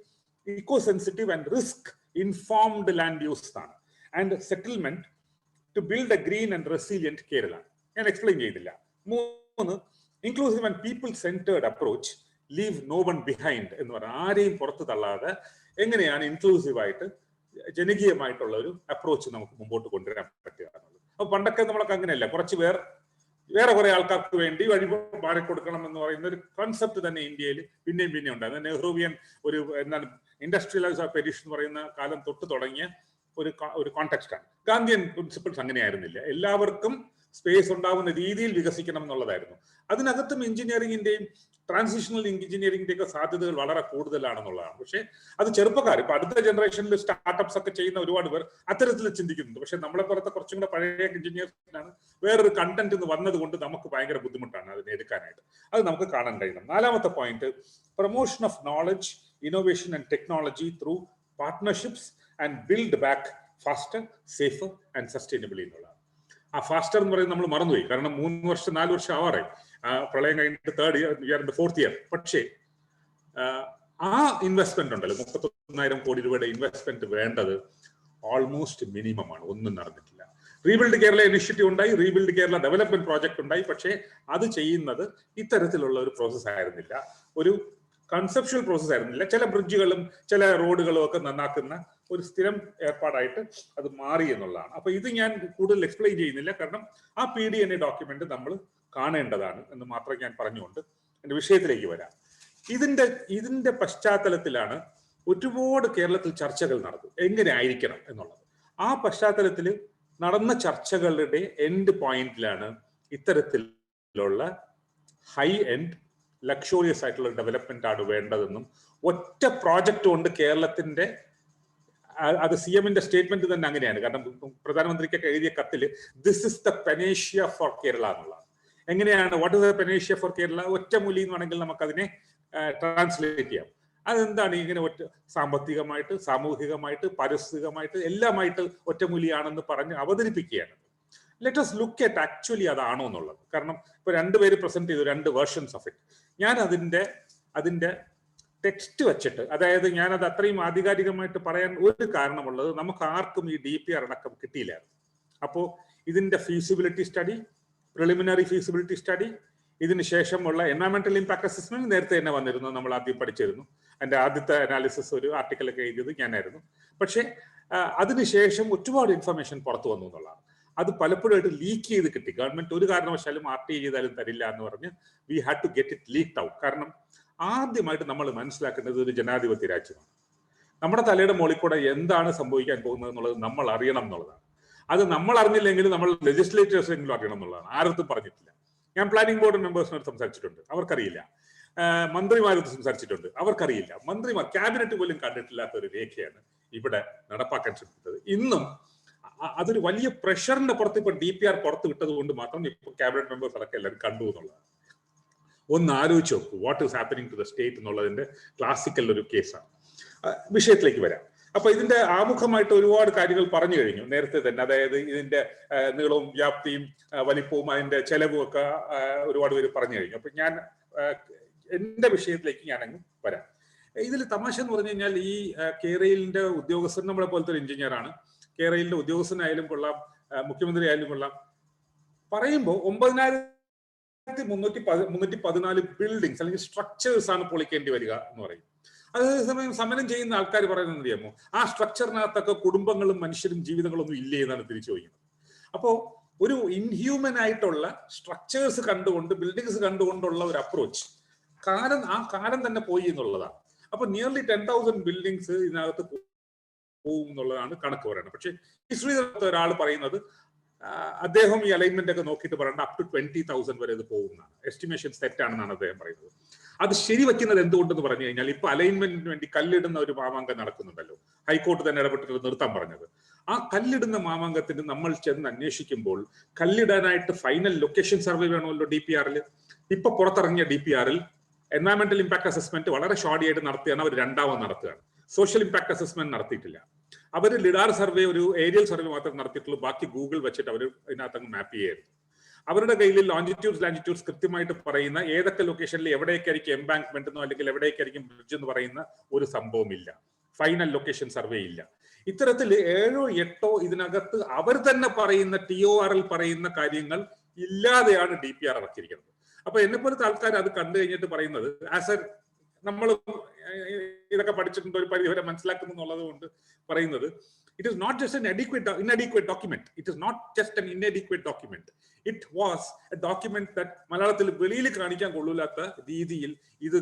eco sensitive and risk informed land use ആണ് and settlement to build a green and resilient Kerala. ഞാൻ എക്സ്പ്ലെയിൻ ചെയ്തില്ല. 3, inclusive and people centred approach, leave no one behind എന്ന് പറഞ്ഞാൽ ആരെയും പുറത്ത് തള്ളാതെ എങ്ങനെയാണ് ഇൻക്ലൂസീവായിട്ട് ജനകീയമായിട്ടുള്ള ഒരു അപ്രോച്ച് നമുക്ക് മുമ്പോട്ട് കൊണ്ടുവരാൻ പറ്റുക എന്നുള്ളത്. അപ്പൊ പണ്ടൊക്കെ നമ്മളൊക്കെ അങ്ങനെയല്ല, കുറച്ച് വേറെ കുറെ ആൾക്കാർക്ക് വേണ്ടി വഴി മാറിക്കൊടുക്കണം എന്ന് പറയുന്ന ഒരു കോൺസെപ്റ്റ് തന്നെ ഇന്ത്യയിൽ പിന്നെയും ഉണ്ടായിരുന്നു. നെഹ്റുവിയൻ ഒരു എന്താണ് ഇൻഡസ്ട്രിയലൈസ് ഓഫ് പെരിഷ് എന്ന് പറയുന്ന കാലം തൊട്ട് തുടങ്ങിയ ഒരു കോണ്ടെക്സ്റ്റാണ്. ഗാന്ധിയൻ പ്രിൻസിപ്പിൾസ് അങ്ങനെയായിരുന്നില്ല. എല്ലാവർക്കും സ്പേസ് ഉണ്ടാവുന്ന രീതിയിൽ വികസിക്കണം എന്നുള്ളതായിരുന്നു. അതിനകത്തും എഞ്ചിനീയറിംഗിന്റെയും ട്രാൻസിഷണൽ എഞ്ചിനീയറിംഗിന്റെ ഒക്കെ സാധ്യതകൾ വളരെ കൂടുതലാണെന്നുള്ളതാണ്. പക്ഷെ അത് ചെറുപ്പക്കാർ, ഇപ്പൊ അടുത്ത ജനറേഷനിൽ സ്റ്റാർട്ടപ്സ് ഒക്കെ ചെയ്യുന്ന ഒരുപാട് പേർ അത്തരത്തിൽ ചിന്തിക്കുന്നുണ്ട്. പക്ഷെ നമ്മളെ പുറത്തെ കുറച്ചും കൂടെ പഴയ എഞ്ചിനീയേഴ്സിനാണ് വേറൊരു കണ്ടന്റ് എന്ന് വന്നത് കൊണ്ട് നമുക്ക് ഭയങ്കര ബുദ്ധിമുട്ടാണ് അതിനെ എടുക്കാനായിട്ട്. അത് നമുക്ക് കാണാൻ കഴിയണം. 4ാമത്തെ point, promotion of knowledge, innovation and technology through partnerships and build back faster, safer and sustainably എന്നുള്ളതാണ്. ആ ഫാസ്റ്റർ എന്ന് പറയുന്നത് നമ്മൾ മറന്നുപോയി. കാരണം 3 വർഷം 4 വർഷം ആവാറായി, പ്രളയം കഴിഞ്ഞിട്ട് 3rd year, we are in the 4th year. പക്ഷേ ആ ഇൻവെസ്റ്റ്മെന്റ് ഉണ്ടല്ലോ, 31,000 കോടി രൂപയുടെ ഇൻവെസ്റ്റ്മെന്റ് വേണ്ടത് ഓൾമോസ്റ്റ് മിനിമം ആണ്. ഒന്നും നടന്നിട്ടില്ല. റീബിൽഡ് കേരള ഇനിഷ്യേറ്റീവ് ഉണ്ടായി, റീബിൽഡ് കേരള ഡെവലപ്മെന്റ് പ്രോജക്ട് ഉണ്ടായി. പക്ഷേ അത് ചെയ്യുന്നത് ഇത്തരത്തിലുള്ള ഒരു പ്രോസസ് ആയിരുന്നില്ല, ഒരു കൺസെപ്ഷ്യൽ പ്രോസസ് ആയിരുന്നില്ല. ചില ബ്രിഡ്ജുകളും ചില റോഡുകളും ഒക്കെ നന്നാക്കുന്ന ഒരു സ്ഥിരം ഏർപ്പാടായിട്ട് അത് മാറി എന്നുള്ളതാണ്. അപ്പൊ ഇത് ഞാൻ കൂടുതൽ എക്സ്പ്ലെയിൻ ചെയ്യുന്നില്ല, കാരണം ആ PDNA ഡോക്യുമെന്റ് നമ്മൾ കാണേണ്ടതാണ് എന്ന് മാത്രം ഞാൻ പറഞ്ഞുകൊണ്ട് എന്റെ വിഷയത്തിലേക്ക് വരാം. ഇതിന്റെ പശ്ചാത്തലത്തിലാണ് ഒരുപാട് കേരളത്തിൽ ചർച്ചകൾ നടന്നു എങ്ങനെ ആയിരിക്കണം എന്നുള്ളത്. ആ പശ്ചാത്തലത്തിൽ നടന്ന ചർച്ചകളുടെ എൻഡ് പോയിന്റിലാണ് ഇത്തരത്തിലുള്ള ഹൈ എൻഡ് ലക്ഷോറിയസ് ആയിട്ടുള്ള ഡെവലപ്മെന്റ് ആണ് വേണ്ടതെന്നും ഒറ്റ പ്രോജക്റ്റ് കൊണ്ട് കേരളത്തിന്റെ, അത് CMന്റെ സ്റ്റേറ്റ്മെന്റ് തന്നെ അങ്ങനെയാണ്. കാരണം പ്രധാനമന്ത്രിക്കൊക്കെ എഴുതിയ കത്തില് this is the panacea for Kerala എന്നുള്ളതാണ്. എങ്ങനെയാണ്, what is the panacea for Kerala? ഒറ്റമൂലി എന്ന് വേണമെങ്കിൽ നമുക്ക് അതിനെ ട്രാൻസ്ലേറ്റ് ചെയ്യാം. അതെന്താണ്? ഇങ്ങനെ സാമ്പത്തികമായിട്ട്, സാമൂഹികമായിട്ട്, പാരിസ്ഥിതികമായിട്ട് എല്ലാമായിട്ട് ഒറ്റമൂലിയാണെന്ന് പറഞ്ഞ് അവതരിപ്പിക്കുകയാണ്. Let us look at actually അതാണോ എന്നുള്ളത്. കാരണം ഇപ്പൊ 2 പേര് പ്രസന്റ് ചെയ്തു 2 വേർഷൻസ് ഓഫ് ഇറ്റ്. ഞാൻ അതിന്റെ ടെക്സ്റ്റ് വെച്ചിട്ട്, അതായത് ഞാനത് അത്രയും ആധികാരികമായിട്ട് പറയാൻ ഒരു കാരണമുള്ളത്, നമുക്ക് ആർക്കും ഈ DPR അടക്കം കിട്ടിയില്ലായിരുന്നു. അപ്പോൾ ഇതിന്റെ feasibility study, preliminary feasibility study, ഇതിന് ശേഷമുള്ള എൻവയറമെന്റൽ ഇമ്പാക്ട് അസസ്മെന്റ് നേരത്തെ തന്നെ വന്നിരുന്നു, നമ്മൾ ആദ്യം പഠിച്ചിരുന്നു. എൻ്റെ ആദ്യത്തെ അനാലിസിസ് ഒരു ആർട്ടിക്കിളൊക്കെ എഴുതിയത് ഞാനായിരുന്നു. പക്ഷേ അതിനുശേഷം ഒരുപാട് ഇൻഫർമേഷൻ പുറത്തു വന്നു എന്നുള്ളതാണ്. അത് പലപ്പോഴായിട്ട് ലീക്ക് ചെയ്ത് കിട്ടി. ഗവൺമെന്റ് ഒരു കാരണവശാലും RTI ചെയ്താലും തരില്ല എന്ന് പറഞ്ഞ് we had to get it leaked out. കാരണം ആദ്യമായിട്ട് നമ്മൾ മനസ്സിലാക്കേണ്ടത് ഒരു ജനാധിപത്യ രാജ്യമാണ്. നമ്മുടെ തലയുടെ മുകളിൽ കൂടെ എന്താണ് സംഭവിക്കാൻ പോകുന്നത് എന്നുള്ളത് നമ്മൾ അറിയണം എന്നുള്ളതാണ്. അത് നമ്മൾ അറിഞ്ഞില്ലെങ്കിലും നമ്മൾ ലെജിസ്ലേറ്റേഴ്സെങ്കിലും അറിയണം എന്നുള്ളതാണ്. ആരത്തും പറഞ്ഞിട്ടില്ല. ഞാൻ പ്ലാനിംഗ് ബോർഡ് മെമ്പേഴ്സിനോട് സംസാരിച്ചിട്ടുണ്ട്, അവർക്കറിയില്ല. മന്ത്രിമാരൊത്ത് സംസാരിച്ചിട്ടുണ്ട്, അവർക്കറിയില്ല. മന്ത്രിമാർ ക്യാബിനറ്റ് പോലും കണ്ടിട്ടില്ലാത്ത ഒരു രേഖയാണ് ഇവിടെ നടപ്പാക്കാൻ ശ്രമിക്കുന്നത്. ഇന്നും അതൊരു വലിയ പ്രഷറിന്റെ പുറത്ത് ഇപ്പൊ DPR പുറത്ത് വിട്ടത് കൊണ്ട് മാത്രം ഇപ്പൊ ക്യാബിനറ്റ് മെമ്പേഴ്സ് അടക്കം എല്ലാവരും കണ്ടു എന്നുള്ളതാണ്. ഒന്ന് ആലോചിച്ച് നോക്കൂ, what is happening to the state എന്നുള്ളതിന്റെ ക്ലാസിക്കൽ ഒരു കേസാണ്. വിഷയത്തിലേക്ക് വരാം. അപ്പൊ ഇതിന്റെ ആമുഖമായിട്ട് ഒരുപാട് കാര്യങ്ങൾ പറഞ്ഞു കഴിഞ്ഞു നേരത്തെ തന്നെ. അതായത് ഇതിന്റെ നീളവും വ്യാപ്തിയും വലിപ്പവും അതിന്റെ ചെലവും ഒക്കെ ഒരുപാട് പേര് പറഞ്ഞു കഴിഞ്ഞു. അപ്പൊ ഞാൻ എന്റെ വിഷയത്തിലേക്ക് ഞാനങ്ങ് വരാം. ഇതിൽ തമാശ എന്ന് പറഞ്ഞു കഴിഞ്ഞാൽ ഈ കേരളിന്റെ ഉദ്യോഗസ്ഥൻ നമ്മളെ പോലത്തെ ഒരു എഞ്ചിനീയർ ആണ്. കേരളിന്റെ ഉദ്യോഗസ്ഥനായാലും കൊള്ളാം, മുഖ്യമന്ത്രി ആയാലും കൊള്ളാം, പറയുമ്പോൾ 9314 ബിൽഡിങ്സ് അല്ലെങ്കിൽ സ്ട്രക്ചേഴ്സ് ആണ് പൊളിക്കേണ്ടി വരിക എന്ന് പറയും. അതേസമയം സമരം ചെയ്യുന്ന ആൾക്കാർ പറയുന്നത് അറിയാമോ, ആ സ്ട്രക്ചറിനകത്തൊക്കെ കുടുംബങ്ങളും മനുഷ്യരും ജീവിതങ്ങളൊന്നും ഇല്ലേ എന്നാണ് തിരിച്ചു ചോദിക്കുന്നത്. അപ്പോ ഒരു ഇൻഹ്യൂമൻ ആയിട്ടുള്ള സ്ട്രക്ചേഴ്സ് കണ്ടുകൊണ്ട്, ബിൽഡിങ്സ് കണ്ടുകൊണ്ടുള്ള ഒരു അപ്രോച്ച് ആ കാലം തന്നെ പോയി എന്നുള്ളതാണ്. അപ്പൊ നിയർലി 10,000 ബിൽഡിങ്സ് ഇതിനകത്ത് പോകും എന്നുള്ളതാണ് കണക്ക് പറയുന്നത്. പക്ഷെ ഹിസ്റ്ററി ഒരാൾ പറയുന്നത് അദ്ദേഹം ഈ അലൈൻമെന്റ് ഒക്കെ നോക്കിയിട്ട് പറയേണ്ട അപ് ടു 20,000 വരെ ഇത് പോകുന്നതാണ്. എസ്റ്റിമേഷൻസ് തെറ്റാണെന്നാണ് അദ്ദേഹം പറയുന്നത്. അത് ശരിവെക്കുന്നത് എന്തുകൊണ്ടെന്ന് പറഞ്ഞു കഴിഞ്ഞാൽ ഇപ്പൊ അലൈൻമെന്റിന് വേണ്ടി കല്ലിടുന്ന ഒരു മാമാങ്കം നടക്കുന്നുണ്ടല്ലോ, ഹൈക്കോടതി തന്നെ ഇടപെട്ടിട്ട് നിർത്താൻ പറഞ്ഞത്. ആ കല്ലിടുന്ന മാമാങ്കത്തിന് നമ്മൾ ചെന്ന് അന്വേഷിക്കുമ്പോൾ കല്ലിടാനായിട്ട് ഫൈനൽ ലൊക്കേഷൻ സർവേ വേണമല്ലോ DPR-ൽ. ഇപ്പൊ പുറത്തിറങ്ങിയ DPR-ൽ എൻവയറമെന്റൽ ഇമ്പാക്ട് അസസ്മെന്റ് വളരെ ഷോർട്ടിയായിട്ട് നടത്തുകയാണ്. അവർ രണ്ടാമത് നടത്തുകയാണ്. സോഷ്യൽ ഇമ്പാക്ട് അസസ്മെന്റ് നടത്തിയിട്ടില്ല. അവർ ലിഡാർ സർവേ, ഒരു ഏരിയൽ സർവേ മാത്രമേ നടത്തിയിട്ടുള്ളൂ. ബാക്കി ഗൂഗിൾ വെച്ചിട്ട് അവർ ഇതിനകത്തങ്ങ് മാപ്പ് ചെയ്യായിരുന്നു. അവരുടെ കയ്യിൽ ലാഞ്ചിറ്റ്യൂഡ്സ് കൃത്യമായിട്ട് പറയുന്ന ഏതൊക്കെ ലൊക്കേഷനിൽ എവിടേക്കായിരിക്കും എംബാങ്ക്മെന്റ് എന്നോ അല്ലെങ്കിൽ എവിടേക്കായിരിക്കും ബ്രിഡ്ജ് എന്ന് പറയുന്ന ഒരു സംഭവമില്ല. ഫൈനൽ ലൊക്കേഷൻ സർവേ ഇല്ല. ഇത്തരത്തിൽ 7 or 8 ഇതിനകത്ത് അവർ തന്നെ പറയുന്ന TOR-ൽ പറയുന്ന കാര്യങ്ങൾ ഇല്ലാതെയാണ് DPR ഇറക്കിയിരിക്കുന്നത്. അപ്പൊ എന്നെ പോലത്തെ ആൾക്കാർ അത് കണ്ടു കഴിഞ്ഞിട്ട് പറയുന്നത്, നമ്മൾ ഇതൊക്കെ പഠിച്ചിട്ടുണ്ട്, ഒരു പരിധി വരെ മനസ്സിലാക്കുന്നു എന്നുള്ളത് കൊണ്ട് പറയുന്നത്, it is not just inadequate document. It is not just an inadequate document. It was a document that മലയാളത്തിൽ വെളിയിൽ കാണിക്കാൻ കൊള്ളൂലാത്ത രീതിയിൽ ഇത്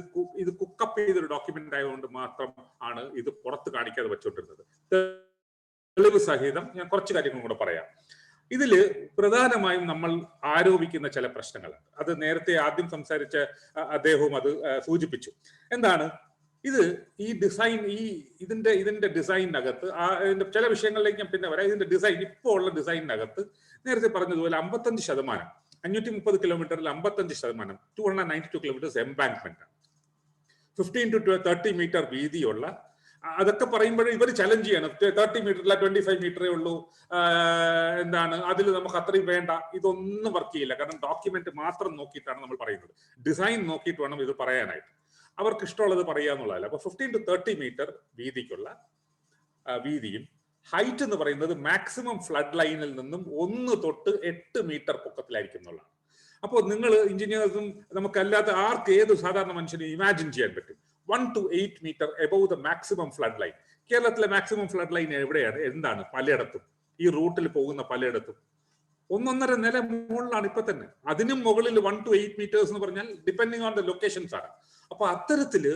കുക്കപ്പ് ചെയ്തൊരു ഡോക്യുമെന്റ് ആയതുകൊണ്ട് മാത്രം ആണ് ഇത് പുറത്ത് കാണിക്കാതെ വെച്ചുകൊണ്ടിരുന്നത്. തെളിവ് സഹിതം ഞാൻ കുറച്ച് കാര്യങ്ങളും കൂടെ പറയാം. ഇതില് പ്രധാനമായും നമ്മൾ ആരോപിക്കുന്ന ചില പ്രശ്നങ്ങളുണ്ട്. അത് നേരത്തെ ആദ്യം സംസാരിച്ച അദ്ദേഹവും അത് സൂചിപ്പിച്ചു. എന്താണ് ഇത്? ഈ ഡിസൈൻ, ഇതിന്റെ ഡിസൈനകത്ത് ഇതിന്റെ ചില വിഷയങ്ങളിലേക്ക് ഞാൻ പിന്നെ വരാം. ഇതിന്റെ ഡിസൈൻ, ഇപ്പോൾ ഉള്ള ഡിസൈനിനകത്ത് നേരത്തെ പറഞ്ഞതുപോലെ 55%, 530 കിലോമീറ്ററിൽ 55%, 292 കിലോമീറ്റേഴ്സ് എംബാങ്ക്മെന്റ് ആണ്. 15 to 30 മീറ്റർ വീതിയുള്ള, അതൊക്കെ പറയുമ്പോഴേ ഇവർ ചലഞ്ച് ചെയ്യണം. 30 മീറ്ററില്ല, 25 മീറ്ററേ ഉള്ളൂ, എന്താണ് അതിൽ നമുക്ക് അത്രയും വേണ്ട, ഇതൊന്നും വർക്ക് ചെയ്യില്ല. കാരണം ഡോക്യുമെന്റ് മാത്രം നോക്കിയിട്ടാണ് നമ്മൾ പറയുന്നത്. ഡിസൈൻ നോക്കിയിട്ട് വേണം ഇത് പറയാനായിട്ട്. അവർക്ക് ഇഷ്ടമുള്ളത് പറയുക എന്നുള്ളതല്ല. അപ്പൊ 15 to 30 മീറ്റർ വീതിക്കുള്ള വീതിയും ഹൈറ്റ് എന്ന് പറയുന്നത് മാക്സിമം ഫ്ലഡ് ലൈനിൽ നിന്നും 1 തൊട്ട് 8 മീറ്റർ പൊക്കത്തിലായിരിക്കും എന്നുള്ളതാണ്. അപ്പോൾ നിങ്ങൾ എഞ്ചിനീയേഴ്സും നമുക്കല്ലാത്ത ആർക്ക് ഏത് സാധാരണ മനുഷ്യനും ഇമാജിൻ ചെയ്യാൻ പറ്റും 1 to 8 metre above the maximum flood line. കേരളത്തിലെ മാക്സിമം ഫ്ലഡ് ലൈൻ എവിടെയാണ്? എന്താണ്? പലയിടത്തും, ഈ റൂട്ടിൽ പോകുന്ന പലയിടത്തും 1.5 നില മുകളിലാണ് ഇപ്പൊ തന്നെ. അതിനും മുകളിൽ 1 to 8 മീറ്റേഴ്സ് എന്ന് പറഞ്ഞാൽ ഡിപ്പെൻഡിങ് ഓൺ ദ ലൊക്കേഷൻസ് ആണ്. അപ്പൊ അത്തരത്തില്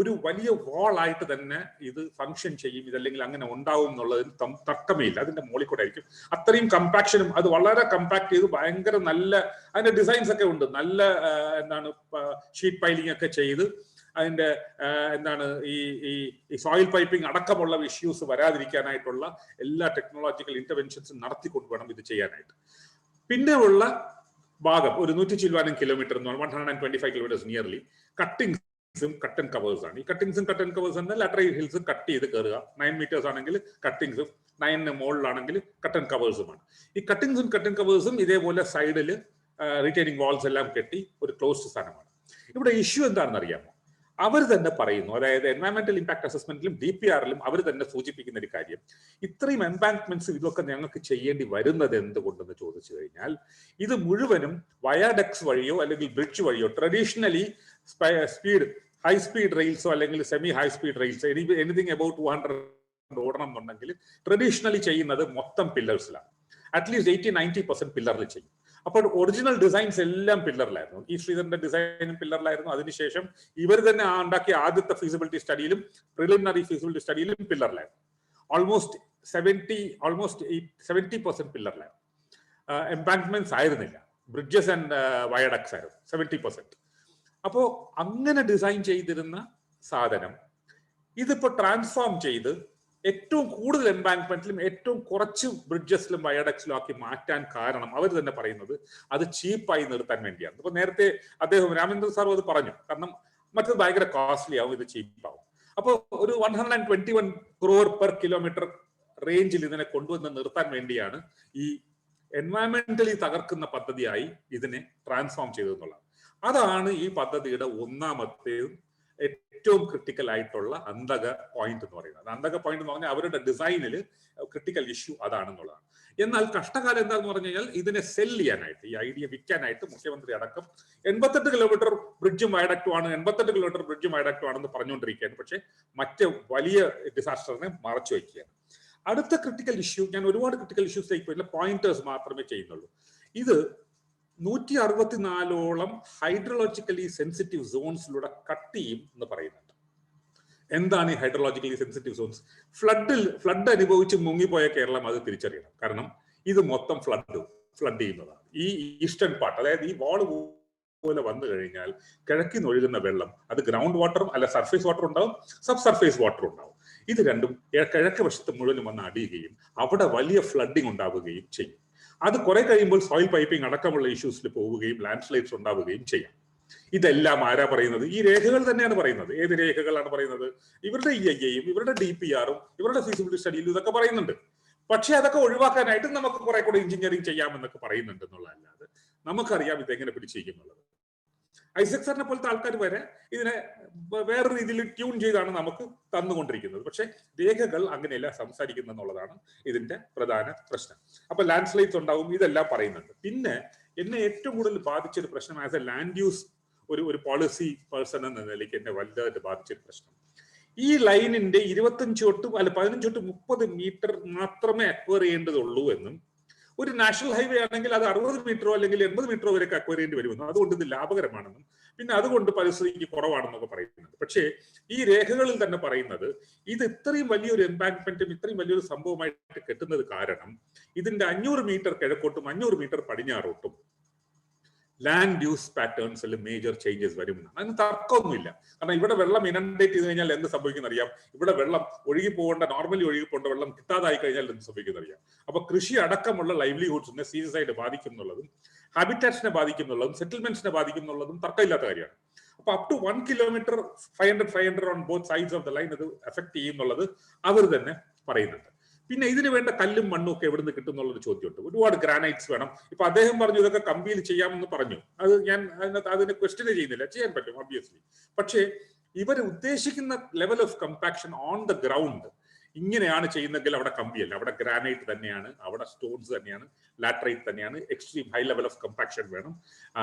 ഒരു വലിയ വാളായിട്ട് തന്നെ ഇത് ഫങ്ഷൻ ചെയ്യും. ഇതല്ലെങ്കിൽ അങ്ങനെ ഉണ്ടാവും എന്നുള്ളതിന് തർക്കമേ ഇല്ല. അതിന്റെ മുകളിൽ കൂടെ ആയിരിക്കും. അത്രയും കമ്പാക്ഷനും, അത് വളരെ കമ്പാക്ട് ചെയ്ത് ഭയങ്കര നല്ല അതിന്റെ ഡിസൈൻസ് ഒക്കെ ഉണ്ട്. നല്ല ഷീറ്റ് പൈലിംഗ് ഒക്കെ ചെയ്ത് അതിന്റെ ഈ സോയിൽ പൈപ്പിംഗ് അടക്കമുള്ള ഇഷ്യൂസ് വരാതിരിക്കാനായിട്ടുള്ള എല്ലാ ടെക്നോളജിക്കൽ ഇന്റർവെൻഷൻസും നടത്തിക്കൊണ്ട് വേണം ഇത് ചെയ്യാനായിട്ട്. പിന്നെ ഉള്ള ഭാഗം ഒരു 100 കിലോമീറ്റർ 125 കിലോമീറ്റേഴ്സ് നിയർലി കട്ടിങ്സും കട്ട് ആൻഡ് കവേഴ്സ് ആണ്. ഈ കട്ടിങ്സും കട്ട് ആൻഡ് കവേഴ്സ് എന്നാൽ ലാറ്ററൽ ഹിൽസും കട്ട് ചെയ്ത് കയറുക. 9 മീറ്റേഴ്സ് ആണെങ്കിൽ കട്ടിങ്സും, 9 മുകളിലാണെങ്കിൽ കട്ട് ആൻഡ് കവേഴ്സുമാണ്. ഈ കട്ടിങ്സും കട്ട് ആൻഡ് കവേഴ്സും ഇതേപോലെ സൈഡിൽ റിറ്റൈനിങ് വാൾസ് എല്ലാം കെട്ടി ഒരു ക്ലോസ്ഡ് സ്ഥാനമാണ്. ഇവിടെ ഇഷ്യൂ എന്താണെന്ന് അറിയാമോ? അവർ തന്നെ പറയുന്നു, അതായത് എൻവയറമെന്റൽ ഇമ്പാക്ട് അസസ്മെന്റിലും DPR-ലും അവർ തന്നെ സൂചിപ്പിക്കുന്ന ഒരു കാര്യം, ഇത്രയും എംബാങ്ക്മെന്റ്സ് ഇതൊക്കെ ഞങ്ങൾക്ക് ചെയ്യേണ്ടി വരുന്നത് എന്തുകൊണ്ടെന്ന് ചോദിച്ചു കഴിഞ്ഞാൽ ഇത് മുഴുവനും വയാഡക്സ് വഴിയോ അല്ലെങ്കിൽ ബ്രിഡ്ജ് വഴിയോ, ട്രഡീഷണലി ഹൈ സ്പീഡ് റെയിൽസോ അല്ലെങ്കിൽ സെമി ഹൈ സ്പീഡ് റെയിൽസോ എനിത്തിങ് അബൌട്ട് 200 ഓടണം എന്നുണ്ടെങ്കിൽ ട്രഡീഷണലി ചെയ്യുന്നത് മൊത്തം പില്ലേഴ്സിലാണ്. അറ്റ്ലീസ്റ്റ് 80-90% പില്ലറിൽ ചെയ്യും. അപ്പോൾ ഒറിജിനൽ ഡിസൈൻസ് എല്ലാം പില്ലറിലായിരുന്നു. ഈ ശ്രീധരന്റെ ഡിസൈനും പില്ലറിലായിരുന്നു. അതിനുശേഷം ഇവർ തന്നെ ഉണ്ടാക്കിയ ആദ്യത്തെ ഫീസിബിലിറ്റി സ്റ്റഡിയിലും പ്രിലിമിനറി ഫീസിബിലിറ്റി സ്റ്റഡിയിലും പില്ലറിലായിരുന്നു. ഓൾമോസ്റ്റ് 70% പില്ലറിലായിരുന്നു. എംബാങ്ക്മെന്റ്സ് ആയിരുന്നില്ല, ബ്രിഡ്ജസ് ആൻഡ് വയഡക്സ് ആയിരുന്നു 70%. അപ്പോ അങ്ങനെ ഡിസൈൻ ചെയ്തിരുന്ന സാധനം ഇതിപ്പോ ട്രാൻസ്ഫോം ചെയ്ത് ഏറ്റവും കൂടുതൽ എംബാങ്ക്മെന്റിലും ഏറ്റവും കുറച്ച് ബ്രിഡ്ജസിലും വയഡക്സിലും ആക്കി മാറ്റാൻ കാരണം അവർ തന്നെ പറയുന്നത് അത് ചീപ്പായി നിർത്താൻ വേണ്ടിയാണ്. ഇപ്പൊ നേരത്തെ അദ്ദേഹം രാമേന്ദ്രൻ സാറും അത് പറഞ്ഞു, കാരണം മറ്റത് ഭയങ്കര കോസ്റ്റ്ലി ആവും, ഇത് ചീപ്പാവും. അപ്പോൾ ഒരു 121 crore പെർ കിലോമീറ്റർ റേഞ്ചിൽ ഇതിനെ കൊണ്ടുവന്ന് നിർത്താൻ വേണ്ടിയാണ് ഈ എൻവയറമെന്റലി തകർക്കുന്ന പദ്ധതിയായി ഇതിനെ ട്രാൻസ്ഫോം ചെയ്തതെന്നുള്ളതാണ്. അതാണ് ഈ പദ്ധതിയുടെ ഒന്നാമത്തെയും ഏറ്റവും ക്രിട്ടിക്കൽ ആയിട്ടുള്ള അന്തക പോയിന്റ് എന്ന് പറയുന്നത്. അന്തക പോയിന്റ് എന്ന് പറഞ്ഞാൽ അവരുടെ ഡിസൈനിൽ ക്രിട്ടിക്കൽ ഇഷ്യൂ അതാണെന്നുള്ളതാണ്. എന്നാൽ കഷ്ടകാലം എന്താന്ന് പറഞ്ഞു കഴിഞ്ഞാൽ ഇതിനെ സെൽ ചെയ്യാനായിട്ട്, ഈ ഐഡിയ വിൽക്കാനായിട്ട് മുഖ്യമന്ത്രി അടക്കം 88 കിലോമീറ്റർ ബ്രിഡ്ജും വയഡക്റ്റും ആണ്, 88 കിലോമീറ്റർ ബ്രിഡ്ജും വയഡക്റ്റും ആണെന്ന് പറഞ്ഞുകൊണ്ടിരിക്കുകയാണ്. പക്ഷെ മറ്റ് വലിയ ഡിസാസ്റ്ററിനെ മറച്ചു വയ്ക്കുകയാണ്. അടുത്ത ക്രിട്ടിക്കൽ ഇഷ്യൂ, ഞാൻ ഒരുപാട് ക്രിട്ടിക്കൽ ഇഷ്യൂസിലേക്ക് പോയില്ല, പോയിന്റേഴ്സ് മാത്രമേ ചെയ്യുന്നുള്ളൂ. ഇത് 164ഓളം ഹൈഡ്രോളജിക്കലി സെൻസിറ്റീവ് സോൺസിലൂടെ കട്ട് ചെയ്യും എന്ന് പറയുന്നുണ്ട്. എന്താണ് ഈ ഹൈഡ്രോളജിക്കലി സെൻസിറ്റീവ് സോൺസ്? ഫ്ലഡ് അനുഭവിച്ച് മുങ്ങിപ്പോയ കേരളം അത് തിരിച്ചറിയണം. കാരണം ഇത് മൊത്തം ഫ്ലഡ് ചെയ്യുന്നതാണ്. ഈ ഈസ്റ്റേൺ പാർട്ട്, അതായത് ഈ വാള് പോലെ വന്നു കഴിഞ്ഞാൽ കിഴക്കിൽ നിന്ന് ഒഴുകുന്ന വെള്ളം അത് ഗ്രൗണ്ട് വാട്ടറും അല്ല സർഫേസ് വാട്ടർ ഉണ്ടാവും, സബ് സർഫേസ് വാട്ടർ ഉണ്ടാവും. ഇത് രണ്ടും കിഴക്ക് വശത്ത് മുഴുവനും വന്ന് അടിയുകയും അവിടെ വലിയ ഫ്ലഡിങ് ഉണ്ടാവുകയും ചെയ്യും. അത് കുറെ കഴിയുമ്പോൾ സോയിൽ പൈപ്പിംഗ് അടക്കമുള്ള ഇഷ്യൂസിൽ പോവുകയും ലാൻഡ് സ്ലൈഡ്സ് ഉണ്ടാവുകയും ചെയ്യാം. ഇതെല്ലാം ആരാ പറയുന്നത്? ഈ രേഖകൾ തന്നെയാണ് പറയുന്നത്. ഏത് രേഖകളാണ് പറയുന്നത്? ഇവരുടെ EIAയും ഇവരുടെ DPRും ഇവരുടെ ഫീസിബിലിറ്റി സ്റ്റഡിയിലും ഇതൊക്കെ പറയുന്നുണ്ട്. പക്ഷെ അതൊക്കെ ഒഴിവാക്കാനായിട്ട് നമുക്ക് കുറെ കൂടെ എഞ്ചിനീയറിംഗ് ചെയ്യാമെന്നൊക്കെ പറയുന്നുണ്ട് എന്നുള്ളതല്ലാതെ നമുക്കറിയാം ഇതെങ്ങനെ പിടിച്ചിരിക്കുന്നുള്ളത്. ഐസക് സാറിനെ പോലത്തെ ആൾക്കാർ വരെ ഇതിനെ വേറെ രീതിയിൽ ട്യൂൺ ചെയ്താണ് നമുക്ക് തന്നുകൊണ്ടിരിക്കുന്നത്. പക്ഷെ രേഖകൾ അങ്ങനെയല്ല സംസാരിക്കുന്നത് എന്നുള്ളതാണ് ഇതിന്റെ പ്രധാന പ്രശ്നം. അപ്പൊ ലാൻഡ് സ്ലൈഡ്സ് ഉണ്ടാവും, ഇതെല്ലാം പറയുന്നുണ്ട്. പിന്നെ എന്നെ ഏറ്റവും കൂടുതൽ ബാധിച്ചൊരു പ്രശ്നം, ആസ് എ ലാൻഡ് യൂസ് ഒരു പോളിസി പേഴ്സൺ എന്ന നിലയ്ക്ക് എന്നെ വലുതായിട്ട് ബാധിച്ചൊരു പ്രശ്നം, ഈ ലൈനിന്റെ 25 തൊട്ട് 15 തൊട്ട് 30 മീറ്റർ മാത്രമേ അക്വയർ ചെയ്യേണ്ടതുള്ളൂ എന്നും, ഒരു നാഷണൽ ഹൈവേ ആണെങ്കിൽ അത് 60 മീറ്ററോ അല്ലെങ്കിൽ 80 മീറ്ററോ വരെ അക്വയർ ചെയ്യേണ്ടി വരുമെന്നും, അതുകൊണ്ട് ഇത് ലാഭകരമാണെന്നും പിന്നെ അതുകൊണ്ട് പരിസ്ഥിതിക്ക് കുറവാണെന്നൊക്കെ പറയുന്നുണ്ട്. പക്ഷേ ഈ രേഖകളിൽ തന്നെ പറയുന്നത് ഇത് ഇത്രയും വലിയൊരു എംബാങ്ക്മെന്റും ഇത്രയും വലിയൊരു സംഭവമായിട്ട് കെട്ടുന്നത് കാരണം ഇതിന്റെ 500 മീറ്റർ കിഴക്കോട്ടും 500 മീറ്റർ പടിഞ്ഞാറോട്ടും ലാൻഡ് യൂസ് പാറ്റേൺസിൽ മേജർ ചേഞ്ചസ് വരുമെന്നാണ്. അതിന് തർക്കമൊന്നുമില്ല. കാരണം ഇവിടെ വെള്ളം ഇനണ്ടേറ്റ് ചെയ്ത് കഴിഞ്ഞാൽ എന്ത് സംഭവിക്കുന്ന അറിയാം. ഇവിടെ വെള്ളം നോർമലി ഒഴുകി പോകേണ്ട വെള്ളം കിട്ടാതായി കഴിഞ്ഞാൽ എന്ത് സംഭവിക്കുന്ന അറിയാം. അപ്പൊ കൃഷി അടക്കമുള്ള ലൈവ്ലിഹുഡ്സിനെ സീരിയസ് ആയിട്ട് ബാധിക്കും എന്നുള്ളതും ഹാബിറ്റാറ്റ്സിനെ ബാധിക്കും എന്നുള്ളതും സെറ്റിൽമെന്റ്സിനെ ബാധിക്കും എന്നുള്ളതും തർക്കമില്ലാത്ത കാര്യമാണ്. അപ്പൊ up to 1 kilometre 500 on both sides of the line ഇത് എഫക്ട് ചെയ്യും എന്നുള്ളത് അവർ തന്നെ പറയുന്നുണ്ട്. പിന്നെ ഇതിന് വേണ്ട കല്ലും മണ്ണും ഒക്കെ എവിടെ നിന്ന് കിട്ടും എന്നുള്ളൊരു ചോദ്യമുണ്ട്. ഒരുപാട് ഗ്രാനൈറ്റ്സ് വേണം. ഇപ്പൊ അദ്ദേഹം പറഞ്ഞു ഇതൊക്കെ കമ്പിയിൽ ചെയ്യാമെന്ന് പറഞ്ഞു. അത് ഞാൻ അതിനെ ക്വസ്റ്റ്യൻ ചെയ്യുന്നില്ല, ചെയ്യാൻ പറ്റും ഒബ്വിയസ്ലി. പക്ഷേ ഇവർ ഉദ്ദേശിക്കുന്ന level of compaction on the ground ഇങ്ങനെയാണ് ചെയ്യുന്നെങ്കിൽ അവിടെ കമ്പിയല്ല, അവിടെ ഗ്രാനൈറ്റ് തന്നെയാണ്, അവിടെ സ്റ്റോൺസ് തന്നെയാണ്, ലാറ്ററൈറ്റ് തന്നെയാണ്. എക്സ്ട്രീം ഹൈ ലെവൽ ഓഫ് കമ്പാക്ഷൻ വേണം,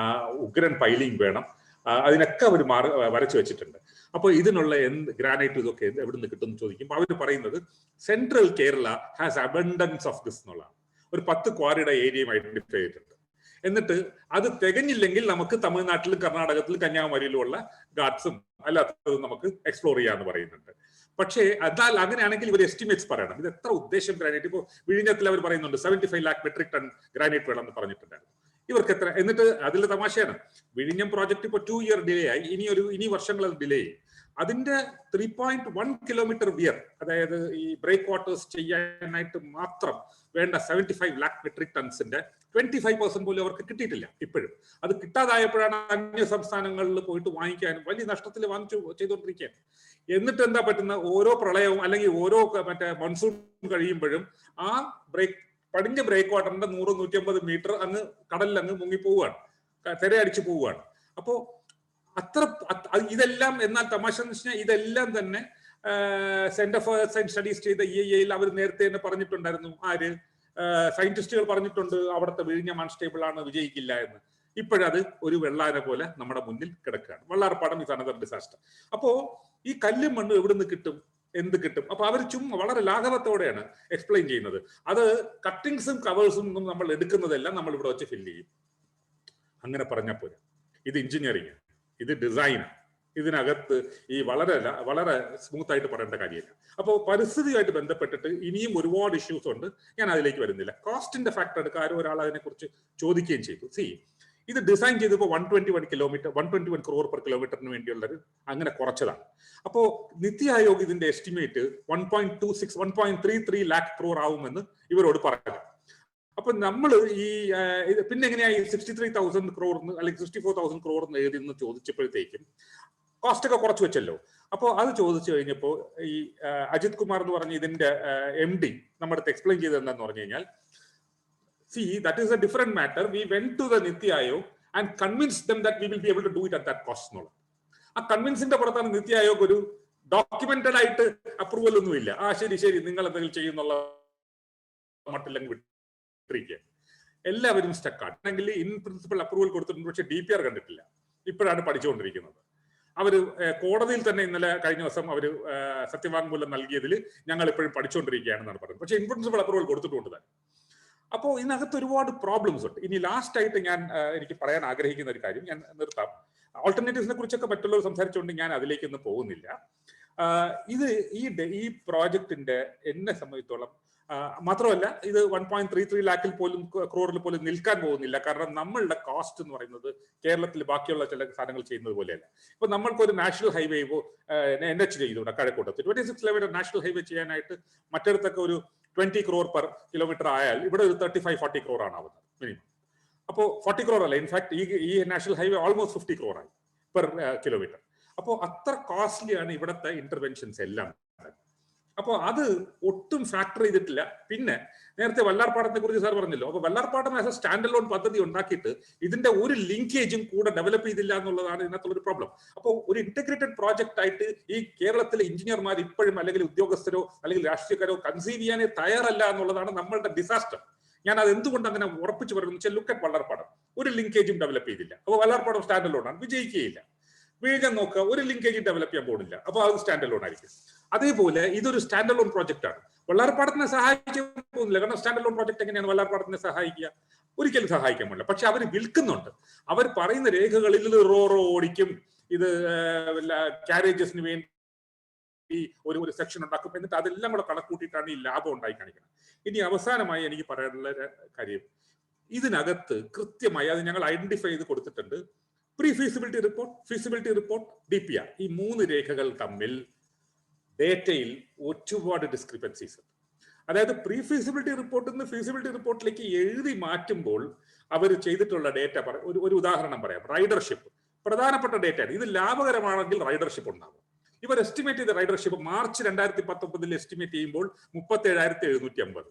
ഉഗ്രൻ പൈലിംഗ് വേണം. അതിനൊക്കെ അവർ വരച്ചു വെച്ചിട്ടുണ്ട്. അപ്പോൾ ഇതിനുള്ള ഗ്രാനൈറ്റ് ഇതൊക്കെ എവിടെ നിന്ന് കിട്ടും എന്ന് ചോദിക്കുമ്പോൾ അവർ പറയുന്നത് central Kerala has abundance of this എന്നുള്ളതാണ്. ഒരു 10 ക്വാറിയുടെ ഏരിയയും ഐഡന്റിഫൈ ചെയ്തിട്ടുണ്ട്. എന്നിട്ട് അത് തികഞ്ഞില്ലെങ്കിൽ നമുക്ക് തമിഴ്നാട്ടിലും കർണാടകത്തിലും കന്യാകുമാരിയിലും ഉള്ള ഗാഡ്സും അല്ലാത്തതും നമുക്ക് എക്സ്പ്ലോർ ചെയ്യാന്ന് പറയുന്നുണ്ട്. പക്ഷേ എന്നാൽ അങ്ങനെയാണെങ്കിൽ ഇവർ എസ്റ്റിമേറ്റ്സ് പറയണം. ഇത് എത്ര ഉദ്ദേശം ഗ്രാനൈറ്റ്, ഇപ്പോൾ വിഴിഞ്ഞത്തിൽ അവർ പറയുന്നുണ്ട് 75 lakh മെട്രിക് ടൺ ഗ്രാനൈറ്റ് വേണമെന്ന് പറഞ്ഞിട്ടുണ്ടായിരുന്നു. ഇവർക്ക് എത്ര? എന്നിട്ട് അതിൽ തമാശയാണ്, വിഴിഞ്ഞം പ്രോജക്റ്റ് ഇപ്പോൾ 2 year ഡിലേ ആയി, ഇനി വർഷങ്ങൾ അത് ഡിലേ ചെയ്യും. അതിന്റെ 3.1 കിലോമീറ്റർ വിയർ, അതായത് ഈ ബ്രേക്ക് വാട്ടേഴ്സ് ചെയ്യാനായിട്ട് മാത്രം വേണ്ട 75 lakh മെട്രിക് ടൺസിന്റെ 25% പോലും അവർക്ക് കിട്ടിയിട്ടില്ല ഇപ്പോഴും. അത് കിട്ടാതായപ്പോഴാണ് അന്യ സംസ്ഥാനങ്ങളിൽ പോയിട്ട് വാങ്ങിക്കാനും വലിയ നഷ്ടത്തിൽ ചെയ്തുകൊണ്ടിരിക്കുകയാണ്. എന്നിട്ട് എന്താ പറ്റുന്ന, ഓരോ പ്രളയവും അല്ലെങ്കിൽ ഓരോ മൺസൂൺ കഴിയുമ്പോഴും ആ പടിഞ്ഞ ബ്രേക്ക് വാട്ടറിന്റെ 100-150 മീറ്റർ അങ്ങ് കടലിൽ അങ്ങ് മുങ്ങിപ്പോവുകയാണ്, തിരയടിച്ചു പോവുകയാണ്. അപ്പോ ഇതെല്ലാം, എന്നാൽ തമാശ എന്ന് വെച്ചാൽ ഇതെല്ലാം തന്നെ സെന്റർ ഫോർ സയൻസ് സ്റ്റഡീസ് ചെയ്ത EIAയിൽ അവർ നേരത്തെ തന്നെ പറഞ്ഞിട്ടുണ്ടായിരുന്നു. സയന്റിസ്റ്റുകൾ പറഞ്ഞിട്ടുണ്ട് അവിടുത്തെ വിഴിഞ്ഞം അൺസ്റ്റേബിൾ ആണ്, വിജയിക്കില്ല എന്ന്. ഇപ്പോഴത് ഒരു വെള്ളാര പോലെ നമ്മുടെ മുന്നിൽ കിടക്കുകയാണ്. വെള്ളാർപ്പാടം ഇസ് അനദർ ഡിസാസ്റ്റർ. അപ്പോ ഈ കല്ലും മണ്ണും എവിടെ നിന്ന് കിട്ടും, എന്ത് കിട്ടും? അപ്പൊ അവർ വളരെ ലാഘവത്തോടെയാണ് എക്സ്പ്ലെയിൻ ചെയ്യുന്നത്. അത് കട്ടിങ്സും കവേഴ്സും ഒന്നും നമ്മൾ എടുക്കുന്നതെല്ലാം നമ്മൾ ഇവിടെ വെച്ച് ഫില്ല് ചെയ്യും. അങ്ങനെ പറഞ്ഞാൽ പോരാ. ഇത് എഞ്ചിനീയറിംഗ്, ഇത് ഡിസൈനാണ്. ഇതിനകത്ത് ഈ വളരെ വളരെ സ്മൂത്ത് ആയിട്ട് പറയേണ്ട കാര്യമില്ല. അപ്പോൾ പരിസ്ഥിതിയുമായിട്ട് ബന്ധപ്പെട്ടിട്ട് ഇനിയും ഒരുപാട് ഇഷ്യൂസ് ഉണ്ട്. ഞാൻ അതിലേക്ക് വരുന്നില്ല. കോസ്റ്റിന്റെ ഫാക്ടർ എടുക്കുക, ആരോ ഒരാൾ അതിനെക്കുറിച്ച് ചോദിക്കുകയും ചെയ്തു. ഇത് ഡിസൈൻ ചെയ്തപ്പോൾ 121 crore per കിലോമീറ്ററിന് വേണ്ടിയുള്ളത് അങ്ങനെ കുറച്ചതാണ്. അപ്പോൾ നിതി ആയോഗ് ഇതിന്റെ എസ്റ്റിമേറ്റ് 1.33 lakh crore ആവുമെന്ന് ഇവരോട് പറഞ്ഞു. അപ്പൊ നമ്മൾ ഈ പിന്നെ എങ്ങനെയാ ഈ 63,000 crore അല്ലെങ്കിൽ 64,000 crore എഴുതി എന്ന് ചോദിച്ചപ്പോഴത്തേക്കും കോസ്റ്റ് ഒക്കെ കുറച്ച് വെച്ചല്ലോ. അപ്പോൾ അത് ചോദിച്ചു കഴിഞ്ഞപ്പോൾ ഈ അജിത് കുമാർ എന്ന് പറഞ്ഞ ഇതിന്റെ MD നമ്മുടെ അടുത്ത് എക്സ്പ്ലെയിൻ ചെയ്തത് എന്താന്ന് പറഞ്ഞു കഴിഞ്ഞാൽ, see, that is a different matter. We went to the Niti Aayog and convinced them that we will be able to do it at that cost. ആ കൺവിൻസിന്റെ പുറത്താണ് നിതി ആയോഗ് ഒരു ഡോക്യുമെന്റഡ് ആയിട്ട് അപ്രൂവൽ ഒന്നുമില്ല. ശരി നിങ്ങൾ എന്തെങ്കിലും ചെയ്യുന്നുള്ള മട്ടില്ലെങ്കിൽ വിട്ടിരിക്കുക. എല്ലാവരും സ്റ്റക്കാണ്. ആണെങ്കിൽ ഇൻ പ്രിൻസിപ്പൽ അപ്രൂവൽ കൊടുത്തിട്ടുണ്ട്, പക്ഷെ DPR കണ്ടിട്ടില്ല. ഇപ്പോഴാണ് പഠിച്ചുകൊണ്ടിരിക്കുന്നത്. അവര് കോടതിയിൽ തന്നെ ഇന്നലെ കഴിഞ്ഞ ദിവസം അവര് സത്യവാങ്മൂലം നൽകിയതിൽ ഞങ്ങൾ ഇപ്പോഴും പഠിച്ചുകൊണ്ടിരിക്കുകയാണെന്നാണ് പറയുന്നത്. പക്ഷെ ഇൻ പ്രിൻസിപ്പൽ അപ്രൂവൽ കൊടുത്തിട്ടുണ്ട് തന്നെ. അപ്പോൾ ഇതിനകത്ത് ഒരുപാട് പ്രോബ്ലംസ് ഉണ്ട്. ഇനി ലാസ്റ്റ് ആയിട്ട് എനിക്ക് പറയാൻ ആഗ്രഹിക്കുന്ന ഒരു കാര്യം, ഞാൻ നിർത്താം. ഓൾട്ടർനേറ്റീവ്സിനെ കുറിച്ചൊക്കെ മറ്റുള്ളവർ സംസാരിച്ചുകൊണ്ട് ഞാൻ അതിലേക്കൊന്നും പോകുന്നില്ല. ഈ പ്രോജക്റ്റിന്റെ എന്നെ സംബന്ധിച്ചോളം മാത്രമല്ല, ഇത് 1.33 lakh ക്രോറിൽ പോലും നിൽക്കാൻ പോകുന്നില്ല. കാരണം നമ്മളുടെ കോസ്റ്റ് എന്ന് പറയുന്നത് കേരളത്തിൽ ബാക്കിയുള്ള ചില സാധനങ്ങൾ ചെയ്യുന്നത് പോലെയല്ല. ഇപ്പൊ നമ്മൾക്കൊരു national highway NH ചെയ്തുകൂടെ കഴക്കൂട്ടത്തിൽ 26 kilometre national highway ചെയ്യാനായിട്ട് മറ്റിടത്തൊക്കെ ഒരു 20 crore per കിലോമീറ്റർ ആയാൽ ഇവിടെ ഒരു 35-40 crore ആണ് ആവുന്നത് മിനിമം. അപ്പോൾ 40 crore അല്ല, ഇൻഫാക്ട് ഈ നാഷണൽ ഹൈവേ ഓൾമോസ്റ്റ് 50 crore ആയി പെർ കിലോമീറ്റർ. അപ്പോൾ അത്ര കോസ്റ്റ്ലിയാണ് ഇവിടുത്തെ ഇന്റർവെൻഷൻസ് എല്ലാം. അപ്പോൾ അത് ഒട്ടും ഫാക്ടർ ചെയ്തിട്ടില്ല. പിന്നെ നേരത്തെ വല്ലാർപാടത്തെ കുറിച്ച് സാർ പറഞ്ഞല്ലോ. അപ്പോൾ Vallarpadam as A stand alone പദ്ധതി ഉണ്ടാക്കിയിട്ട് ഇതിന്റെ ഒരു ലിങ്കേജും കൂടെ ഡെവലപ്പ് ചെയ്തില്ല എന്നുള്ളതാണ് ഇതിനകത്തുള്ളൊരു പ്രോബ്ലം. അപ്പോൾ ഒരു ഇന്റഗ്രേറ്റഡ് പ്രോജക്റ്റ് ആയിട്ട് ഈ കേരളത്തിലെ എഞ്ചിനീയർമാർ ഇപ്പോഴും അല്ലെങ്കിൽ ഉദ്യോഗസ്ഥരോ അല്ലെങ്കിൽ രാഷ്ട്രീയക്കാരോ കൺസീവ് ചെയ്യാനേ തയ്യാറല്ല എന്നുള്ളതാണ് നമ്മളുടെ ഡിസാസ്റ്റർ. ഞാൻ അത് എന്തുകൊണ്ട് അങ്ങനെ ഉറപ്പിച്ച് പറയുന്നത് വെച്ചാൽ, ലുക്ക് അറ്റ് വല്ലാർപാടം. ഒരു ലിങ്കേജും ഡെവലപ്പ് ചെയ്തില്ല. അപ്പോൾ വല്ലാർപാടം സ്റ്റാൻഡ് അലോൺ ആണ്, വിജയിക്കുകയില്ല. വേഗം നോക്കുക, ഒരു ലിങ്കേജും ഡെവലപ്പ് ചെയ്യാൻ പോകുന്നില്ല. അപ്പോൾ അത് സ്റ്റാൻഡ് അലോൺ ആയിരിക്കും. അതേപോലെ ഇതൊരു സ്റ്റാൻഡ് അലോൺ പ്രോജക്റ്റ് ആണ്. വല്ലാർപാടത്തിനെ സഹായിക്കാൻ പോകുന്നില്ല. കാരണം സ്റ്റാൻഡ് അലോൺ പ്രോജക്റ്റ് എങ്ങനെയാണ് വല്ലാർപാടത്തിനെ സഹായിക്കുക? ഒരിക്കലും സഹായിക്കാൻ പറ്റില്ല. പക്ഷെ അവർ വിൽക്കുന്നുണ്ട്. അവർ പറയുന്ന രേഖകളിൽ റോറോ ഓടിക്കും, ഇത് കാരേജസിന് വേണ്ടി ഒരു സെക്ഷൻ ഉണ്ടാക്കും, എന്നിട്ട് അതെല്ലാം കൂടെ കണക്കൂട്ടിയിട്ടാണ് ഈ ലാഭം ഉണ്ടായി കാണിക്കുന്നത്. ഇനി അവസാനമായി എനിക്ക് പറയാനുള്ള കാര്യം, ഇതിനകത്ത് കൃത്യമായി അത് ഞങ്ങൾ ഐഡന്റിഫൈ ചെയ്ത് കൊടുത്തിട്ടുണ്ട്. Pre feasibility report, feasibility report, DPR, ഈ 3 രേഖകൾ തമ്മിൽ ഡേറ്റയിൽ ഒരുപാട് ഡിസ്ക്രിപ്പൻസീസ് ഉണ്ട്. അതായത് പ്രീ ഫീസിബിലിറ്റി റിപ്പോർട്ടിൽ നിന്ന് ഫീസിബിലിറ്റി റിപ്പോർട്ടിലേക്ക് എഴുതി മാറ്റുമ്പോൾ അവർ ചെയ്തിട്ടുള്ള ഡേറ്റ ഒരു ഉദാഹരണം പറയാം. റൈഡർഷിപ്പ് പ്രധാനപ്പെട്ട ഡേറ്റയാണ്. ഇത് ലാഭകരമാണെങ്കിൽ റൈഡർഷിപ്പ് ഉണ്ടാകും. ഇവർ എസ്റ്റിമേറ്റ് ചെയ്ത റൈഡർഷിപ്പ് മാർച്ച് 2019 എസ്റ്റിമേറ്റ് ചെയ്യുമ്പോൾ 37,750.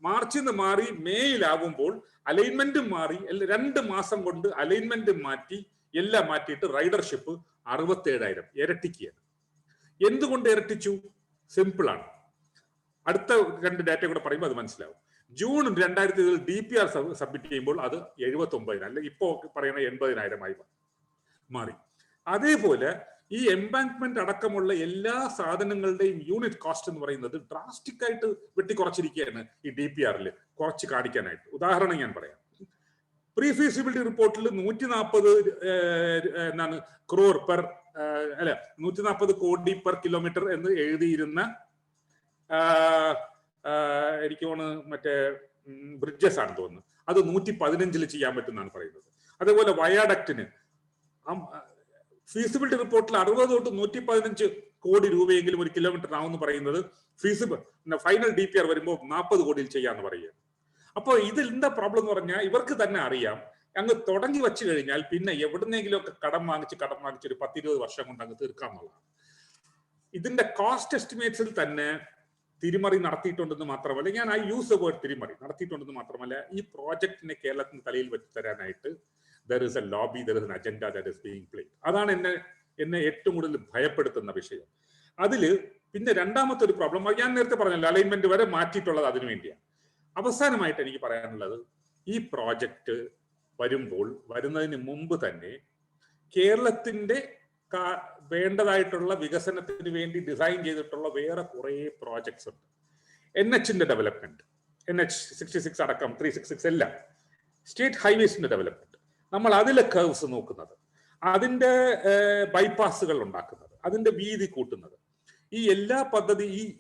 മാർച്ചിൽ നിന്ന് മാറി മേയിലാവുമ്പോൾ അലൈൻമെന്റും മാറി, 2 മാസം കൊണ്ട് അലൈൻമെന്റും മാറ്റി, എല്ലാം മാറ്റിയിട്ട് റൈഡർഷിപ്പ് 67,000 ഇരട്ടിക്കുകയാണ്. എന്തുകൊണ്ട് ഇരട്ടിച്ചു? സിമ്പിൾ ആണ്. അടുത്ത 2 ഡേറ്റ കൂടെ പറയുമ്പോൾ അത് മനസ്സിലാവും. ജൂൺ 2020 DPR സബ്മിറ്റ് ചെയ്യുമ്പോൾ അത് 79,000 അല്ലെങ്കിൽ ഇപ്പോ പറയുന്ന 80,000 ആയി മാറി. അതേപോലെ ഈ എംബാങ്ക്മെന്റ് അടക്കമുള്ള എല്ലാ സാധനങ്ങളുടെയും യൂണിറ്റ് കോസ്റ്റ് എന്ന് പറയുന്നത് ഡ്രാസ്റ്റിക് ആയിട്ട് വെട്ടിക്കുറച്ചിരിക്കുകയാണ് ഈ DPR കുറച്ച് കാണിക്കാനായിട്ട്. ഉദാഹരണം ഞാൻ പറയാം. പ്രീ ഫീസിബിലിറ്റി റിപ്പോർട്ടിൽ 140 crore per 140 കോടി പെർ കിലോമീറ്റർ എന്ന് എഴുതിയിരുന്ന എനിക്ക് തോന്നുന്നു മറ്റേ ബ്രിഡ്ജസ് ആണെന്ന് തോന്നുന്നു, അത് 115 ചെയ്യാൻ പറ്റുമെന്നാണ് പറയുന്നത്. അതേപോലെ വയാഡക്റ്റിന് ഫീസിബിലിറ്റി റിപ്പോർട്ടിൽ 60 തൊട്ട് 115 കോടി രൂപയെങ്കിലും ഒരു കിലോമീറ്റർ ആവുമെന്ന് പറയുന്നത് ഫൈനൽ DPR വരുമ്പോൾ 40 കോടിയിൽ ചെയ്യാന്ന് പറയുക. അപ്പോൾ ഇതിൽ എന്താ പ്രോബ്ലം എന്ന് പറഞ്ഞാൽ ഇവർക്ക് തന്നെ അറിയാം, അങ്ങ് തുടങ്ങി വെച്ച് കഴിഞ്ഞാൽ പിന്നെ എവിടുന്നെങ്കിലും ഒക്കെ കടം വാങ്ങിച്ച് ഒരു 10-20 വർഷം കൊണ്ട് അങ്ങ് തീർക്കാന്നുള്ളതാണ്. ഇതിന്റെ കോസ്റ്റ് എസ്റ്റിമേറ്റ്സിൽ തന്നെ തിരിമറി നടത്തിയിട്ടുണ്ടെന്ന് മാത്രമല്ല, ഞാൻ യൂസ് ദ വേർഡ് തിരിമറി നടത്തിയിട്ടുണ്ടെന്ന് മാത്രമല്ല, ഈ പ്രോജക്റ്റിനെ കേരളത്തിന് തലയിൽ വെച്ച് തരാനായിട്ട് there is a lobby, there is an agenda that is being played. അതാണ് എന്നെ ഏറ്റവും കൂടുതൽ ഭയപ്പെടുത്തുന്ന വിഷയം. അതില് പിന്നെ രണ്ടാമത്തെ ഒരു പ്രോബ്ലം ഞാൻ നേരത്തെ പറഞ്ഞല്ലോ, അലൈൻമെന്റ് വരെ മാറ്റിയിട്ടുള്ളത് അതിനു വേണ്ടിയാണ്. അവസാനമായിട്ട് എനിക്ക് പറയാനുള്ളത്, ഈ പ്രോജക്റ്റ് വരുന്നതിന് മുമ്പ് തന്നെ കേരളത്തിന്റെ വേണ്ടതായിട്ടുള്ള വികസനത്തിന് വേണ്ടി ഡിസൈൻ ചെയ്തിട്ടുള്ള വേറെ കുറെ പ്രോജക്ട്സ് ഉണ്ട്. NHന്റെ ഡെവലപ്മെന്റ്, NH66 അടക്കം 366 എല്ലാം, സ്റ്റേറ്റ് ഹൈവേസിന്റെ ഡെവലപ്മെന്റ്, നമ്മൾ അതിലെ കർവ്സ് നോക്കുന്നത്, അതിന്റെ ബൈപ്പാസുകൾ ഉണ്ടാക്കുന്നത്, അതിന്റെ വീതി കൂട്ടുന്നത്, ഈ എല്ലാ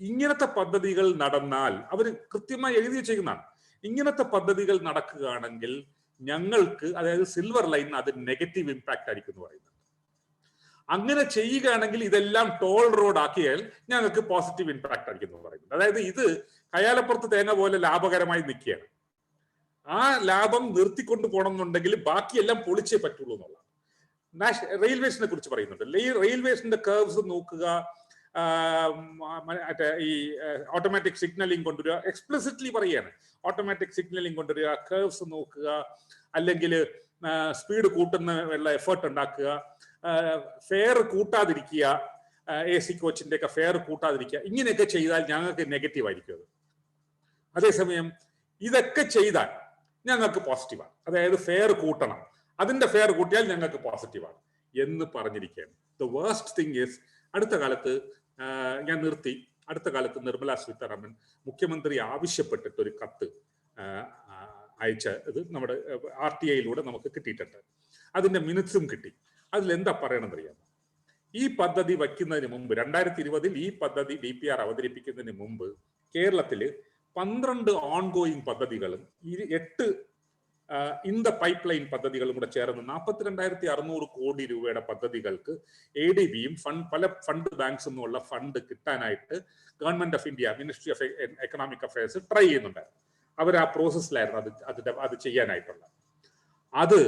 ഇങ്ങനത്തെ പദ്ധതികൾ നടന്നാൽ അവർ കൃത്യമായി എഴുതി വെച്ചിരിക്കുന്നതാണ്. ഇങ്ങനത്തെ പദ്ധതികൾ നടക്കുകയാണെങ്കിൽ ഞങ്ങൾക്ക്, അതായത് സിൽവർ ലൈനിന് അത് നെഗറ്റീവ് ഇമ്പാക്റ്റ് ആയിരിക്കും എന്ന് പറയുന്നത്. അങ്ങനെ ചെയ്യുകയാണെങ്കിൽ ഇതെല്ലാം ടോൾ റോഡ് ആക്കിയാൽ ഞങ്ങൾക്ക് പോസിറ്റീവ് ഇമ്പാക്റ്റ് ആയിരിക്കും എന്ന് പറയുന്നത്. അതായത് ഇത് കയ്യാലപ്പുറത്ത് തേങ്ങ പോലെ ലാഭകരമായി നിൽക്കുകയാണ്. ആ ലാഭം നിർത്തിക്കൊണ്ട് പോകണം എന്നുണ്ടെങ്കിൽ ബാക്കിയെല്ലാം പൊളിച്ചേ പറ്റുള്ളൂ എന്നുള്ളതാണ്. റെയിൽവേസിനെ കുറിച്ച് പറയുന്നുണ്ട്. റെയിൽവേസിന്റെ കർവ്സ് നോക്കുക, ഈ ഓട്ടോമാറ്റിക് സിഗ്നലിംഗ് കൊണ്ടുവരിക, എക്സ്പ്ലിസിറ്റ്ലി പറയുകയാണ്, ഓട്ടോമാറ്റിക് സിഗ്നലിംഗ് കൊണ്ടുവരിക, കർവ്സ് നോക്കുക, അല്ലെങ്കിൽ സ്പീഡ് കൂട്ടുന്ന എഫേർട്ട് ഉണ്ടാക്കുക, ഫെയർ കൂട്ടാതിരിക്കുക, AC കോച്ചിന്റെ ഒക്കെ ഫെയർ കൂട്ടാതിരിക്കുക. ഇങ്ങനെയൊക്കെ ചെയ്താൽ ഞങ്ങൾക്ക് നെഗറ്റീവ് ആയിരിക്കും അത്. അതേസമയം ഇതൊക്കെ ചെയ്താൽ ഞങ്ങൾക്ക് പോസിറ്റീവാണ്. അതായത് ഫെയർ കൂട്ടണം, അതിന്റെ ഫെയർ കൂട്ടിയാൽ ഞങ്ങൾക്ക് പോസിറ്റീവാണ് എന്ന് പറഞ്ഞിരിക്കുകയാണ്. ദ വേഴ്സ്റ്റ് തിങ് ഈസ്, അടുത്ത കാലത്ത് ഞാൻ നിർത്തി, അടുത്ത കാലത്ത് നിർമ്മല സീതാരാമൻ മുഖ്യമന്ത്രി ആവശ്യപ്പെട്ടിട്ട് ഒരു കത്ത് അയച്ച ഇത് നമ്മുടെ RTIയിലൂടെ നമുക്ക് കിട്ടിയിട്ടുണ്ട്. അതിന്റെ മിനിറ്റ്സും കിട്ടി. അതിലെന്താ പറയണമെന്നറിയാമോ? ഈ പദ്ധതി വയ്ക്കുന്നതിന് മുമ്പ് 2020 ഈ പദ്ധതി DPR അവതരിപ്പിക്കുന്നതിന് മുമ്പ് കേരളത്തില് 12 ഓൺഗോയിങ് പദ്ധതികളും 8 ഇൻ ദ പൈപ്പ് ലൈൻ പദ്ധതികളും കൂടെ ചേർന്ന് 42,600 കോടി രൂപയുടെ പദ്ധതികൾക്ക് ADBയും പല ഫണ്ട് ബാങ്ക്സ് നിന്നുള്ള ഫണ്ട് കിട്ടാനായിട്ട് government of India, ministry of economic affairs try ചെയ്യുന്നുണ്ടായിരുന്നു. അവർ ആ പ്രോസസ്സിലായിരുന്നു അത് ചെയ്യാനായിട്ടുള്ള. അത്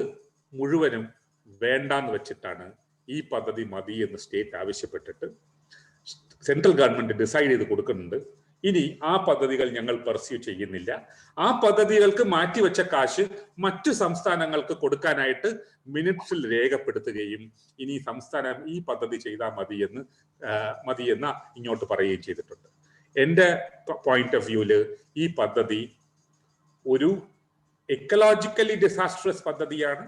മുഴുവനും വേണ്ടാന്ന് വെച്ചിട്ടാണ് ഈ പദ്ധതി മതി എന്ന് സ്റ്റേറ്റ് ആവശ്യപ്പെട്ടിട്ട് സെൻട്രൽ ഗവൺമെന്റ് ഡിസൈഡ് ചെയ്ത് കൊടുക്കുന്നുണ്ട്. ഇനി ആ പദ്ധതികൾ ഞങ്ങൾ പെർസ്യൂ ചെയ്യുന്നില്ല, ആ പദ്ധതികൾക്ക് മാറ്റിവെച്ച കാശ് മറ്റു സംസ്ഥാനങ്ങൾക്ക് കൊടുക്കാനായിട്ട് മിനിറ്റ്സിൽ രേഖപ്പെടുത്തുകയും ഇനി സംസ്ഥാനം ഈ പദ്ധതി ചെയ്താൽ മതിയെന്ന് ഇങ്ങോട്ട് പറയുകയും ചെയ്തിട്ടുണ്ട്. എൻ്റെ പോയിന്റ് ഓഫ് വ്യൂല് ഈ പദ്ധതി ഒരു എക്കോളജിക്കലി ഡിസാസ്ട്രസ് പദ്ധതിയാണ്,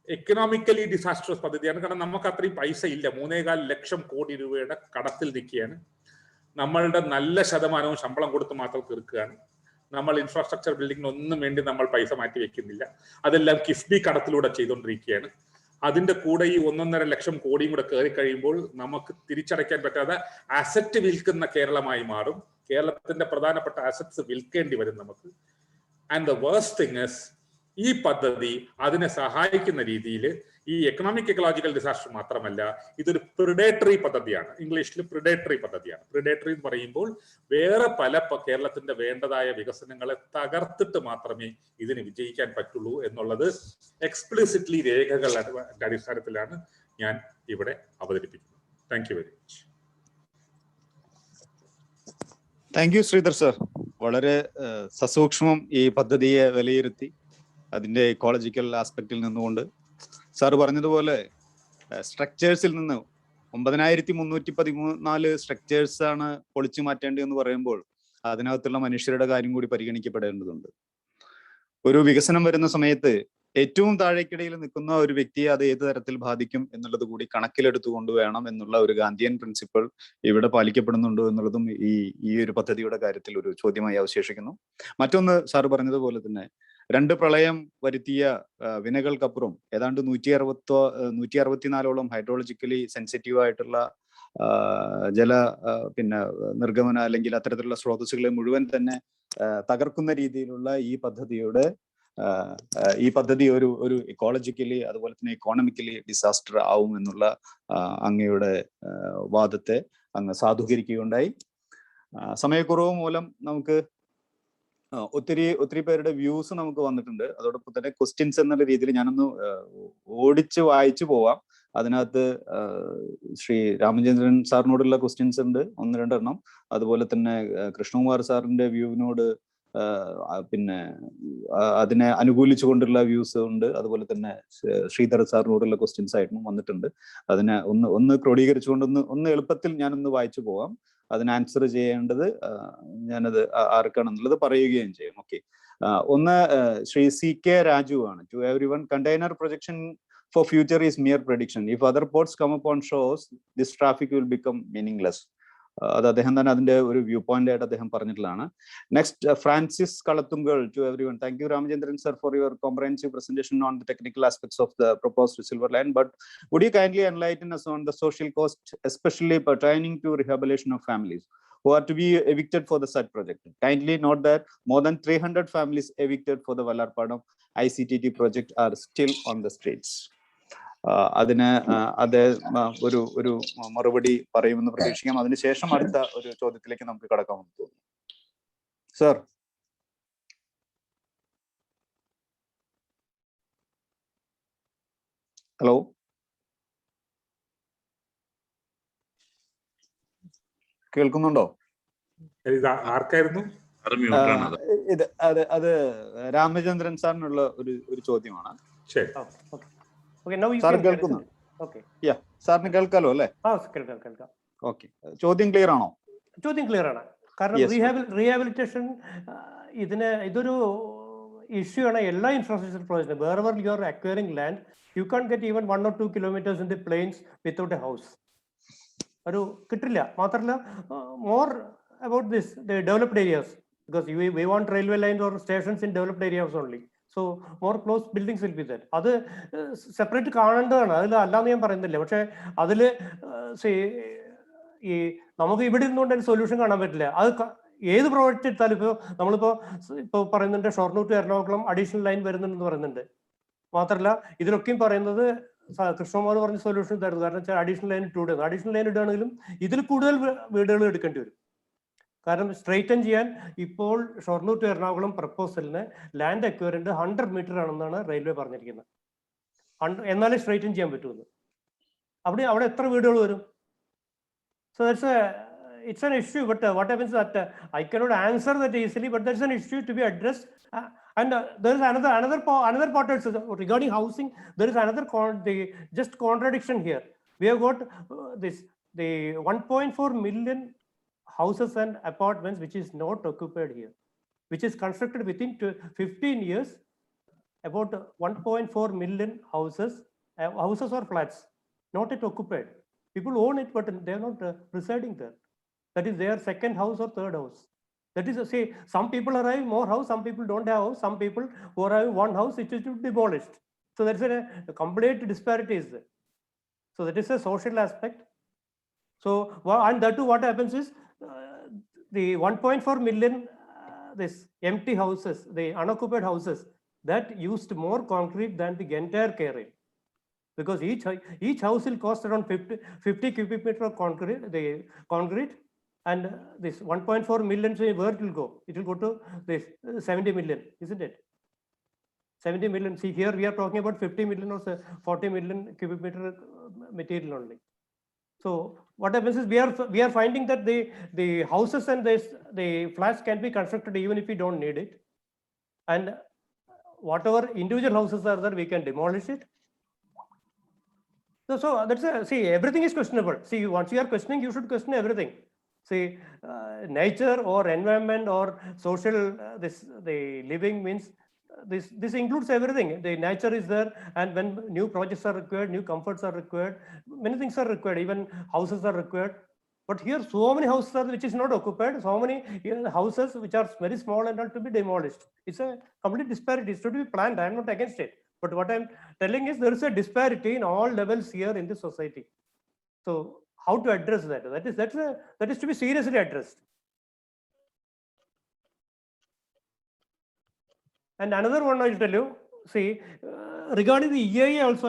എക്കണോമിക്കലി ഡിസാസ്ട്രസ് പദ്ധതിയാണ്. കാരണം നമുക്ക് അത്രയും പൈസ ഇല്ല. 3.25 ലക്ഷം കോടി രൂപയുടെ കടത്തിൽ നിൽക്കുകയാണ്. നമ്മളുടെ നല്ല ശതമാനവും ശമ്പളം കൊടുത്ത് മാത്രം തീർക്കുകയാണ്. നമ്മൾ ഇൻഫ്രാസ്ട്രക്ചർ ബിൽഡിങ്ങിനൊന്നും വേണ്ടി നമ്മൾ പൈസ മാറ്റി വെക്കുന്നില്ല. അതെല്ലാം കിഫ്ബി കടത്തിലൂടെ ചെയ്തുകൊണ്ടിരിക്കുകയാണ്. അതിന്റെ കൂടെ ഈ 1.5 ലക്ഷം കോടിയും കൂടെ കയറി കഴിയുമ്പോൾ നമുക്ക് തിരിച്ചടയ്ക്കാൻ പറ്റാതെ അസറ്റ് വിൽക്കുന്ന കേരളമായി മാറും. കേരളത്തിന്റെ പ്രധാനപ്പെട്ട അസറ്റ്സ് വിൽക്കേണ്ടി വരും നമുക്ക്. And the worst thing is, ഈ പദ്ധതി അതിനെ സഹായിക്കുന്ന രീതിയിൽ ഈ എക്കണോമിക് എക്കോളജിക്കൽ ഡിസാസ്റ്റർ മാത്രമല്ല, ഇതൊരു പ്രിഡേറ്ററി പദ്ധതിയാണ്. ഇംഗ്ലീഷിൽ പ്രിഡേറ്ററി പദ്ധതിയാണ്. പ്രിഡേറ്ററി എന്ന് പറയുമ്പോൾ വേറെ പല കേരളത്തിന്റെ വേണ്ടതായ വികസനങ്ങളെ തകർത്തിട്ട് മാത്രമേ ഇതിന് വിജയിക്കാൻ പറ്റുള്ളൂ എന്നുള്ളത് എക്സ്പ്ലിസിറ്റ്ലി രേഖകളുടെ അടിസ്ഥാനത്തിലാണ് ഞാൻ ഇവിടെ അവതരിപ്പിക്കുന്നത്. Thank you very much. Thank you Sridhar sir. വളരെ സസൂക്ഷ്മം ഈ പദ്ധതിയെ വിലയിരുത്തി അതിന്റെ ഇക്കോളജിക്കൽ ആസ്പെക്റ്റിൽ നിന്നുകൊണ്ട് സാറ് പറഞ്ഞതുപോലെ സ്ട്രക്ചേഴ്സിൽ നിന്ന് 9314 സ്ട്രക്ചേഴ്സ് ആണ് പൊളിച്ചു മാറ്റേണ്ടത് എന്ന് പറയുമ്പോൾ അതിനകത്തുള്ള മനുഷ്യരുടെ കാര്യം കൂടി പരിഗണിക്കപ്പെടേണ്ടതുണ്ട്. ഒരു വികസനം വരുന്ന സമയത്ത് ഏറ്റവും താഴേക്കിടയിൽ നിൽക്കുന്ന ഒരു വ്യക്തിയെ അത് ഏത് തരത്തിൽ ബാധിക്കും എന്നുള്ളത് കൂടി കണക്കിലെടുത്തുകൊണ്ട് വേണം എന്നുള്ള ഒരു ഗാന്ധിയൻ പ്രിൻസിപ്പിൾ ഇവിടെ പാലിക്കപ്പെടുന്നുണ്ടോ എന്നുള്ളതും ഈ ഒരു പദ്ധതിയുടെ കാര്യത്തിൽ ഒരു ചോദ്യമായി അവശേഷിക്കുന്നു. മറ്റൊന്ന് സാറ് പറഞ്ഞതുപോലെ തന്നെ 2 പ്രളയം വരുത്തിയ വിനകൾക്കപ്പുറം ഏതാണ്ട് 164ഓളം ഹൈഡ്രോളജിക്കലി സെൻസിറ്റീവ് ആയിട്ടുള്ള ജല നിർഗമന അല്ലെങ്കിൽ അത്തരത്തിലുള്ള സ്രോതസ്സുകളെ മുഴുവൻ തന്നെ തകർക്കുന്ന രീതിയിലുള്ള ഈ പദ്ധതി ഒരു ഇക്കോളജിക്കലി അതുപോലെ തന്നെ ഇക്കോണമിക്കലി ഡിസാസ്റ്റർ ആവും എന്നുള്ള അങ്ങയുടെ വാദത്തെ അങ്ങ് സാധൂകരിക്കുകയുണ്ടായി. സമയക്കുറവ് മൂലം നമുക്ക് ഒത്തിരി പേരുടെ വ്യൂസ് നമുക്ക് വന്നിട്ടുണ്ട്. അതോടൊപ്പം തന്നെ ക്വസ്റ്റ്യൻസ് എന്നുള്ള രീതിയിൽ ഞാനൊന്ന് ഓടിച്ച് വായിച്ചു പോവാം. അതിനകത്ത് ശ്രീ രാമചന്ദ്രൻ സാറിനോടുള്ള ക്വസ്റ്റ്യൻസ് ഉണ്ട് 1-2 എണ്ണം. അതുപോലെ തന്നെ കൃഷ്ണകുമാർ സാറിന്റെ വ്യൂവിനോട് അതിനെ അനുകൂലിച്ചുകൊണ്ടുള്ള വ്യൂസ് ഉണ്ട്. അതുപോലെ തന്നെ ശ്രീധർ സാറിനോടുള്ള ക്വസ്റ്റ്യൻസ് ആയിട്ടും വന്നിട്ടുണ്ട്. അതിനെ ഒന്ന് ക്രോഡീകരിച്ചുകൊണ്ട് ഒന്ന് എളുപ്പത്തിൽ ഞാനൊന്ന് വായിച്ചു പോവാം. അതിന് ആൻസർ ചെയ്യേണ്ടത് ഞാനത് ആർക്കാണെന്നുള്ളത് പറയുകയും ചെയ്യും. ഓക്കെ, ഒന്ന് ശ്രീ CK രാജു ആണ്. To everyone, container projection for future is mere prediction. If other ports come upon ഷോസ് this traffic will become meaningless. അത് അദ്ദേഹം തന്നെ അതിന്റെ ഒരു വ്യൂ പോയിന്റ് ആയിട്ട് അദ്ദേഹം പറഞ്ഞിട്ടുള്ളതാണ്. Next, Francis Kalathungal. To everyone, thank you Ramachandran sir for your comprehensive presentation on the technical aspects of the proposed silver line, but would you kindly enlighten us on the social cost, especially pertaining to rehabilitation of families? who are to be evicted for the said project. Kindly note that more than 300 families evicted for the Vallarpadam ICTT project are still on the streets. അതിന് അത് ഒരു മറുപടി പറയുമെന്ന് പ്രതീക്ഷിക്കാം. അതിനുശേഷം അടുത്ത ഒരു ചോദ്യത്തിലേക്ക് നമുക്ക് കടക്കാമെന്ന് തോന്നുന്നു. സർ. ഹലോ. കേൾക്കുന്നുണ്ടോ? ആർക്കായിരുന്നു ഇത്? അത് രാമചന്ദ്രൻ സാറിനുള്ള ഒരു ചോദ്യമാണ്. സാർ കേൾക്കുന്നു? സാറിന് കേൾക്കാലോ അല്ലേ? ഓക്കെ, ചോദ്യം ക്ലിയർ ആണോ? ചോദ്യം ക്ലിയർ ആണ്. കാരണം റീഹാബിലിറ്റേഷൻ ഇതൊരു ഇഷ്യൂ ആണ് എല്ലാ infrastructure പ്രോജക്റ്റും. wherever you are acquiring land, you can't get even 1 or 2 kilometers in the plains without a house. ഒരു കിട്ടില്ല. മാത്രമല്ല, more about this, the developed areas, because we want railway lines or stations in developed areas only. So more close buildings will be there. അത് സെപ്പറേറ്റ് കാണേണ്ടതാണ്. അതിൽ അല്ലാന്ന് ഞാൻ പറയുന്നില്ല. പക്ഷെ അതില് ഈ നമുക്ക് ഇവിടെ ഇരുന്നുകൊണ്ട് സൊല്യൂഷൻ കാണാൻ പറ്റില്ല. അത് ഏത് പ്രോജക്റ്റ് എടുത്താലും ഇപ്പോൾ പറയുന്നുണ്ട് Shoranur to Ernakulam additional line വരുന്നുണ്ടെന്ന് പറയുന്നുണ്ട്. മാത്രമല്ല ഇതിലൊക്കെയും പറയുന്നത് കൃഷ്ണകുമാർ പറഞ്ഞ സൊല്യൂഷൻ തരുന്നത്. കാരണം വെച്ചാൽ അഡീഷണൽ ലൈൻ ഇട്ടുകൂടുക. അഡീഷണൽ ലൈൻ ഇടുകയാണെങ്കിലും ഇതിൽ കൂടുതൽ വീടുകൾ എടുക്കേണ്ടി വരും. കാരണം സ്ട്രെയിറ്റൻ ചെയ്യാൻ ഇപ്പോൾ ഷൊർണൂർ ടു എറണാകുളം പ്രപ്പോസലിന് ലാൻഡ് അക്വയറിന്റെ 100 മീറ്റർ ആണെന്നാണ് റെയിൽവേ പറഞ്ഞിരിക്കുന്നത്. എന്നാലേ സ്ട്രെയിറ്റൻ ചെയ്യാൻ പറ്റുമെന്ന്. അവിടെ എത്ര വീടുകൾ വരും? So it's an issue, but what happens that I cannot answer that easily, but there's an issue to be addressed. And there is another part regarding housing. There is another just contradiction here. We have got the 1.4 million houses and apartments which is not occupied here, which is constructed within 15 years. About 1.4 million houses or flats not yet occupied. People own it, but they are not residing there. That is their second house or third house. That is, say, some people are having more house, some people don't have house, some people who are having one house, it is demolished. So that's a complete disparity is there. So that is a social aspect. So, and that too, what happens is the 1.4 million this empty houses, the unoccupied houses, that used more concrete than the entire Kerala. Because each house will cost around 50 cubic meter of concrete, and this 1.4 million, where it will go? It will go to this 70 million, isn't it? 70 million. See, here we are talking about 50 million or 40 million cubic meter material only. So what happens is we are finding that the houses and the flats can be constructed even if we don't need it, and whatever individual houses are there, we can demolish it. So that's see, everything is questionable. See, once you are questioning, you should question everything. See, nature or environment or social the living means this includes everything. The nature is there, and when new projects are required, new comforts are required, many things are required, even houses are required. But here so many houses are which is not occupied, so many houses which are very small and are to be demolished. It's a complete disparity. It's to be planned. I am not against it. But what I'm telling is there is a disparity in all levels here in the society. So how to address that? That is to be seriously addressed. And another one I'll tell you. See, regarding the EIA also,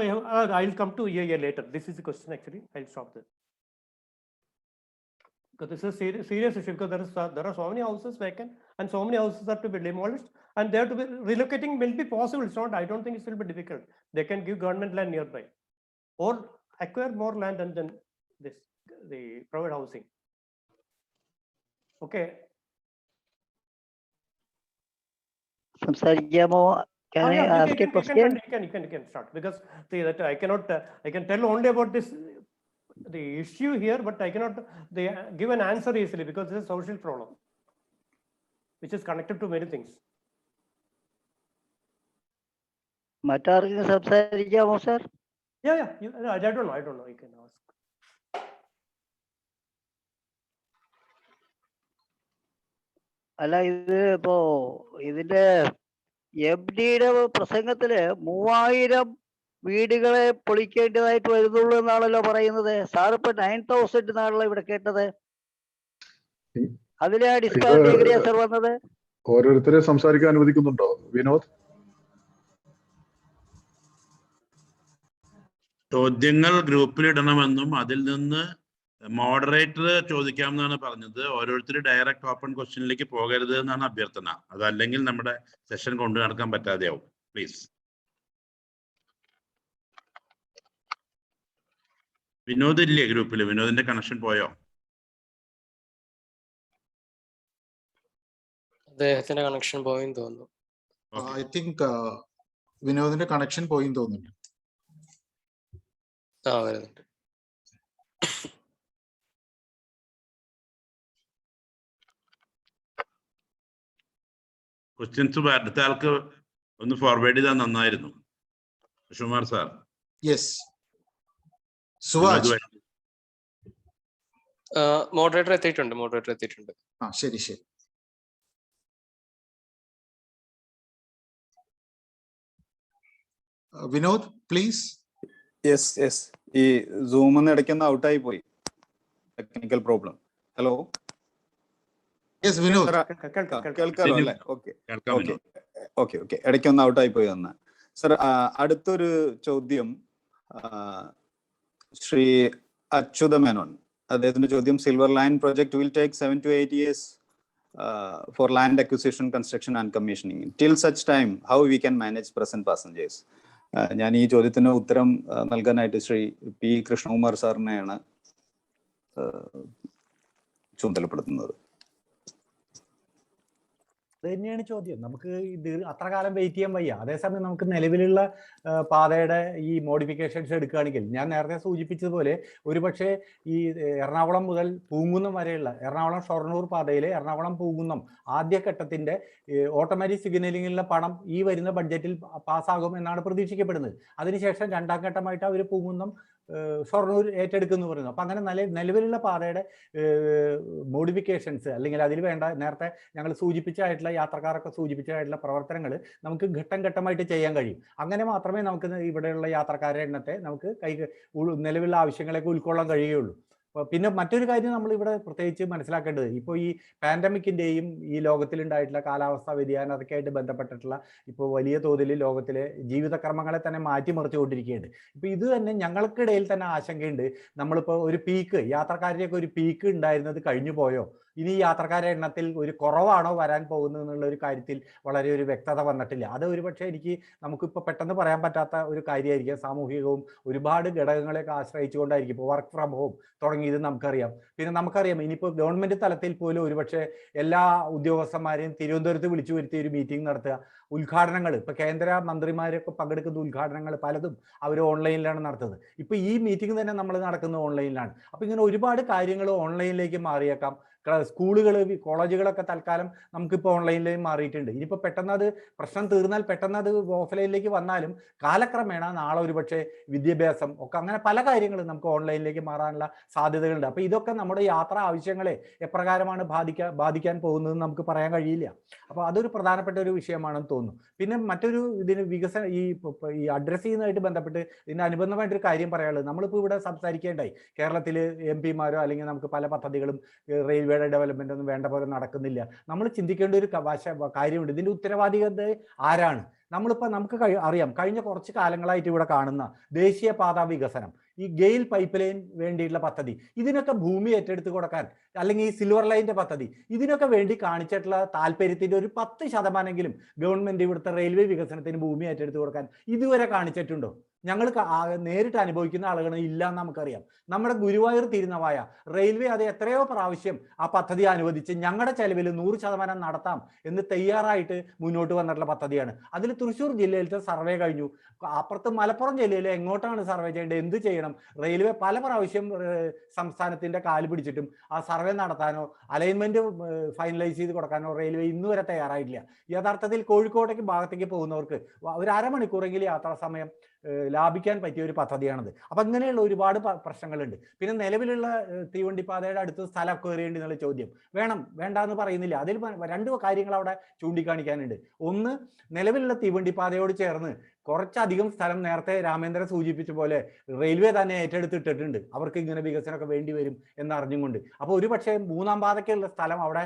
I'll come to EIA later. This is the question actually. I'll stop there. Because this is a serious issue, because there are so many houses vacant and so many houses are to be demolished, and they are to be relocating will be possible. It's not, I don't think it will be difficult. They can give government land nearby or acquire more land and then the private housing. Okay. Can I ask a question? You can start, because see that I can tell only about the issue here, but I cannot give an answer easily, because it's a social problem which is connected to many things. മറ്റാർക്കും സംസാരിക്കാമോ sir? Yeah. I don't know. You can ask. അല്ല, ഇത് ഇപ്പോ ഇതിന്റെ FDയുടെ പ്രസംഗത്തില് 3000 വീടുകളെ പൊളിക്കേണ്ടതായിട്ട് വരുന്നുള്ളൂ എന്നാണല്ലോ പറയുന്നത്. സാർ ഇപ്പൊ 9000 എന്നാണല്ലോ ഇവിടെ കേട്ടത്. അതിലെ ഡിസ്പാരിറ്റി എങ്ങനെയാ സർ വന്നത്? ഓരോരുത്തരെ സംസാരിക്കാൻ അനുവദിക്കുന്നുണ്ടോ വിനോദ്? ചോദ്യങ്ങൾ ഗ്രൂപ്പിലിടണമെന്നും അതിൽ നിന്ന് മോഡറേറ്റർ ചോദിക്കാമെന്നാണ് പറഞ്ഞത്. ഓരോരുത്തർ ഡയറക്റ്റ് ഓപ്പൺ ക്വസ്റ്റ്യനിലേക്ക് പോകരുത് എന്നാണ് അഭ്യർത്ഥന. അതല്ലെങ്കിൽ നമ്മുടെ സെഷൻ കൊണ്ടു നടക്കാൻ പറ്റാതെയാവും. പ്ലീസ്. വിനോദ് ഇല്ലേ ഗ്രൂപ്പിൽ? വിനോദിന്റെ കണക്ഷൻ പോയോ? അദ്ദേഹത്തിന്റെ കണക്ഷൻ പോയെന്ന് തോന്നുന്നു. ഐ തിങ്ക് വിനോദിന്റെ കണക്ഷൻ പോയെന്ന് തോന്നുന്നു. വരുന്നുണ്ട്. ക്വസ്റ്റ്യൻസ് അടുത്ത ആൾക്ക് ഒന്ന് ഫോർവേഡ് ചെയ്താൽ നന്നായിരുന്നു. കൃഷ്ണകുമാർ സാർ. യെസ് സുവാജ്. മോഡറേറ്റർ എത്തിയിട്ടുണ്ട്. ശരി. വിനോദ് പ്ലീസ്. യെസ് ഈ സൂമിന്ന് ഇടയ്ക്കൊന്ന് ഔട്ടായി പോയി, technical problem. Hello yes Vinod കേൾക്കാമല്ലോ അല്ലേ? ഓക്കെ ഇടയ്ക്കൊന്ന് ഔട്ടായി പോയി വന്ന സർ. അടുത്തൊരു ചോദ്യം ശ്രീ അച്യുത മേനോൻ. അദ്ദേഹത്തിന്റെ ചോദ്യം, silver line project will take 7 to 8 years for land acquisition, construction and commissioning. Till such time, how we can manage present passengers? ഞാൻ ഈ ചോദ്യത്തിന് ഉത്തരം നൽകാനായിട്ട് ശ്രീ പി കൃഷ്ണകുമാർ സാറിനെയാണ് ചുമതലപ്പെടുത്തുന്നത്. അത് തന്നെയാണ് ചോദ്യം. നമുക്ക് ഇത് അത്ര കാലം വെയിറ്റ് ചെയ്യാൻ വയ്യ. അതേസമയം നമുക്ക് നിലവിലുള്ള പാതയുടെ ഈ മോഡിഫിക്കേഷൻസ് എടുക്കുകയാണെങ്കിൽ ഞാൻ നേരത്തെ സൂചിപ്പിച്ചതുപോലെ ഒരുപക്ഷെ ഈ എറണാകുളം മുതൽ പൂങ്കുന്നം വരെയുള്ള എറണാകുളം ഷൊർണൂർ പാതയിലെ എറണാകുളം പൂങ്കുന്നം ആദ്യഘട്ടത്തിന്റെ ഓട്ടോമാറ്റിക് സിഗ്നലിങ്ങിലുള്ള പണം ഈ വരുന്ന ബഡ്ജറ്റിൽ പാസ്സാകും എന്നാണ് പ്രതീക്ഷിക്കപ്പെടുന്നത്. അതിനുശേഷം രണ്ടാം ഘട്ടമായിട്ട് അവർ പൂങ്കുന്നം ഷൊർണൂർ ഏറ്റെടുക്കുന്നു പറയുന്നു. അപ്പം അങ്ങനെ നിലവിലുള്ള പാതയുടെ മോഡിഫിക്കേഷൻസ് അല്ലെങ്കിൽ അതിൽ വേണ്ട നേരത്തെ ഞങ്ങൾ സൂചിപ്പിച്ചായിട്ടുള്ള യാത്രക്കാരൊക്കെ സൂചിപ്പിച്ചായിട്ടുള്ള പ്രവർത്തനങ്ങൾ നമുക്ക് ഘട്ടം ഘട്ടമായിട്ട് ചെയ്യാൻ കഴിയും. അങ്ങനെ മാത്രമേ നമുക്ക് ഇവിടെയുള്ള യാത്രക്കാരുടെ എണ്ണത്തെ നമുക്ക് നിലവിലുള്ള ആവശ്യങ്ങളൊക്കെ ഉൾക്കൊള്ളാൻ കഴിയുകയുള്ളൂ. പിന്നെ മറ്റൊരു കാര്യം നമ്മൾ ഇവിടെ പ്രത്യേകിച്ച് മനസ്സിലാക്കേണ്ടത്, ഇപ്പോൾ ഈ പാൻഡമിക്കിൻ്റെയും ഈ ലോകത്തിലുണ്ടായിട്ടുള്ള കാലാവസ്ഥാ വ്യതിയാനം അതൊക്കെ ആയിട്ട് ബന്ധപ്പെട്ടിട്ടുള്ള ഇപ്പോൾ വലിയ തോതിൽ ലോകത്തിലെ ജീവിതക്രമങ്ങളെ തന്നെ മാറ്റിമറിച്ചുകൊണ്ടിരിക്കുകയാണ്. ഇപ്പോൾ ഇത് തന്നെ ഞങ്ങൾക്കിടയിൽ തന്നെ ആശങ്കയുണ്ട്. നമ്മളിപ്പോൾ ഒരു പീക്ക് യാത്രക്കാരുടെയൊക്കെ ഒരു പീക്ക് ഉണ്ടായിരുന്നത് കഴിഞ്ഞു പോയോ, ഇനി യാത്രക്കാരുടെ എണ്ണത്തിൽ ഒരു കുറവാണോ വരാൻ പോകുന്നത് എന്നുള്ള ഒരു കാര്യത്തിൽ വളരെ ഒരു വ്യക്തത വന്നിട്ടില്ല. അത് ഒരുപക്ഷെ നമുക്കിപ്പോൾ പെട്ടെന്ന് പറയാൻ പറ്റാത്ത ഒരു കാര്യമായിരിക്കും. സാമൂഹികവും ഒരുപാട് ഘടകങ്ങളെയൊക്കെ ആശ്രയിച്ചുകൊണ്ടായിരിക്കും. ഇപ്പോൾ വർക്ക് ഫ്രം ഹോം തുടങ്ങിയത് നമുക്കറിയാം. പിന്നെ നമുക്കറിയാം ഇനിയിപ്പോൾ ഗവൺമെന്റ് തലത്തിൽ പോലും ഒരുപക്ഷെ എല്ലാ ഉദ്യോഗസ്ഥന്മാരെയും തിരുവനന്തപുരത്ത് വിളിച്ചു വരുത്തി ഒരു മീറ്റിംഗ് നടത്തുക, ഉദ്ഘാടനങ്ങൾ ഇപ്പോൾ കേന്ദ്ര മന്ത്രിമാരൊക്കെ പങ്കെടുക്കുന്ന ഉദ്ഘാടനങ്ങൾ പലതും അവർ ഓൺലൈനിലാണ് നടത്തുന്നത്. ഇപ്പോൾ ഈ മീറ്റിംഗ് തന്നെ നമ്മൾ നടക്കുന്നത് ഓൺലൈനിലാണ്. അപ്പോൾ ഇങ്ങനെ ഒരുപാട് കാര്യങ്ങൾ ഓൺലൈനിലേക്ക് മാറിയേക്കാം. സ്കൂളുകൾ കോളേജുകളൊക്കെ തൽക്കാലം നമുക്കിപ്പോൾ ഓൺലൈനിലേക്ക് മാറിയിട്ടുണ്ട്. ഇനിയിപ്പോൾ പെട്ടെന്ന് അത് പ്രശ്നം തീർന്നാൽ പെട്ടെന്ന് അത് ഓഫ്ലൈനിലേക്ക് വന്നാലും കാലക്രമേണ നാളെ ഒരുപക്ഷെ വിദ്യാഭ്യാസം ഒക്കെ അങ്ങനെ പല കാര്യങ്ങളും നമുക്ക് ഓൺലൈനിലേക്ക് മാറാനുള്ള സാധ്യതകളുണ്ട്. അപ്പോൾ ഇതൊക്കെ നമ്മുടെ യാത്രാ ആവശ്യങ്ങളെ എപ്രകാരമാണ് ബാധിക്കാൻ പോകുന്നതെന്ന് നമുക്ക് പറയാൻ കഴിയില്ല. അപ്പോൾ അതൊരു പ്രധാനപ്പെട്ട ഒരു വിഷയമാണെന്ന് തോന്നുന്നു. പിന്നെ മറ്റൊരു ഇതിന് ഈ അഡ്രസ്സ് ചെയ്യുന്നതായിട്ട് ബന്ധപ്പെട്ട് ഇതിന് അനുബന്ധമായിട്ടൊരു കാര്യം പറയാനുള്ളത്, നമ്മളിപ്പോൾ ഇവിടെ സംസാരിക്കേണ്ടായി കേരളത്തിൽ MP-മാരോ അല്ലെങ്കിൽ നമുക്ക് പല പദ്ധതികളും റെയിൽവേയുടെ ഡെവലപ്മെന്റ് ഒന്നും വേണ്ട പോലെ നടക്കുന്നില്ല. നമ്മൾ ചിന്തിക്കേണ്ട ഒരു കാര്യമുണ്ട്. ഇതിന്റെ ഉത്തരവാദിത്വം ആരാണ്? നമുക്ക് അറിയാം കഴിഞ്ഞ കുറച്ച് കാലങ്ങളായിട്ട് ഇവിടെ കാണുന്ന ദേശീയപാത വികസനം, ഈ ഗെയിൽ പൈപ്പ് ലൈൻ വേണ്ടിയിട്ടുള്ള പദ്ധതി, ഇതിനൊക്കെ ഭൂമി ഏറ്റെടുത്ത് കൊടുക്കാൻ അല്ലെങ്കിൽ ഈ സിൽവർ ലൈനിന്റെ പദ്ധതി, ഇതിനൊക്കെ വേണ്ടി കാണിച്ചിട്ടുള്ള താല്പര്യത്തിന്റെ ഒരു 10% ഗവൺമെന്റ് ഇവിടുത്തെ റെയിൽവേ വികസനത്തിന് ഭൂമി ഏറ്റെടുത്ത് കൊടുക്കാൻ ഇതുവരെ കാണിച്ചിട്ടുണ്ടോ? ഞങ്ങൾ നേരിട്ട് അനുഭവിക്കുന്ന ആളുകൾ ഇല്ല എന്ന് നമുക്കറിയാം. നമ്മുടെ ഗുരുവായൂർ തിരുനവായ റെയിൽവേ അത് എത്രയോ പ്രാവശ്യം ആ പദ്ധതി അനുവദിച്ച് ഞങ്ങളുടെ ചെലവിൽ 100% നടത്താം എന്ന് തയ്യാറായിട്ട് മുന്നോട്ട് വന്നിട്ടുള്ള പദ്ധതിയാണ്. അതിൽ തൃശ്ശൂർ ജില്ലയിലത്തെ സർവേ കഴിഞ്ഞു. അപ്പുറത്ത് മലപ്പുറം ജില്ലയിൽ എങ്ങോട്ടാണ് സർവേ ചെയ്യേണ്ടത്, എന്ത് ചെയ്യണം? റെയിൽവേ പല പ്രാവശ്യം സംസ്ഥാനത്തിന്റെ കാല് പിടിച്ചിട്ടും ആ സർവേ നടത്താനോ അലൈൻമെന്റ് ഫൈനലൈസ് ചെയ്ത് കൊടുക്കാനോ റെയിൽവേ ഇന്ന് വരെ തയ്യാറായിട്ടില്ല. യഥാർത്ഥത്തിൽ കോഴിക്കോട്ടേക്ക് ഭാഗത്തേക്ക് പോകുന്നവർക്ക് ഒരു അരമണിക്കൂറെങ്കിലും യാത്രാ സമയം ലാഭിക്കാൻ പറ്റിയ ഒരു പദ്ധതിയാണത്. അപ്പം അങ്ങനെയുള്ള ഒരുപാട് പ്രശ്നങ്ങളുണ്ട്. പിന്നെ നിലവിലുള്ള തീവണ്ടിപ്പാതയുടെ അടുത്ത് സ്ഥലം അക്വയർ ചെയ്യേണ്ടി എന്നുള്ള ചോദ്യം വേണ്ട എന്ന് പറയുന്നില്ല. അതിൽ 2 കാര്യങ്ങൾ അവിടെ ചൂണ്ടിക്കാണിക്കാനുണ്ട്. ഒന്ന്, നിലവിലുള്ള തീവണ്ടിപ്പാതയോട് ചേർന്ന് കുറച്ചധികം സ്ഥലം നേരത്തെ രാമേന്ദ്രൻ സൂചിപ്പിച്ച പോലെ റെയിൽവേ തന്നെ ഏറ്റെടുത്തിട്ടിട്ടുണ്ട്. അവർക്ക് ഇങ്ങനെ വികസനമൊക്കെ വേണ്ടി വരും എന്നറിഞ്ഞുകൊണ്ട്. അപ്പോൾ ഒരു പക്ഷേ 3-ാം പാതയ്ക്കുള്ള സ്ഥലം അവിടെ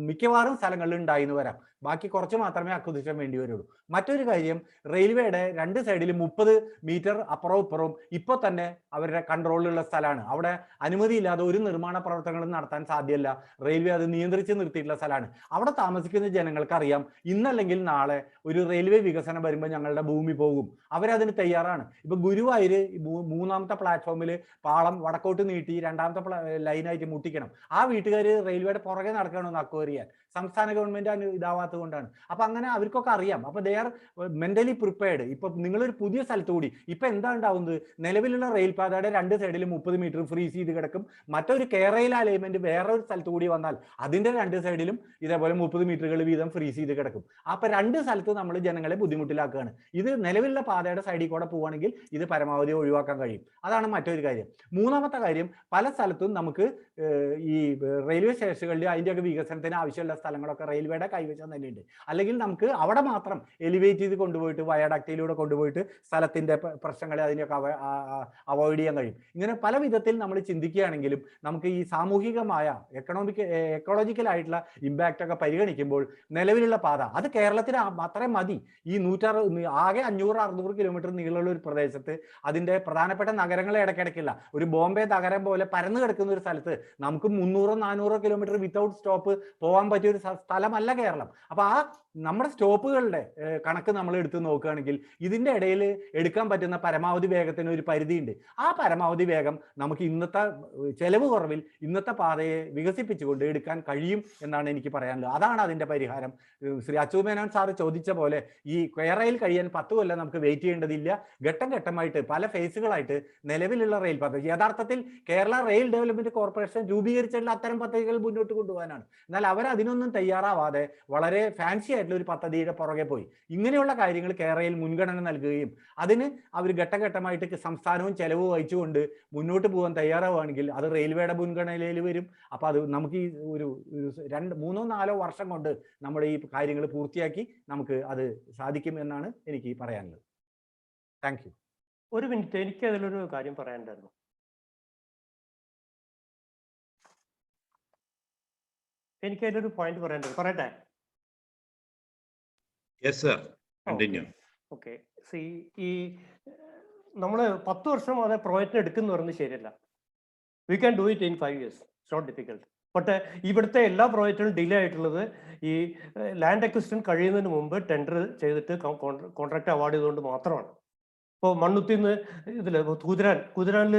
മിക്കവാറും സ്ഥലങ്ങളിൽ ഉണ്ടായിന്ന് വരാം. ബാക്കി കുറച്ച് മാത്രമേ അക്വിസിഷൻ വേണ്ടി വരുള്ളൂ. മറ്റൊരു കാര്യം, റെയിൽവേയുടെ 2 സൈഡിലും 30 മീറ്റർ അപ്പുറവും ഇപ്പുറവും ഇപ്പോൾ തന്നെ അവരുടെ കൺട്രോളിലുള്ള സ്ഥലമാണ്. അവിടെ അനുമതിയില്ലാതെ ഒരു നിർമ്മാണ പ്രവർത്തനങ്ങളും നടത്താൻ സാധ്യമല്ല. റെയിൽവേ അത് നിയന്ത്രിച്ച് നിർത്തിയിട്ടുള്ള സ്ഥലമാണ്. അവിടെ താമസിക്കുന്ന ജനങ്ങൾക്ക് അറിയാം, ഇന്നല്ലെങ്കിൽ നാളെ ഒരു റെയിൽവേ വികസനം വരുമ്പോൾ ഞങ്ങളുടെ ഭൂമി പോകും. അവരതിന് തയ്യാറാണ്. ഇപ്പൊ ഗുരുവായൂര് 3-ാമത്തെ പ്ലാറ്റ്ഫോമിൽ പാളം വടക്കോട്ട് നീട്ടി 2-ാമത്തെ ലൈനായിട്ട് മുട്ടിക്കണം. ആ വീട്ടുകാർ റെയിൽവേയുടെ പുറകെ നടക്കണമെന്ന് അക്വയറിയാൻ സംസ്ഥാന ഗവൺമെന്റ് ഇതാവാത്തത് കൊണ്ടാണ്. അപ്പൊ അങ്ങനെ അവർക്കൊക്കെ അറിയാം. അപ്പൊ ദേ ആർ മെന്റലി പ്രിപ്പയർഡ്. ഇപ്പൊ നിങ്ങളൊരു പുതിയ സ്ഥലത്ത് കൂടി ഇപ്പൊ എന്താ ഉണ്ടാവുന്നത്, നിലവിലുള്ള റെയിൽപാതയുടെ 2 സൈഡിലും 30 മീറ്റർ ഫ്രീസ് ചെയ്ത് കിടക്കും. മറ്റൊരു കേരള അലൈൻമെന്റ് വേറെ ഒരു സ്ഥലത്ത് കൂടി വന്നാൽ അതിന്റെ 2 സൈഡിലും ഇതേപോലെ 30 മീറ്ററുകൾ വീതം ഫ്രീസ് ചെയ്ത് കിടക്കും. അപ്പൊ 2 സ്ഥലത്ത് നമ്മൾ ജനങ്ങളെ ബുദ്ധിമുട്ടിലാക്കുകയാണ്. ഇത് നിലവിലുള്ള പാതയുടെ സൈഡിൽ കൂടെ പോവുകയാണെങ്കിൽ ഇത് പരമാവധി ഒഴിവാക്കാൻ കഴിയും. അതാണ് മറ്റൊരു കാര്യം. 3-ാമത്തെ കാര്യം, പല സ്ഥലത്തും നമുക്ക് ഈ റെയിൽവേ സ്റ്റേഷനുകളിൽ അതിൻ്റെയൊക്കെ വികസനത്തിന് ആവശ്യമുള്ള സ്ഥലങ്ങളൊക്കെ റെയിൽവേയുടെ കൈവശം തന്നെയുണ്ട്. അല്ലെങ്കിൽ നമുക്ക് അവിടെ മാത്രം എലിവേറ്റ് ചെയ്ത് കൊണ്ടുപോയിട്ട് വയഡക്റ്റിലൂടെ കൊണ്ടുപോയിട്ട് സ്ഥലത്തിന്റെ പ്രശ്നങ്ങളെ അതിനെയൊക്കെ അവോയ്ഡ് ചെയ്യാൻ കഴിയും. ഇങ്ങനെ പല വിധത്തിൽ നമ്മൾ ചിന്തിക്കുകയാണെങ്കിലും നമുക്ക് ഈ സാമൂഹികമായ എക്കോളജിക്കൽ ആയിട്ടുള്ള ഇമ്പാക്റ്റ് ഒക്കെ പരിഗണിക്കുമ്പോൾ നിലവിലുള്ള പാത അത് കേരളത്തിന് അത്രയും മതി. ഈ 160 ആകെ 500-600 കിലോമീറ്റർ നീളമുള്ള ഒരു പ്രദേശത്ത് അതിന്റെ പ്രധാനപ്പെട്ട നഗരങ്ങളെ ഇടയ്ക്കിടയ്ക്കില്ല. ഒരു ബോംബെ നഗരം പോലെ പരന്നു കിടക്കുന്ന ഒരു സ്ഥലത്ത് നമുക്ക് 300-400 കിലോമീറ്റർ വിത്തൗട്ട് സ്റ്റോപ്പ് പോകാൻ പറ്റിയ ഒരു സ്ഥലമല്ല കേരളം. അപ്പൊ ആ നമ്മുടെ സ്റ്റോപ്പുകളുടെ കണക്ക് നമ്മൾ എടുത്ത് നോക്കുകയാണെങ്കിൽ ഇതിന്റെ ഇടയിൽ എടുക്കാൻ പറ്റുന്ന പരമാവധി വേഗത്തിന് ഒരു പരിധിയുണ്ട്. ആ പരമാവധി വേഗം നമുക്ക് ഇന്നത്തെ ചെലവ് കുറവിൽ ഇന്നത്തെ പാതയെ വികസിപ്പിച്ചുകൊണ്ട് എടുക്കാൻ കഴിയും എന്നാണ് എനിക്ക് പറയാനുള്ളത്. അതാണ് അതിന്റെ പരിഹാരം. ശ്രീ അച്യുതമേനോൻ സാറ് ചോദിച്ച പോലെ ഈ കേരളയിൽ കഴിയാൻ 10 കൊല്ലം നമുക്ക് വെയിറ്റ് ചെയ്യേണ്ടതില്ല. ഘട്ടം ഘട്ടമായിട്ട് പല ഫേസുകളായിട്ട് നിലവിലുള്ള റെയിൽ പാത, യഥാർത്ഥത്തിൽ കേരള റെയിൽ ഡെവലപ്മെന്റ് കോർപ്പറേഷൻ രൂപീകരിച്ചിട്ടുള്ള അത്തരം പദ്ധതികൾ മുന്നോട്ട് കൊണ്ടുപോകാനാണ്. എന്നാൽ അവരതിനൊന്നും തയ്യാറാവാതെ വളരെ ഫാൻസി ആയിട്ടുള്ള ഒരു പദ്ധതിയുടെ പുറകെ പോയി. ഇങ്ങനെയുള്ള കാര്യങ്ങൾ കേരളയിൽ മുൻഗണന നൽകുകയും അതിന് അവർ ഘട്ടഘട്ടമായിട്ട് സംസ്ഥാനവും ചെലവ് വഹിച്ചുകൊണ്ട് മുന്നോട്ട് പോകാൻ തയ്യാറാവുകയാണെങ്കിൽ അത് റെയിൽവേയുടെ മുൻഗണനയിൽ വരും. അപ്പൊ അത് നമുക്ക് ഈ ഒരു 3-4 വർഷം കൊണ്ട് നമ്മുടെ ഈ കാര്യങ്ങൾ പൂർത്തിയാക്കി നമുക്ക് അത് സാധിക്കും എന്നാണ് എനിക്ക് പറയാനുള്ളത്. Thank you. ഒരു മിനിറ്റ്, എനിക്ക് അതിലൊരു കാര്യം പറയാനുണ്ടായിരുന്നു. എനിക്ക് അതിലൊരു പോയിന്റ് പറയാനുണ്ട്, പറയട്ടെ? Yes sir, continue. ഓക്കെ, ഈ നമ്മൾ 10 വർഷം അത് പ്രോജക്റ്റിന് എടുക്കുന്നു പറയുന്നത് ശരിയല്ല. We can do it in 5 years. It's not difficult. But ഇവിടുത്തെ എല്ലാ പ്രോജക്റ്റുകളും ഡിലേ ആയിട്ടുള്ളത് ഈ ലാൻഡ് അക്വിസിഷൻ കഴിയുന്നതിന് മുമ്പ് ടെൻഡർ ചെയ്തിട്ട് കോൺട്രാക്ട് അവാർഡ് ചെയ്തുകൊണ്ട് മാത്രമാണ്. ഇപ്പോൾ മണ്ണുത്തിന്ന് ഇതിൽ കുതിരാനിൽ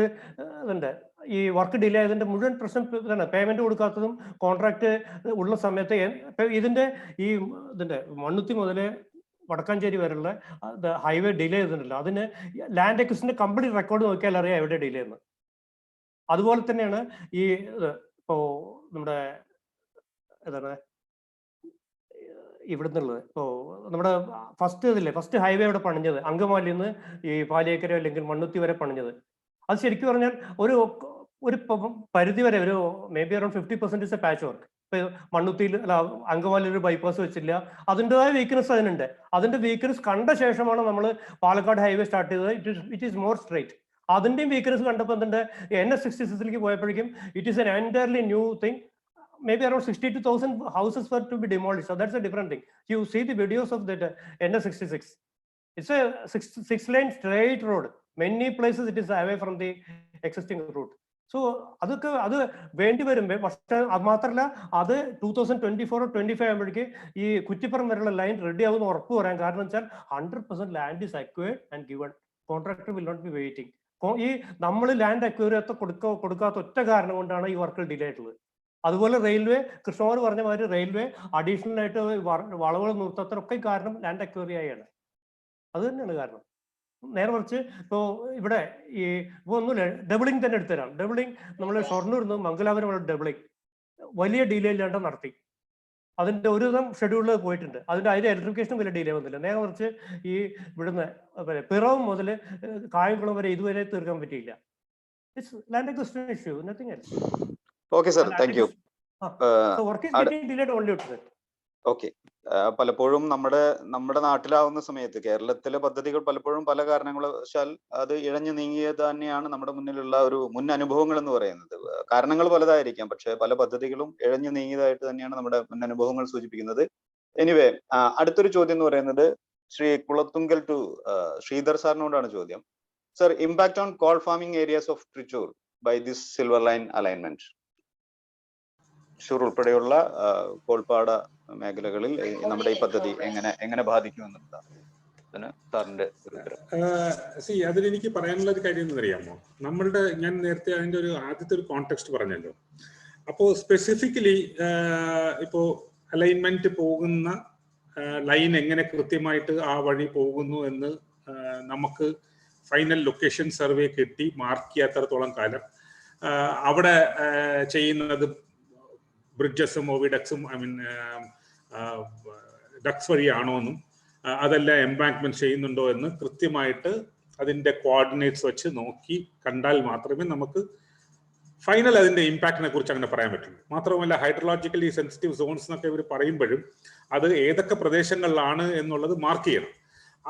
ഇതുണ്ട്, ഈ വർക്ക് ഡിലേ ആയതിന്റെ മുഴുവൻ പ്രശ്നം ഇതാണ്. പേയ്മെന്റ് കൊടുക്കാത്തതും കോൺട്രാക്ട് ഉള്ള സമയത്ത് ഇതിന്റെ മണ്ണുത്തി മുതൽ വടക്കാഞ്ചേരി വരെയുള്ള ഹൈവേ ഡിലേ ചെയ്തിട്ടില്ല. അതിന് ലാൻഡ് അക്വിസിഷന്റെ കംപ്ലീറ്റ് റെക്കോർഡ് നോക്കിയാൽ അറിയാം എവിടെ ഡിലേ എന്ന്. അതുപോലെ തന്നെയാണ് ഈ ഇപ്പോ നമ്മുടെ ഇവിടുന്നുള്ളത്. ഇപ്പോൾ നമ്മുടെ ഫസ്റ്റ് ഹൈവേ അവിടെ പണിഞ്ഞത് അങ്കമാലിയിൽ നിന്ന് ഈ പാലിയേക്കര അല്ലെങ്കിൽ മണ്ണുത്തി വരെ പണിഞ്ഞത്, അത് ശരിക്കും പറഞ്ഞാൽ ഒരു പരിധി വരെ ഒരു may be around 50% is A patch work. ഇപ്പൊ മണ്ണുത്തിയിൽ അങ്കമാലിയിൽ ഒരു ബൈപ്പാസ് വെച്ചില്ല, അതിൻ്റെതായ വീക്ക്നെസ് അതിനുണ്ട്. അതിന്റെ വീക്ക്നെസ് കണ്ട ശേഷമാണ് നമ്മൾ പാലക്കാട് ഹൈവേ സ്റ്റാർട്ട് ചെയ്തത്. It is more straight. അതിന്റെയും വീക്ക്നെസ് കണ്ടപ്പോൾ എന്തുണ്ട്, NS66 പോയപ്പോഴേക്കും it is an entirely new thing. Maybe around 62,000 houses were to be demolished. So that's a different thing. You see the videos of that NS66. It's a 6-lane straight road. Many places it is away from the existing route. So അത് വേണ്ടി വരും. പക്ഷേ അത് മാത്രമല്ല, അത് 2024 or 25 ആകുമ്പോഴേക്ക് ഈ കുറ്റിപ്പുറം വരെയുള്ള ലൈൻ റെഡി ആവുമെന്ന് ഉറപ്പ് പറയാൻ കാരണം വെച്ചാൽ 100% land is acquired and given. Contractor will not be waiting. ഈ നമ്മൾ ലാൻഡ് അക്വയർ കൊടുക്കാത്ത ഒറ്റ കാരണം കൊണ്ടാണ് ഈ വർക്കുകൾ ഡിലേ ആയിട്ടുള്ളത്. അതുപോലെ റെയിൽവേ, കൃഷ്ണകുമാർ പറഞ്ഞ മാതിരി റെയിൽവേ അഡീഷണൽ ആയിട്ട് വളവുകൾ നിർത്താത്തൊക്കെ കാരണം ലാൻഡ് അക്വയറി ആയാണ്. അത് തന്നെയാണ് കാരണം. നേരെ മറിച്ച് ഇപ്പോൾ ഇവിടെ ഈ ഒന്നുമില്ല, ഡബിളിംഗ് തന്നെ എടുത്തുതരാം. ഡബിളിംഗ് നമ്മൾ ഷൊർണൂർ നിന്ന് മംഗലാപുരം ഡബിളിംഗ് വലിയ ഡിലേ ഇല്ലാണ്ട് നടത്തി. അതിന്റെ ഒരു വിധം ഷെഡ്യൂളിൽ പോയിട്ടുണ്ട്. അതിന്റെ ഇലക്ട്രിഫിക്കേഷനും വലിയ ഡിലേ വന്നില്ല. നേരെ മറിച്ച് ഈ ഇവിടുന്ന് പിറവം മുതൽ കായംകുളം വരെ ഇതുവരെ തീർക്കാൻ പറ്റിയില്ല. It's land acquisition issue, nothing else. Okay, sir. Thank you. So work is getting delayed only. Okay. പലപ്പോഴും നമ്മുടെ നാട്ടിലാവുന്ന സമയത്ത് കേരളത്തിലെ പദ്ധതികൾ പലപ്പോഴും പല കാരണങ്ങളാൽ അത് ഇഴഞ്ഞു നീങ്ങിയത് തന്നെയാണ് നമ്മുടെ മുന്നിലുള്ള ഒരു മുൻ അനുഭവങ്ങൾ എന്ന് പറയുന്നത്. കാരണങ്ങൾ പലതായിരിക്കാം, പക്ഷെ പല പദ്ധതികളും ഇഴഞ്ഞു നീങ്ങിയതായിട്ട് തന്നെയാണ് നമ്മുടെ മുൻ അനുഭവങ്ങൾ സൂചിപ്പിക്കുന്നത്. എനിവേ, അടുത്തൊരു ചോദ്യം എന്ന് പറയുന്നത് ശ്രീ കുളത്തുങ്കൽ ടു ശ്രീധർ സാറിനോടാണ് ചോദ്യം. Sir, impact on kol farming areas of Thrissur by this silver line alignment. Thrissur ഉൾപ്പെടെയുള്ള കോൾപ്പാട മേഖലകളിൽ നമ്മുടെ ഈ പദ്ധതി എങ്ങനെ ബാധിക്കുമെന്നുള്ളതാണ് സാറിന്റെ ഒരു ഉത്തരം. അതിലെനിക്ക് പറയാനുള്ള ഒരു കാര്യം എന്ന് അറിയാമോ, ഞാൻ നേരത്തെ അതിന്റെ ആദ്യത്തെ ഒരു കോണ്ടെക്സ്റ്റ് പറഞ്ഞല്ലോ. അപ്പോൾ സ്പെസിഫിക്കലി ഇപ്പോ അലൈൻമെന്റ് പോകുന്ന ലൈൻ എങ്ങനെ കൃത്യമായിട്ട് ആ വഴി പോകുന്നു എന്ന് നമുക്ക് ഫൈനൽ ലൊക്കേഷൻ സർവേ കിട്ടി മാർക്ക് ചെയ്യാത്തടത്തോളം കാലം അവിടെ ചെയ്യുന്നത് ബ്രിഡ്ജസും ഓവിഡക്സും ഡക്സ് വഴിയാണോ എന്നും അതല്ല എംബാങ്ക്മെന്റ് ചെയ്യുന്നുണ്ടോ എന്ന് കൃത്യമായിട്ട് അതിന്റെ കോർഡിനേറ്റ്സ് വെച്ച് നോക്കി കണ്ടാൽ മാത്രമേ നമുക്ക് ഫൈനൽ അതിന്റെ ഇമ്പാക്റ്റിനെ കുറിച്ച് അങ്ങനെ പറയാൻ പറ്റുള്ളൂ. മാത്രമല്ല, ഹൈഡ്രോളജിക്കലി സെൻസിറ്റീവ് സോൺസ് എന്നൊക്കെ ഇവർ പറയുമ്പോഴും അത് ഏതൊക്കെ പ്രദേശങ്ങളിലാണ് എന്നുള്ളത് മാർക്ക് ചെയ്യണം.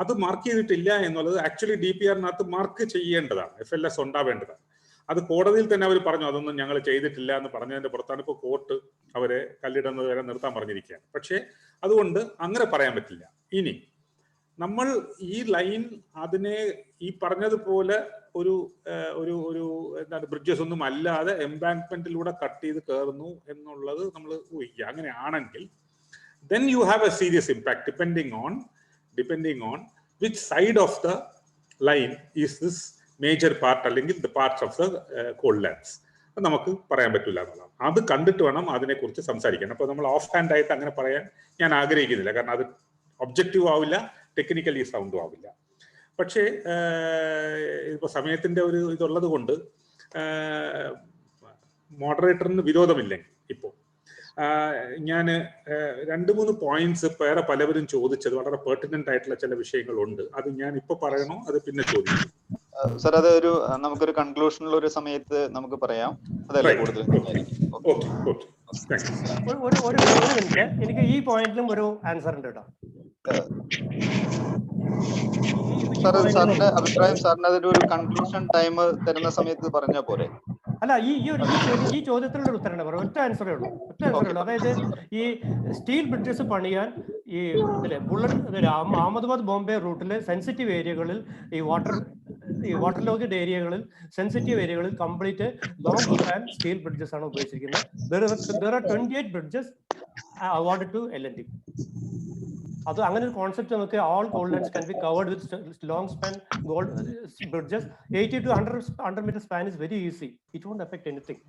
അത് മാർക്ക് ചെയ്തിട്ടില്ല എന്നുള്ളത് ആക്ച്വലി DPR-നകത്ത് മാർക്ക് ചെയ്യേണ്ടതാണ്, FLS ഉണ്ടാവേണ്ടതാണ്. അത് കോടതിയിൽ തന്നെ അവർ പറഞ്ഞു അതൊന്നും ഞങ്ങൾ ചെയ്തിട്ടില്ല എന്ന് പറഞ്ഞതിന്റെ പുറത്താണ് ഇപ്പോൾ കോർട്ട് അവരെ കല്ലിടുന്നത് വരെ നിർത്താൻ പറഞ്ഞിരിക്കുകയാണ്. പക്ഷേ അതുകൊണ്ട് അങ്ങനെ പറയാൻ പറ്റില്ല. ഇനി നമ്മൾ ഈ ലൈൻ അതിനെ ഈ പറഞ്ഞതുപോലെ ഒരു എന്താണ് ബ്രിഡ്ജസ് ഒന്നും അല്ലാതെ എംബാങ്ക്മെന്റിലൂടെ കട്ട് ചെയ്ത് കയറുന്നു എന്നുള്ളത് നമ്മൾ ഊഹിക്കുക. അങ്ങനെയാണെങ്കിൽ then you have a serious impact depending on which side of the line is this major part അല്ലെങ്കിൽ the parts of the coal lands. നമുക്ക് പറയാൻ പറ്റില്ല എന്നുള്ളതാണ്. അത് കണ്ടിട്ട് വേണം അതിനെക്കുറിച്ച് സംസാരിക്കാൻ. അപ്പോൾ നമ്മൾ ഓഫ് ഹാൻഡ് ആയിട്ട് അങ്ങനെ പറയാൻ ഞാൻ ആഗ്രഹിക്കുന്നില്ല, കാരണം അത് ഒബ്ജക്റ്റീവ് ആവില്ല, ടെക്നിക്കലി സൗണ്ടും ആവില്ല. പക്ഷേ ഇപ്പോൾ സമയത്തിന്റെ ഒരു ഇതുള്ളത് കൊണ്ട് മോഡറേറ്ററിന് വിരോധമില്ലെങ്കിൽ ഇപ്പോൾ ഞാൻ 2-3 പോയിന്റ്സ് വേറെ പലവരും ചോദിച്ചത് വളരെ പെർട്ടിനന്റ് ആയിട്ടുള്ള ചില വിഷയങ്ങളുണ്ട്. അത് ഞാൻ ഇപ്പൊ പറയണോ അത് പിന്നെ ചോദിക്കും? സർ, അത് നമുക്കൊരു കൺക്ലൂഷനുള്ള ഒരു സമയത്ത് നമുക്ക് പറയാം. അതല്ലേ കൂടുതൽ. എനിക്ക് ഈ പോയിന്റിലും ഒരു ആൻസർ ഉണ്ട് കേട്ടോ. സാറിന്റെ അഭിപ്രായം, സാറിന് അതൊരു കൺക്ലൂഷൻ ടൈം തരുന്ന സമയത്ത് പറഞ്ഞാൽ പോരെ? അല്ല, ഈ ചോദ്യത്തിനുള്ള ഉത്തരം പറയാം. ഒറ്റ ആൻസറേ ഉള്ളൂ. അതായത് ഈ സ്റ്റീൽ ബ്രിഡ്ജസ് പണിയാൻ ഈ അഹമ്മദാബാദ് ബോംബെ റൂട്ടിലെ സെൻസിറ്റീവ് ഏരിയകളിൽ ഈ വാട്ടർ ലോഗ്ഡ് ഏരിയകളിൽ സെൻസിറ്റീവ് ഏരിയകളിൽ complete long span steel bridges ആണ് ഉപയോഗിച്ചിരിക്കുന്നത്. There are 28 bridges awarded to L&T. അത് അങ്ങനെ ഒരു കോൺസെപ്റ്റ് നമുക്ക് all coal lands can be covered with long span gold bridges. 80 to 100 meter span is very easy. It won't affect anything.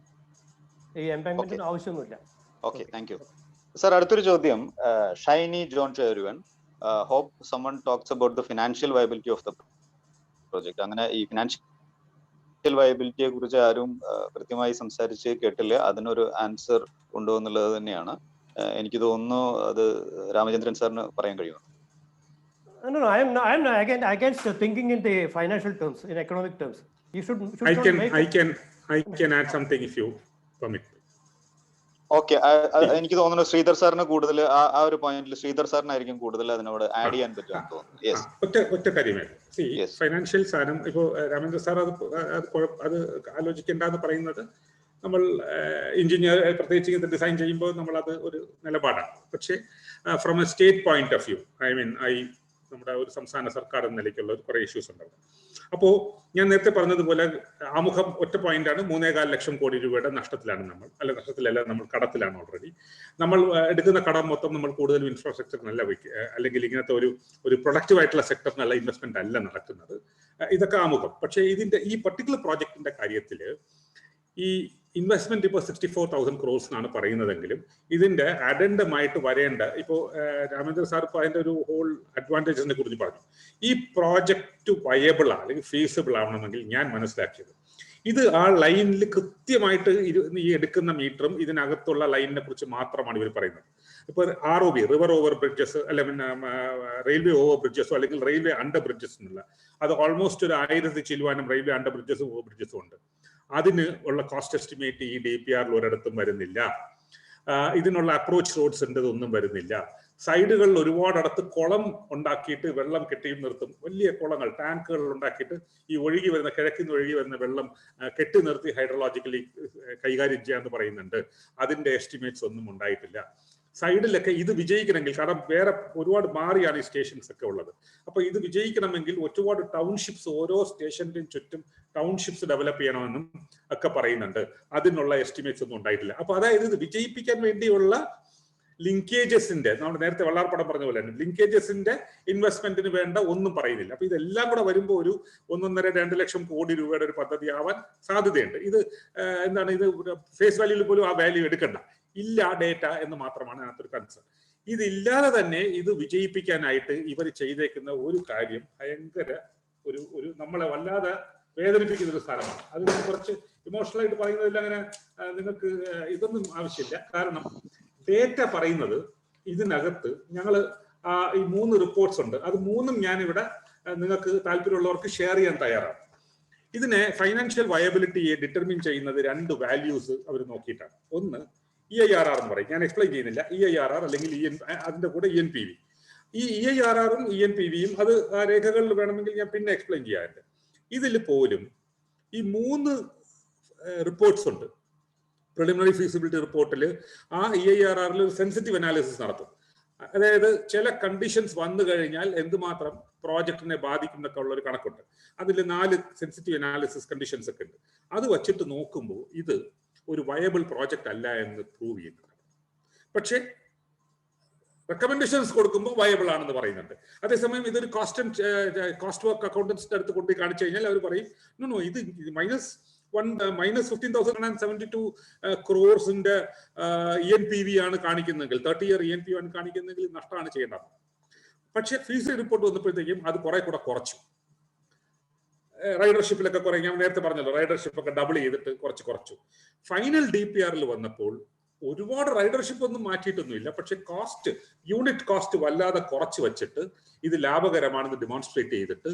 ഈ എംബാങ്ക്മെന്റിന് ആവശ്യമൊന്നുമില്ല. Okay, thank you sir. അടുത്തൊരു ചോദ്യം, Shiny John to everyone. Hope someone talks about the financial viability of the project. അങ്ങനെ ഈ ഫിനാൻഷ്യൽ വയബിലിറ്റിയെ കുറിച്ച് ആരും കൃത്യമായി സംസാരിച്ച് കേട്ടില്ല. അതിനൊരു ആൻസർ ഉണ്ടോ എന്നുള്ളത് തന്നെയാണ് എനിക്ക് തോന്നുന്നു. അത് രാമചന്ദ്രൻ സാറിന് പറയാൻ കഴിയുമോ? No, I am against thinking in the financial terms, in economic terms. You should I can add something if you permit. Okay, എനിക്ക് തോന്നുന്നു ശ്രീധർ സാറിന് കൂടുതൽ ആ ഒരു പോയിന്റിൽ ശ്രീധർ സാറിനായിരിക്കും കൂടുതൽ അതിനോട് ആഡ് ചെയ്യാൻ പറ്റുമെന്ന് തോന്നുന്നു. ഒറ്റ കാര്യമേ, ഫൈനാൻഷ്യൽ സാധനം ഇപ്പോ രാമേന്ദ്ര സാർ അത് ആലോചിക്കേണ്ടെന്ന് പറയുന്നത് നമ്മൾ എഞ്ചിനീയർ പ്രത്യേകിച്ച് ഇത് ഡിസൈൻ ചെയ്യുമ്പോൾ നമ്മൾ അത് ഒരു നിലപാടാണ്. പക്ഷേ from A state point of view, നമ്മുടെ ഒരു സംസ്ഥാന സർക്കാർ എന്ന നിലയ്ക്കുള്ള കുറേ ഇഷ്യൂസ് ഉണ്ടാവും. അപ്പോൾ ഞാൻ നേരത്തെ പറഞ്ഞതുപോലെ ആമുഖം ഒറ്റ പോയിന്റാണ്. 3.25 ലക്ഷം കോടി രൂപയുടെ നഷ്ടത്തിലാണ് നമ്മൾ, നമ്മൾ കടത്തിലാണ് ഓൾറെഡി. നമ്മൾ എടുക്കുന്ന കടം മൊത്തം നമ്മൾ കൂടുതലും ഇൻഫ്രാസ്ട്രക്ചറിനല്ല അല്ലെങ്കിൽ ഇങ്ങനത്തെ ഒരു പ്രൊഡക്റ്റീവ് ആയിട്ടുള്ള സെക്ടറിനുള്ള ഇൻവെസ്റ്റ്മെന്റ് അല്ല നടക്കുന്നത്. ഇതൊക്കെ ആമുഖം. പക്ഷേ ഈ പർട്ടിക്കുലർ പ്രോജക്റ്റിന്റെ കാര്യത്തിൽ ഈ ഇൻവെസ്റ്റ്മെന്റ് ഇപ്പോൾ 64,000 crores എന്നാണ് പറയുന്നതെങ്കിലും ഇതിന്റെ അഡൻഡമായിട്ട് വരേണ്ട, ഇപ്പോൾ രാമേന്ദ്ര സാർ ഇപ്പോൾ അതിന്റെ ഒരു ഹോൾ അഡ്വാൻറ്റേജിനെ കുറിച്ച് പറഞ്ഞു. ഈ പ്രോജക്റ്റ് വയബിൾ ആണ് അല്ലെങ്കിൽ ഫീസിബിൾ ആവണമെങ്കിൽ ഞാൻ മനസ്സിലാക്കിയത് ഇത് ആ ലൈനിൽ കൃത്യമായിട്ട് ഈ എടുക്കുന്ന മീറ്ററും ഇതിനകത്തുള്ള ലൈനിനെ കുറിച്ച് മാത്രമാണ് ഇവർ പറയുന്നത്. ഇപ്പോൾ ROB, റിവർ ഓവർ ബ്രിഡ്ജസ്, അല്ലെ റെയിൽവേ ഓവർ ബ്രിഡ്ജസോ അല്ലെങ്കിൽ റെയിൽവേ അണ്ടർ ബ്രിഡ്ജസ് എന്നുള്ള അത് ഓൾമോസ്റ്റ് ഒരു 1000 ചില്ലുവാനും റെയിൽവേ അണ്ടർ ബ്രിഡ്ജസും ഓവർ ബ്രിഡ്ജസും ഉണ്ട്. അതിന് ഉള്ള കോസ്റ്റ് എസ്റ്റിമേറ്റ് ഈ DPR ഒരിടത്തും വരുന്നില്ല. ഇതിനുള്ള അപ്രോച്ച് റോഡ്സ് ഉണ്ട്, ഒന്നും വരുന്നില്ല. സൈഡുകളിൽ ഒരുപാടടുത്ത് കുളം ഉണ്ടാക്കിയിട്ട് വെള്ളം കെട്ടി നിർത്തും. വലിയ കുളങ്ങൾ, ടാങ്കുകൾ ഉണ്ടാക്കിയിട്ട് ഈ ഒഴുകി വരുന്ന, കിഴക്കിൽ നിന്ന് ഒഴുകി വരുന്ന വെള്ളം കെട്ടി നിർത്തി ഹൈഡ്രോളജിക്കലി കൈകാര്യം ചെയ്യാന്ന് പറയുന്നുണ്ട്. അതിന്റെ എസ്റ്റിമേറ്റ്സ് ഒന്നും ഉണ്ടായിട്ടില്ല. സൈഡിലൊക്കെ ഇത് വിജയിക്കണമെങ്കിൽ, കാരണം വേറെ ഒരുപാട് മാറിയാണ് ഈ സ്റ്റേഷൻസ് ഒക്കെ ഉള്ളത്. അപ്പൊ ഇത് വിജയിക്കണമെങ്കിൽ ഒരുപാട് ടൗൺഷിപ്സ്, ഓരോ സ്റ്റേഷന്റെയും ചുറ്റും ടൗൺഷിപ്സ് ഡെവലപ്പ് ചെയ്യണമെന്നും ഒക്കെ പറയുന്നുണ്ട്. അതിനുള്ള എസ്റ്റിമേറ്റ്സ് ഒന്നും ഉണ്ടായിട്ടില്ല. അപ്പൊ അതായത് ഇത് വിജയിപ്പിക്കാൻ വേണ്ടിയുള്ള ലിങ്കേജസിന്റെ, നമ്മൾ നേരത്തെ വള്ളാർപ്പടം പറഞ്ഞ പോലെ തന്നെ ലിങ്കേജസിന്റെ ഇൻവെസ്റ്റ്മെന്റിന് വേണ്ട ഒന്നും പറയുന്നില്ല. അപ്പൊ ഇതെല്ലാം കൂടെ വരുമ്പോൾ ഒരു 1.5-2 ലക്ഷം കോടി രൂപയുടെ ഒരു പദ്ധതി ആവാൻ സാധ്യതയുണ്ട്. ഇത് എന്താണ്, ഇത് ഫേസ് വാല്യൂവിൽ പോലും ആ വാല്യൂ എടുക്കണ്ട, ഇല്ല ഡേറ്റ എന്ന് മാത്രമാണ് അതിനകത്തൊരു കൺസേൺ. ഇതില്ലാതെ തന്നെ ഇത് വിജയിപ്പിക്കാനായിട്ട് ഇവർ ചെയ്തേക്കുന്ന ഒരു കാര്യം ഭയങ്കര ഒരു നമ്മളെ വല്ലാതെ വേദനിപ്പിക്കുന്ന ഒരു സ്ഥലമാണ്. അത് കുറച്ച് ഇമോഷണൽ ആയിട്ട് പറയുന്നതിൽ അങ്ങനെ നിങ്ങൾക്ക് ഇതൊന്നും ആവശ്യമില്ല. കാരണം ഡേറ്റ പറയുന്നത് ഇതിനകത്ത് ഞങ്ങൾ ഈ 3 റിപ്പോർട്ട്സ് ഉണ്ട്. അത് 3ഉം ഞാനിവിടെ നിങ്ങൾക്ക് താല്പര്യമുള്ളവർക്ക് ഷെയർ ചെയ്യാൻ തയ്യാറാണ്. ഇതിനെ ഫൈനാൻഷ്യൽ വയബിലിറ്റിയെ ഡിറ്റർമിൻ ചെയ്യുന്നത് 2 വാല്യൂസ് അവർ നോക്കിയിട്ടാണ്. ഒന്ന് EIRR എന്ന് പറയും, ഞാൻ എക്സ്പ്ലെയിൻ ചെയ്യുന്നില്ല. EIRR അല്ലെങ്കിൽ അതിന്റെ കൂടെ ENPV. ഈ EIRRഉം ENPVയും അത് ആ രേഖകളിൽ വേണമെങ്കിൽ ഞാൻ പിന്നെ എക്സ്പ്ലെയിൻ ചെയ്യാറുണ്ട്. ഇതിൽ പോലും ഈ 3 റിപ്പോർട്ട്സ് ഉണ്ട്. പ്രിലിമിനറി ഫീസിബിലിറ്റി റിപ്പോർട്ടിൽ ആ EIRRൽ ഒരു സെൻസിറ്റീവ് അനാലിസിസ് നടത്തും. അതായത് ചില കണ്ടീഷൻസ് വന്നു കഴിഞ്ഞാൽ എന്തുമാത്രം പ്രോജക്റ്റിനെ ബാധിക്കുന്നൊക്കെ ഉള്ള ഒരു കണക്കുണ്ട്. അതിൽ 4 സെൻസിറ്റീവ് അനാലിസിസ് കണ്ടീഷൻസ് ഒക്കെ ഉണ്ട്. അത് വച്ചിട്ട് നോക്കുമ്പോൾ ഇത് ഒരു വയബിൾ പ്രോജക്റ്റ് അല്ല എന്ന് പ്രൂവ് ചെയ്യുന്നുണ്ട്. പക്ഷേ റെക്കമെൻഡേഷൻസ് കൊടുക്കുമ്പോൾ വയബിൾ ആണെന്ന് പറയുന്നുണ്ട്. അതേസമയം ഇതൊരു കോസ്റ്റ് വർക്ക് അക്കൗണ്ടൻസിന്റെ അടുത്ത് കൊണ്ട് കാണിച്ചു കഴിഞ്ഞാൽ അവർ പറയും നോ ഇത് -15,172 ക്രോർസിന്റെ ENPV ആണ് കാണിക്കുന്നെങ്കിൽ, 30-year ENPV ആണ് കാണിക്കുന്നെങ്കിൽ നഷ്ടമാണ് ചെയ്യേണ്ടത്. പക്ഷെ ഫീസ് റിപ്പോർട്ട് വന്നപ്പോഴത്തേക്കും അത് കുറെ കൂടെ കുറച്ചു. റൈഡർഷിപ്പിലൊക്കെ കുറെ, ഞാൻ നേരത്തെ പറഞ്ഞല്ലോ, റൈഡർഷിപ്പ് ഒക്കെ ഡബിൾ ചെയ്തിട്ട് കുറച്ചു. ഫൈനൽ DPRൽ വന്നപ്പോൾ ഒരുപാട് റൈഡർഷിപ്പ് ഒന്നും മാറ്റിയിട്ടൊന്നുമില്ല. പക്ഷെ യൂണിറ്റ് കോസ്റ്റ് വല്ലാതെ കുറച്ച് വെച്ചിട്ട് ഇത് ലാഭകരമാണെന്ന് ഡെമോൺസ്ട്രേറ്റ് ചെയ്തിട്ട്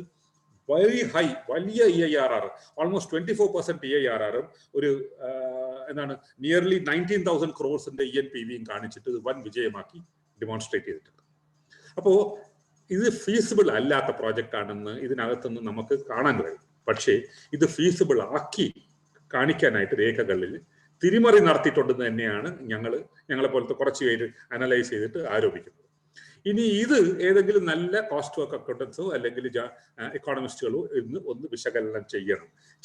വെരി ഹൈ, വലിയ EIRR, ഓൾമോസ്റ്റ് 24% EIRRഉം ഒരു നിയർലി 19,000 ക്രോർസിന്റെ ENPVയും കാണിച്ചിട്ട് ഇത് വൻ വിജയമാക്കി ഡെമോൺസ്ട്രേറ്റ് ചെയ്തിട്ടുണ്ട്. അപ്പോ ഇത് ഫീസിബിൾ അല്ലാത്ത പ്രോജക്റ്റ് ആണെന്ന് ഇതിനകത്തുനിന്ന് നമുക്ക് കാണാൻ കഴിയും. പക്ഷേ ഇത് ഫീസിബിൾ ആക്കി കാണിക്കാനായിട്ട് രേഖകളിൽ തിരിമറി നടത്തിയിട്ടുണ്ടെന്ന് തന്നെയാണ് ഞങ്ങളെ പോലത്തെ കുറച്ച് പേര് അനലൈസ് ചെയ്തിട്ട് ആരോപിക്കുന്നത്. ഇനി ഇത് ഏതെങ്കിലും നല്ല കോസ്റ്റ് വർക്ക് അക്കൗണ്ടൻസോ അല്ലെങ്കിൽ എക്കോണമിസ്റ്റുകളോ ഇന്ന് ഒന്ന് വിശകലനം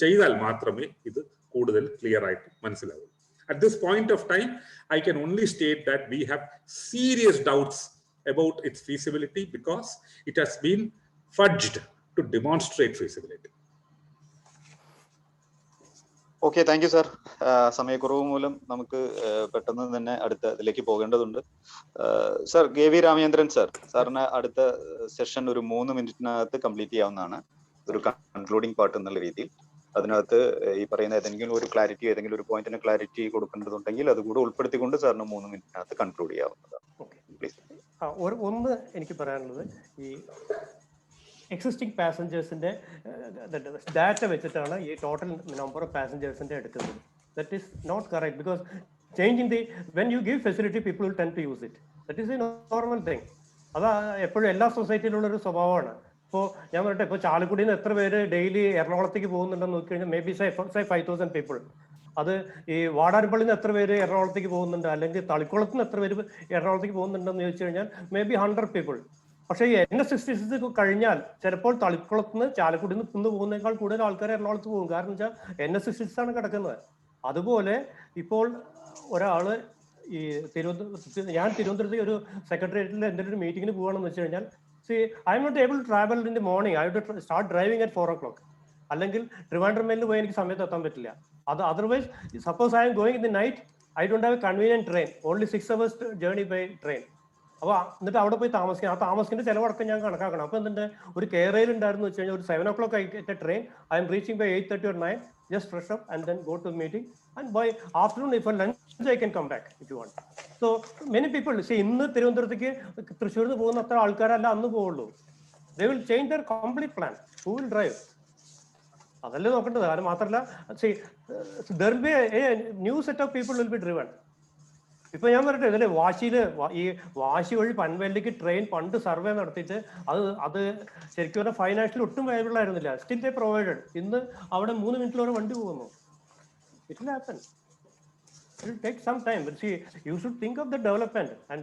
ചെയ്താൽ മാത്രമേ ഇത് കൂടുതൽ ക്ലിയർ ആയിട്ട് മനസ്സിലാവൂ. At this point of time, I can only state that we have serious doubts about its feasibility because it has been fudged to demonstrate feasibility. Okay, thank you sir. സമയക്കുറവ് മൂലം നമുക്ക് പെട്ടെന്ന് തന്നെ അടുത്ത ഇതിലേക്ക് പോകേണ്ടതുണ്ട്. സാർ KV രാമചന്ദ്രൻ സാറിന് അടുത്ത സെഷൻ ഒരു 3 മിനിറ്റിനകത്ത് കംപ്ലീറ്റ് ചെയ്യാവുന്നതാണ്, ഒരു കൺക്ലൂഡിംഗ് പാർട്ട് എന്നുള്ള രീതിയിൽ. അതിനകത്ത് ഈ പറയുന്ന ഏതെങ്കിലും ഒരു ക്ലാരിറ്റി, ഏതെങ്കിലും ഒരു പോയിന്റിന് ക്ലാരിറ്റി കൊടുക്കേണ്ടതുണ്ടെങ്കിൽ അതുകൂടെ ഉൾപ്പെടുത്തിക്കൊണ്ട് സാറിന് 3 മിനിറ്റിനകത്ത് കൺക്ലൂഡ് ചെയ്യാവുന്നതാണ്. പ്ലീസ്. ഒന്ന് എനിക്ക് പറയാനുള്ളത്, ഈ എക്സിസ്റ്റിംഗ് പാസഞ്ചേഴ്സിന്റെ ഡാറ്റ വെച്ചിട്ടാണ് ഈ ടോട്ടൽ നമ്പർ ഓഫ് പാസഞ്ചേഴ്സിന്റെ എടുക്കുന്നത്. That is not correct because changing when you give facility people will tend to use it. That is a normal thing. അത് എപ്പോഴും എല്ലാ സൊസൈറ്റിയിലുള്ള ഒരു സ്വഭാവമാണ്. ഇപ്പോൾ ഞാൻ പറയട്ടെ, ഇപ്പോൾ ചാലക്കുടിയിൽ നിന്ന് എത്ര പേര് ഡെയിലി എറണാകുളത്തേക്ക് പോകുന്നുണ്ടെന്ന് നോക്കി കഴിഞ്ഞാൽ മേ ബി സേ 5,000 പീപ്പിൾ. അത് ഈ വാടാനപ്പള്ളിയിൽ നിന്ന് എത്ര പേര് എറണാകുളത്തേക്ക് പോകുന്നുണ്ട്, അല്ലെങ്കിൽ തളിക്കുളത്ത് നിന്ന് എത്ര പേര് എറണാകുളത്തേക്ക് പോകുന്നുണ്ടെന്ന് ചോദിച്ചു കഴിഞ്ഞാൽ മേ ബി 100 പീപ്പിൾ. പക്ഷേ ഈ NS66 കഴിഞ്ഞാൽ ചിലപ്പോൾ തളിക്കുളത്ത് നിന്ന് ചാലക്കുടിയിൽ നിന്ന് പോകുന്നതിനേക്കാൾ കൂടുതൽ ആൾക്കാർ എറണാകുളത്ത് പോകും. കാരണം വെച്ചാൽ NS66 ആണ് കിടക്കുന്നത്. അതുപോലെ ഇപ്പോൾ ഒരാള് ഈ ഞാൻ തിരുവനന്തപുരത്ത് ഒരു സെക്രട്ടേറിയറ്റിൽ എന്തെങ്കിലും ഒരു മീറ്റിങ്ങിന് പോകണമെന്ന് വെച്ച് കഴിഞ്ഞാൽ I am not able to travel in the morning. I have to start driving at 4 o'clock. അല്ലെങ്കിൽ ട്രിവാൻഡ്രം മേലിൽ പോയി എനിക്ക് സമയത്ത് എത്താൻ പറ്റില്ല. Otherwise suppose I am going in the night, I don't have a convenient train, only 6 hours journey by train. അപ്പോൾ എന്നിട്ട് അവിടെ പോയി താമസിക്കാം. ആ താമസിക്കേണ്ട ചിലവടക്കം ഞാൻ കണക്കാക്കണം. അപ്പോൾ എന്തിൻ്റെ ഒരു കേരളയിൽ ഉണ്ടായിരുന്നു വെച്ച് കഴിഞ്ഞാൽ ഒരു 7 o'clock I get a train, I am reaching by 8:30 or 9, just fresh up and then go to the meeting, and by afternoon if for lunch I can come back if you want. So many people see ഇന്ന് തിരുവനന്തപുരത്തേക്ക് തൃശ്ശൂരിൽ നിന്ന് പോകുന്ന അത്ര ആൾക്കാരല്ല അന്ന് പോവുള്ളൂ. They will change their complete plan. Who will drive? അതല്ലേ നോക്കേണ്ടത്. അത് മാത്രമല്ല, see there will be a new set of people will be driven. ഇപ്പൊ ഞാൻ പറയട്ടെ, ഇതില് വാശിയില് ഈ വാശി വഴി പൻവേലിലേക്ക് ട്രെയിൻ പണ്ട് സർവേ നടത്തിയിട്ട് അത് ശരിക്കും പറഞ്ഞാൽ ഫൈനാൻഷ്യലി ഒട്ടും വയബിൾ ആയിരുന്നില്ല. Still they provided. ഇന്ന് അവിടെ 3 മിനിറ്റിലോടെ വണ്ടി പോകുന്നു. It will happen. It will take some time, but see, you should think of the development and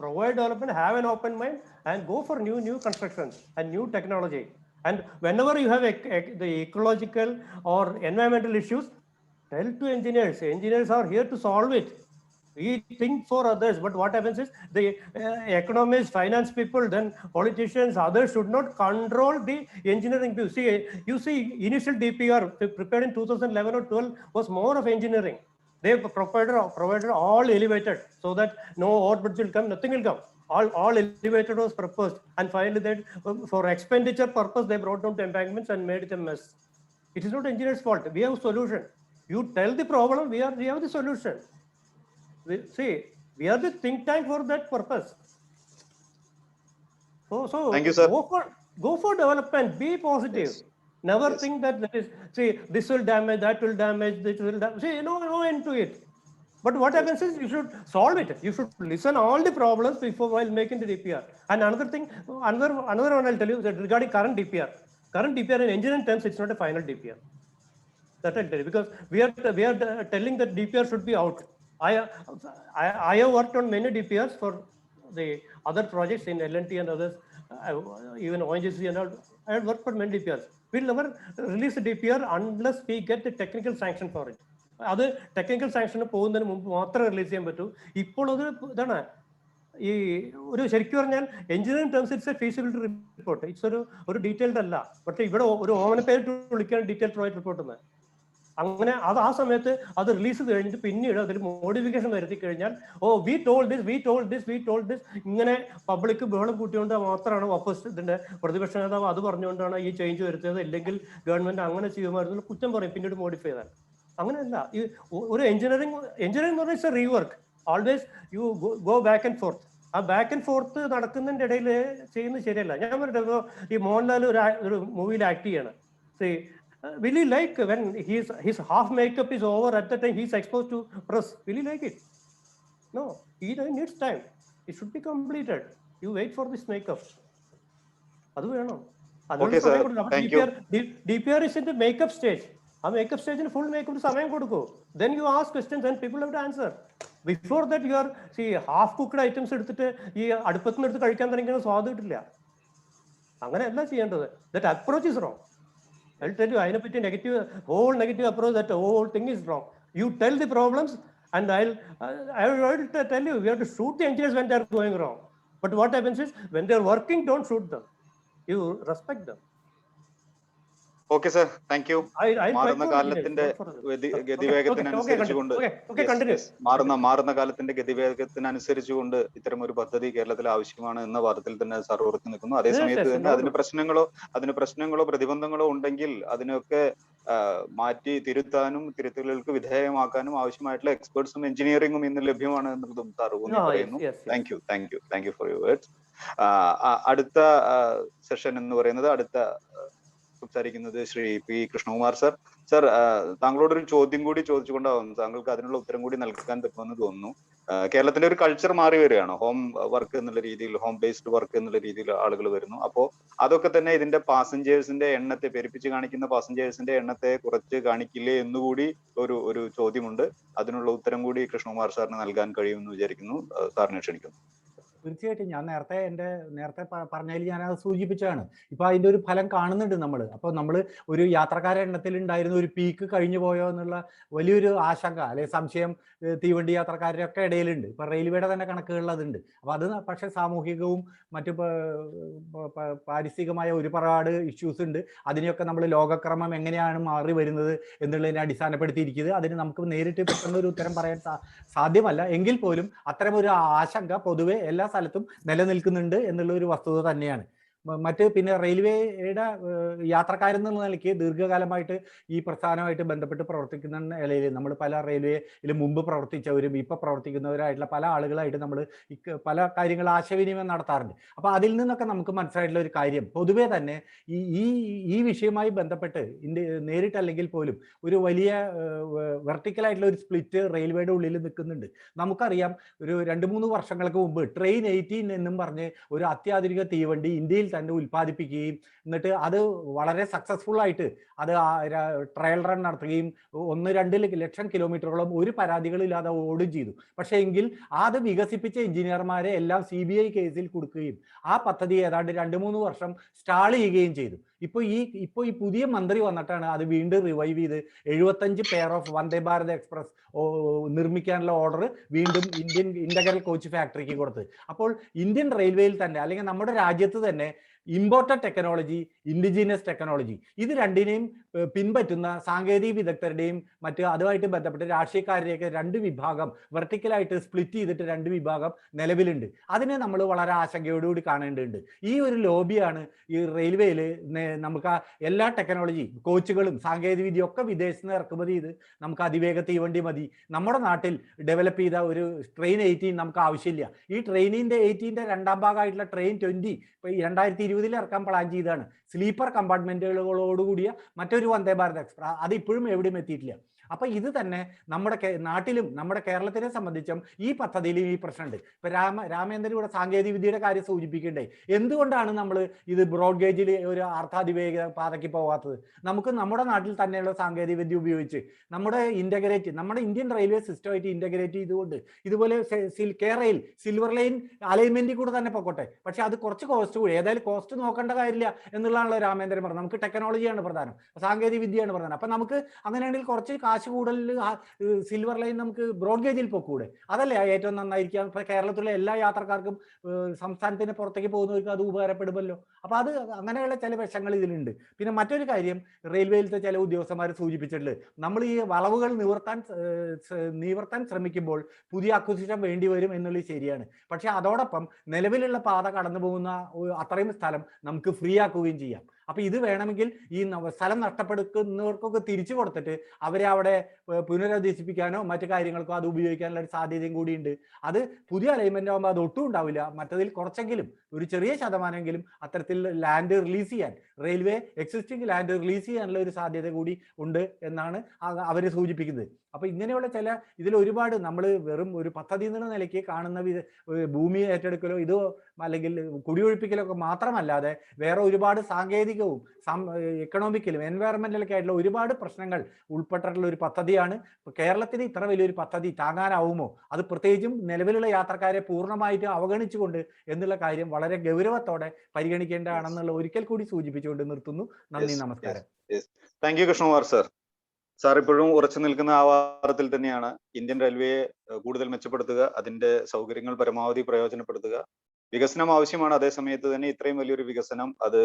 provide development, have an open mind, and go for new constructions and new technology. And whenever you have the ecological or environmental issues, tell to engineers. Engineers are here to solve it. We think for others, but what happens is the economists, finance people, then politicians, others should not control the engineering view. You see, initial DPR prepared in 2011 or 12 was more of engineering. They provided all elevated so that no overbridge will come, nothing will come. All elevated was proposed, and finally that for expenditure purpose they brought down to embankments and made it a mess. It is not engineers' fault. We have a solution. You tell the problem, we have the solution. We are the think tank for that purpose. So Thank you, sir. Go for development. Be positive. Yes. Never Yes. think that this will damage, that will damage, this will damage. No end to it. But what happens is you should solve it. You should listen all the problems before while making the DPR. And another thing, another one I'll tell you that regarding current DPR. Current DPR in engineering terms, it's not a final DPR. That I'll tell you, because we are telling that DPR should be out. I have worked on many DPRs for the other projects in L&T and others, even ONGC and all. I have worked for many DPRs. We'll never release the DPR unless we get the technical sanction for it. അത് ടെക്നിക്കൽ സാങ്ഷന് പോകുന്നതിന് മുമ്പ് മാത്രമേ റിലീസ് ചെയ്യാൻ പറ്റൂ. ഇപ്പോൾ അത് ഇതാണ് ഈ ഒരു ശരിക്കും പറഞ്ഞാൽ engineering terms it's A feasibility report. It's ഒരു ഡീറ്റെയിൽഡ് അല്ല. പക്ഷേ ഇവിടെ ഒരു ഓമന പേരിട്ട് വിളിക്കാൻ ഡീറ്റെയിൽ പ്രൊവൈഡ് റിപ്പോർട്ട് എന്ന്. അങ്ങനെ ആ സമയത്ത് അത് റിലീസ് കഴിഞ്ഞിട്ട് പിന്നീട് അതിൽ മോഡിഫിക്കേഷൻ വരുത്തി കഴിഞ്ഞാൽ വി ടോൾഡ് ദിസ് ഇങ്ങനെ പബ്ലിക് ബഹളം കൂട്ടിക്കൊണ്ട് മാത്രമാണ് ഓപ്പോസിറ്റിന്റെ പ്രതിപക്ഷ നേതാവ് അത് പറഞ്ഞുകൊണ്ടാണ് ഈ ചേഞ്ച് വരുത്തിയത്, അല്ലെങ്കിൽ ഗവൺമെന്റ് അങ്ങനെ ചെയ്യുമായിരുന്നു കുറ്റം പറയും പിന്നീട് മോഡിഫൈ ചെയ്താൽ. അങ്ങനെയല്ല. ഈ ഒരു എഞ്ചിനീയറിംഗ് എന്ന് പറഞ്ഞാൽ rework. Always you go back and fourth. ആ ബാക്ക് ആൻഡ് ഫോർത്ത് നടക്കുന്നതിന്റെ ഇടയിൽ ചെയ്യുന്നത് ശരിയല്ല. ഞാൻ പറഞ്ഞിട്ട് ഈ മോഹൻലാൽ ഒരു മൂവിയിൽ ആക്ട് ചെയ്യാണ്. Will he like when his half makeup is over at the time he's exposed to press? Will he like it? No, he needs time. It should be completed. You wait for this makeup. Adu venam. Okay, sir. Thank you. DPR is in the makeup stage. ആ മേക്കപ്പ് സ്റ്റേജിന് ഫുൾ മേക്കപ്പ് സമയം കൊടുക്കൂ. Then you ask questions and people have to answer. Before that you are half cooked items എടുത്തിട്ട് ഈ അടുപ്പത്ത് നിന്ന് എടുത്ത് കഴിക്കാൻ തുടങ്ങിയ സ്വാദ് കിട്ടില്ല. അങ്ങനെയല്ല ചെയ്യേണ്ടത്. That approach is wrong. I'll tell you, അതിനെപ്പറ്റി whole negative approach, that whole thing is wrong. You tell the problems and I'll tell you, we have to shoot the engineers when they are going wrong. But what happens is, when they are working, don't shoot them. You respect them. Okay sir, thank you. മാറുന്ന കാലത്തിന്റെ ഗതിവേഗത്തിനനുസരിച്ചുകൊണ്ട് മാറുന്ന കാലത്തിന്റെ ഗതിവേഗത്തിനനുസരിച്ചുകൊണ്ട് ഇത്തരം ഒരു പദ്ധതി കേരളത്തിൽ ആവശ്യമാണ് എന്ന വാദത്തിൽ തന്നെ സാർ ഉറച്ചു നിൽക്കുന്നു. അതേസമയത്ത് തന്നെ അതിന് പ്രശ്നങ്ങളോ പ്രതിബന്ധങ്ങളോ ഉണ്ടെങ്കിൽ അതിനൊക്കെ മാറ്റി തിരുത്താനും തിരുത്തലുകൾക്ക് വിധേയമാക്കാനും ആവശ്യമായിട്ടുള്ള എക്സ്പേർട്സും എഞ്ചിനീയറിംഗും ഇന്ന് ലഭ്യമാണ് എന്നതും സാർ ഊന്നി പറയുന്നു. Thank you for your words. അടുത്ത സെഷൻ എന്ന് പറയുന്നത് സംസാരിക്കുന്നത് Shri P Krishnakumar sir. Sir, താങ്കളോട് ഒരു ചോദ്യം കൂടി ചോദിച്ചുകൊണ്ടാവും താങ്കൾക്ക് അതിനുള്ള ഉത്തരം കൂടി നൽകാൻ പറ്റുമെന്ന് തോന്നുന്നു. കേരളത്തിന്റെ ഒരു കൾച്ചർ മാറി വരികയാണ്. ഹോം വർക്ക് എന്നുള്ള രീതിയിൽ, ഹോം ബേസ്ഡ് വർക്ക് എന്നുള്ള രീതിയിൽ ആളുകൾ വരുന്നു. അപ്പോൾ അതൊക്കെ തന്നെ ഇതിന്റെ പാസഞ്ചേഴ്സിന്റെ എണ്ണത്തെ, പെരുപ്പിച്ച് കാണിക്കുന്ന പാസഞ്ചേഴ്സിന്റെ എണ്ണത്തെ കുറച്ച് കാണിക്കില്ലേ എന്നുകൂടി ഒരു ചോദ്യമുണ്ട്. അതിനുള്ള ഉത്തരം കൂടി കൃഷ്ണകുമാർ സാറിന് നൽകാൻ കഴിയുമെന്ന് വിചാരിക്കുന്നു. സാറിനെ ക്ഷണിക്കുന്നു. തീർച്ചയായിട്ടും ഞാൻ നേരത്തെ പറഞ്ഞതിൽ ഞാനത് സൂചിപ്പിച്ചതാണ്. ഇപ്പൊ അതിന്റെ ഒരു ഫലം കാണുന്നുണ്ട് നമ്മൾ. അപ്പോൾ നമ്മൾ ഒരു യാത്രക്കാരുടെ എണ്ണത്തിൽ ഉണ്ടായിരുന്ന ഒരു പീക്ക് കഴിഞ്ഞു പോയോ എന്നുള്ള വലിയൊരു ആശങ്ക അല്ലെ സംശയം തീവണ്ടി യാത്രക്കാരുടെ ഒക്കെ ഇടയിലുണ്ട്. ഇപ്പൊ റെയിൽവേയുടെ തന്നെ കണക്കുകളിൽ അതുണ്ട്. അപ്പൊ അത് പക്ഷെ സാമൂഹികവും മറ്റു പാരിസ്ഥിതികമായ ഒരുപാട് ഇഷ്യൂസ് ഉണ്ട്. അതിനെയൊക്കെ നമ്മൾ ലോകക്രമം എങ്ങനെയാണ് മാറി വരുന്നത് എന്നുള്ളതിനെ അടിസ്ഥാനപ്പെടുത്തിയിരിക്കുന്നത്. അതിന് നമുക്ക് നേരിട്ട് പെട്ടെന്ന് ഒരു ഉത്തരം പറയാൻ സാധ്യമല്ല. എങ്കിൽ പോലും അത്തരം ഒരു ആശങ്ക പൊതുവെ എല്ലാ സ്ഥലത്തും നിലനിൽക്കുന്നുണ്ട് എന്നുള്ള ഒരു വസ്തുത തന്നെയാണ്. മറ്റ് പിന്നെ റെയിൽവേയുടെ യാത്രക്കാരെന്നുള്ള നിലയ്ക്ക് ദീർഘകാലമായിട്ട് ഈ പ്രസ്ഥാനമായിട്ട് ബന്ധപ്പെട്ട് പ്രവർത്തിക്കുന്ന നിലയിൽ നമ്മൾ പല റെയിൽവേയിൽ മുമ്പ് പ്രവർത്തിച്ചവരും ഇപ്പോൾ പ്രവർത്തിക്കുന്നവരായിട്ടുള്ള പല ആളുകളായിട്ട് നമ്മൾ പല കാര്യങ്ങൾ ആശയവിനിമയം നടത്താറുണ്ട്. അപ്പോൾ അതിൽ നിന്നൊക്കെ നമുക്ക് മനസ്സിലായിട്ടുള്ള ഒരു കാര്യം, പൊതുവേ തന്നെ ഈ വിഷയവുമായി ബന്ധപ്പെട്ട് നേരിട്ടല്ലെങ്കിൽ പോലും ഒരു വലിയ വെർട്ടിക്കലായിട്ടുള്ള ഒരു സ്പ്ലിറ്റ് റെയിൽവേയുടെ ഉള്ളിൽ നിൽക്കുന്നുണ്ട്. നമുക്കറിയാം, ഒരു 2-3 വർഷങ്ങൾക്ക് മുമ്പ് ട്രെയിൻ 18 എന്നും പറഞ്ഞ് ഒരു അത്യാധുനിക തീവണ്ടി ഇന്ത്യയിൽ തന്നെ ഉൽപ്പാദിപ്പിക്കുകയും എന്നിട്ട് അത് വളരെ സക്സസ്ഫുൾ ആയിട്ട് അത് ട്രയൽ റൺ നടത്തുകയും 1-2 ലക്ഷം കിലോമീറ്ററോളം ഒരു പരാതികളില്ലാതെ ഓടുകയും ചെയ്തു. പക്ഷേ എങ്കിൽ അത് വികസിപ്പിച്ച എഞ്ചിനീയർമാരെ എല്ലാം CBI കേസിൽ കൊടുക്കുകയും ആ പദ്ധതി ഏതാണ്ട് 2-3 വർഷം സ്റ്റാൾ ചെയ്യുകയും ചെയ്തു. ഇപ്പോൾ ഈ പുതിയ മന്ത്രി വന്നിട്ടാണ് അത് വീണ്ടും റിവൈവ് ചെയ്ത് 75 pair of Vande Bharat express നിർമ്മിക്കാനുള്ള ഓർഡർ വീണ്ടും ഇന്ത്യൻ ഇന്റഗ്രൽ കോച്ച് ഫാക്ടറിക്ക് കൊടുത്തത്. അപ്പോൾ ഇന്ത്യൻ റെയിൽവേയിൽ തന്നെ അല്ലെങ്കിൽ നമ്മുടെ രാജ്യത്ത് തന്നെ ഇമ്പോർട്ടഡ് ടെക്നോളജി, ഇൻഡിജീനിയസ് ടെക്നോളജി, ഇത് രണ്ടിനെയും പിൻപറ്റുന്ന സാങ്കേതിക വിദഗ്ധരുടെയും മറ്റ് അതുമായിട്ട് ബന്ധപ്പെട്ട് രാഷ്ട്രീയക്കാരുടെയൊക്കെ 2 വിഭാഗം വെർട്ടിക്കലായിട്ട് സ്പ്ലിറ്റ് ചെയ്തിട്ട് 2 വിഭാഗം നിലവിലുണ്ട്. അതിനെ നമ്മൾ വളരെ ആശങ്കയോടുകൂടി കാണേണ്ടതുണ്ട്. ഈ ഒരു ലോബിയാണ് ഈ റെയിൽവേയിൽ നമുക്ക് എല്ലാ ടെക്നോളജി കോച്ചുകളും സാങ്കേതിക വിദ്യയും ഒക്കെ വിദേശത്ത് നിന്ന് ഇറക്കുമതി ചെയ്ത് നമുക്ക് അതിവേഗ തീവണ്ടി മതി. നമ്മുടെ നാട്ടിൽ ഡെവലപ്പ് ചെയ്ത ഒരു ട്രെയിൻ 18 നമുക്ക് ആവശ്യമില്ല. ഈ ട്രെയിനിന്റെ 18ന്റെ രണ്ടാം ഭാഗമായിട്ടുള്ള ട്രെയിൻ 20 ഇപ്പോൾ 2020 ഇറക്കാൻ പ്ലാൻ ചെയ്തതാണ്. സ്ലീപ്പർ കമ്പാർട്ട്മെന്റുകളോടുകൂടിയ മറ്റൊരു വന്ദേ ഭാരത് എക്സ്പ്രസ്, അത് ഇപ്പോഴും എവിടെയും എത്തിയിട്ടില്ല. അപ്പൊ ഇത് തന്നെ നമ്മുടെ നാട്ടിലും നമ്മുടെ കേരളത്തിനെ സംബന്ധിച്ചും ഈ പദ്ധതിയിലും ഈ പ്രശ്നമുണ്ട്. ഇപ്പൊ രാമേന്ദ്രൻ ഇവിടെ സാങ്കേതിക വിദ്യയുടെ കാര്യം സൂചിപ്പിക്കണ്ടേ, എന്തുകൊണ്ടാണ് നമ്മൾ ഇത് ബ്രോഡ് ഗേജിൽ ഒരു അർത്ഥാതിവേഗ പാതയ്ക്ക് പോകാത്തത്? നമുക്ക് നമ്മുടെ നാട്ടിൽ തന്നെയുള്ള സാങ്കേതിക വിദ്യ ഉപയോഗിച്ച് നമ്മുടെ ഇന്ത്യൻ റെയിൽവേ സിസ്റ്റമായിട്ട് ഇന്റഗ്രേറ്റ് ചെയ്തുകൊണ്ട് ഇതുപോലെ കേരളയിൽ സിൽവർ ലൈൻ അലൈൻമെന്റിൽ കൂടെ തന്നെ പൊക്കോട്ടെ. പക്ഷെ അത് കുറച്ച് കോസ്റ്റ് കൂടി, ഏതായാലും കോസ്റ്റ് നോക്കേണ്ട കാര്യമില്ല എന്നുള്ളതാണല്ലോ രാമേന്ദ്രൻ പറഞ്ഞത്. നമുക്ക് ടെക്നോളജിയാണ് പ്രധാനം, സാങ്കേതിക വിദ്യയാണ് പ്രധാനം. അപ്പൊ നമുക്ക് അങ്ങനെയാണെങ്കിൽ കുറച്ച് കാശ് കൂടുതൽ സിൽവർ ലൈൻ നമുക്ക് ബ്രോഡ് ഗേജിൽ പോക്കൂടെ? അതല്ലേ ഏറ്റവും നന്നായിരിക്കാം. ഇപ്പൊ കേരളത്തിലെ എല്ലാ യാത്രക്കാർക്കും സംസ്ഥാനത്തിന് പുറത്തേക്ക് പോകുന്നവർക്ക് അത് ഉപകാരപ്പെടുമല്ലോ. അപ്പൊ അത് അങ്ങനെയുള്ള ചില വശങ്ങൾ ഇതിലുണ്ട്. പിന്നെ മറ്റൊരു കാര്യം, റെയിൽവേയിലത്തെ ചില ഉദ്യോഗസ്ഥന്മാർ സൂചിപ്പിച്ചിട്ടുണ്ട്, നമ്മൾ ഈ വളവുകൾ നിവർത്താൻ ശ്രമിക്കുമ്പോൾ പുതിയ അക്വിസിഷൻ വേണ്ടി വരും എന്നുള്ളത് ശരിയാണ്. പക്ഷെ അതോടൊപ്പം നിലവിലുള്ള പാത കടന്നു പോകുന്ന അത്രയും സ്ഥലം നമുക്ക് ഫ്രീ ആക്കുകയും ചെയ്യാം. അപ്പൊ ഇത് വേണമെങ്കിൽ ഈ സ്ഥലം നഷ്ടപ്പെടുന്നവർക്കൊക്കെ തിരിച്ചു കൊടുത്തിട്ട് അവരെ അവിടെ പുനരധിവസിപ്പിക്കാനോ മറ്റു കാര്യങ്ങൾക്കോ അത് ഉപയോഗിക്കാനുള്ള ഒരു സാധ്യതയും കൂടിയുണ്ട്. അത് പുതിയ അലൈൻമെന്റ് ആകുമ്പോൾ അത് ഒട്ടും ഉണ്ടാവില്ല. മറ്റതിൽ കുറച്ചെങ്കിലും ഒരു ചെറിയ ശതമാനമെങ്കിലും അത്തരത്തിൽ ലാൻഡ് റിലീസ് ചെയ്യാൻ, റെയിൽവേ എക്സിസ്റ്റിംഗ് ലാൻഡ് റിലീസ് ചെയ്യാനുള്ള ഒരു സാധ്യത കൂടി ഉണ്ട് എന്നാണ് അവർ സൂചിപ്പിക്കുന്നത്. അപ്പൊ ഇങ്ങനെയുള്ള ഇതിൽ ഒരുപാട് നമ്മൾ വെറും ഒരു പദ്ധതി എന്നുള്ള നിലയ്ക്ക് കാണുന്ന ഭൂമി ഏറ്റെടുക്കലോ ഇതോ അല്ലെങ്കിൽ കുടിയൊഴിപ്പിക്കലോ ഒക്കെ മാത്രമല്ലാതെ വേറെ ഒരുപാട് സാങ്കേതികവും എക്കണോമിക്കലും എൻവയറമെന്റലൊക്കെ ആയിട്ടുള്ള ഒരുപാട് പ്രശ്നങ്ങൾ ഉൾപ്പെട്ടിട്ടുള്ള ഒരു പദ്ധതിയാണ്. കേരളത്തിന് ഇത്ര വലിയൊരു പദ്ധതി താങ്ങാനാവുമോ? അത് പ്രത്യേകിച്ചും നിലവിലുള്ള യാത്രക്കാരെ പൂർണ്ണമായിട്ട് അവഗണിച്ചുകൊണ്ട് എന്നുള്ള കാര്യം വളരെ ഗൗരവത്തോടെ പരിഗണിക്കേണ്ടതാണെന്നുള്ള ഒരിക്കൽ കൂടി സൂചിപ്പിച്ചുകൊണ്ട് നിർത്തുന്നു. നന്ദി, നമസ്കാരം. Thank you Krishnakumar sir. Sir ഇപ്പോഴും ഉറച്ചു നിൽക്കുന്ന ആ വാദത്തിൽ തന്നെയാണ്. ഇന്ത്യൻ റെയിൽവേയെ കൂടുതൽ മെച്ചപ്പെടുത്തുക, അതിന്റെ സൗകര്യങ്ങൾ പരമാവധി പ്രയോജനപ്പെടുത്തുക, വികസനം ആവശ്യമാണ്. അതേ സമയത്ത് തന്നെ ഇത്രയും വലിയൊരു വികസനം അത്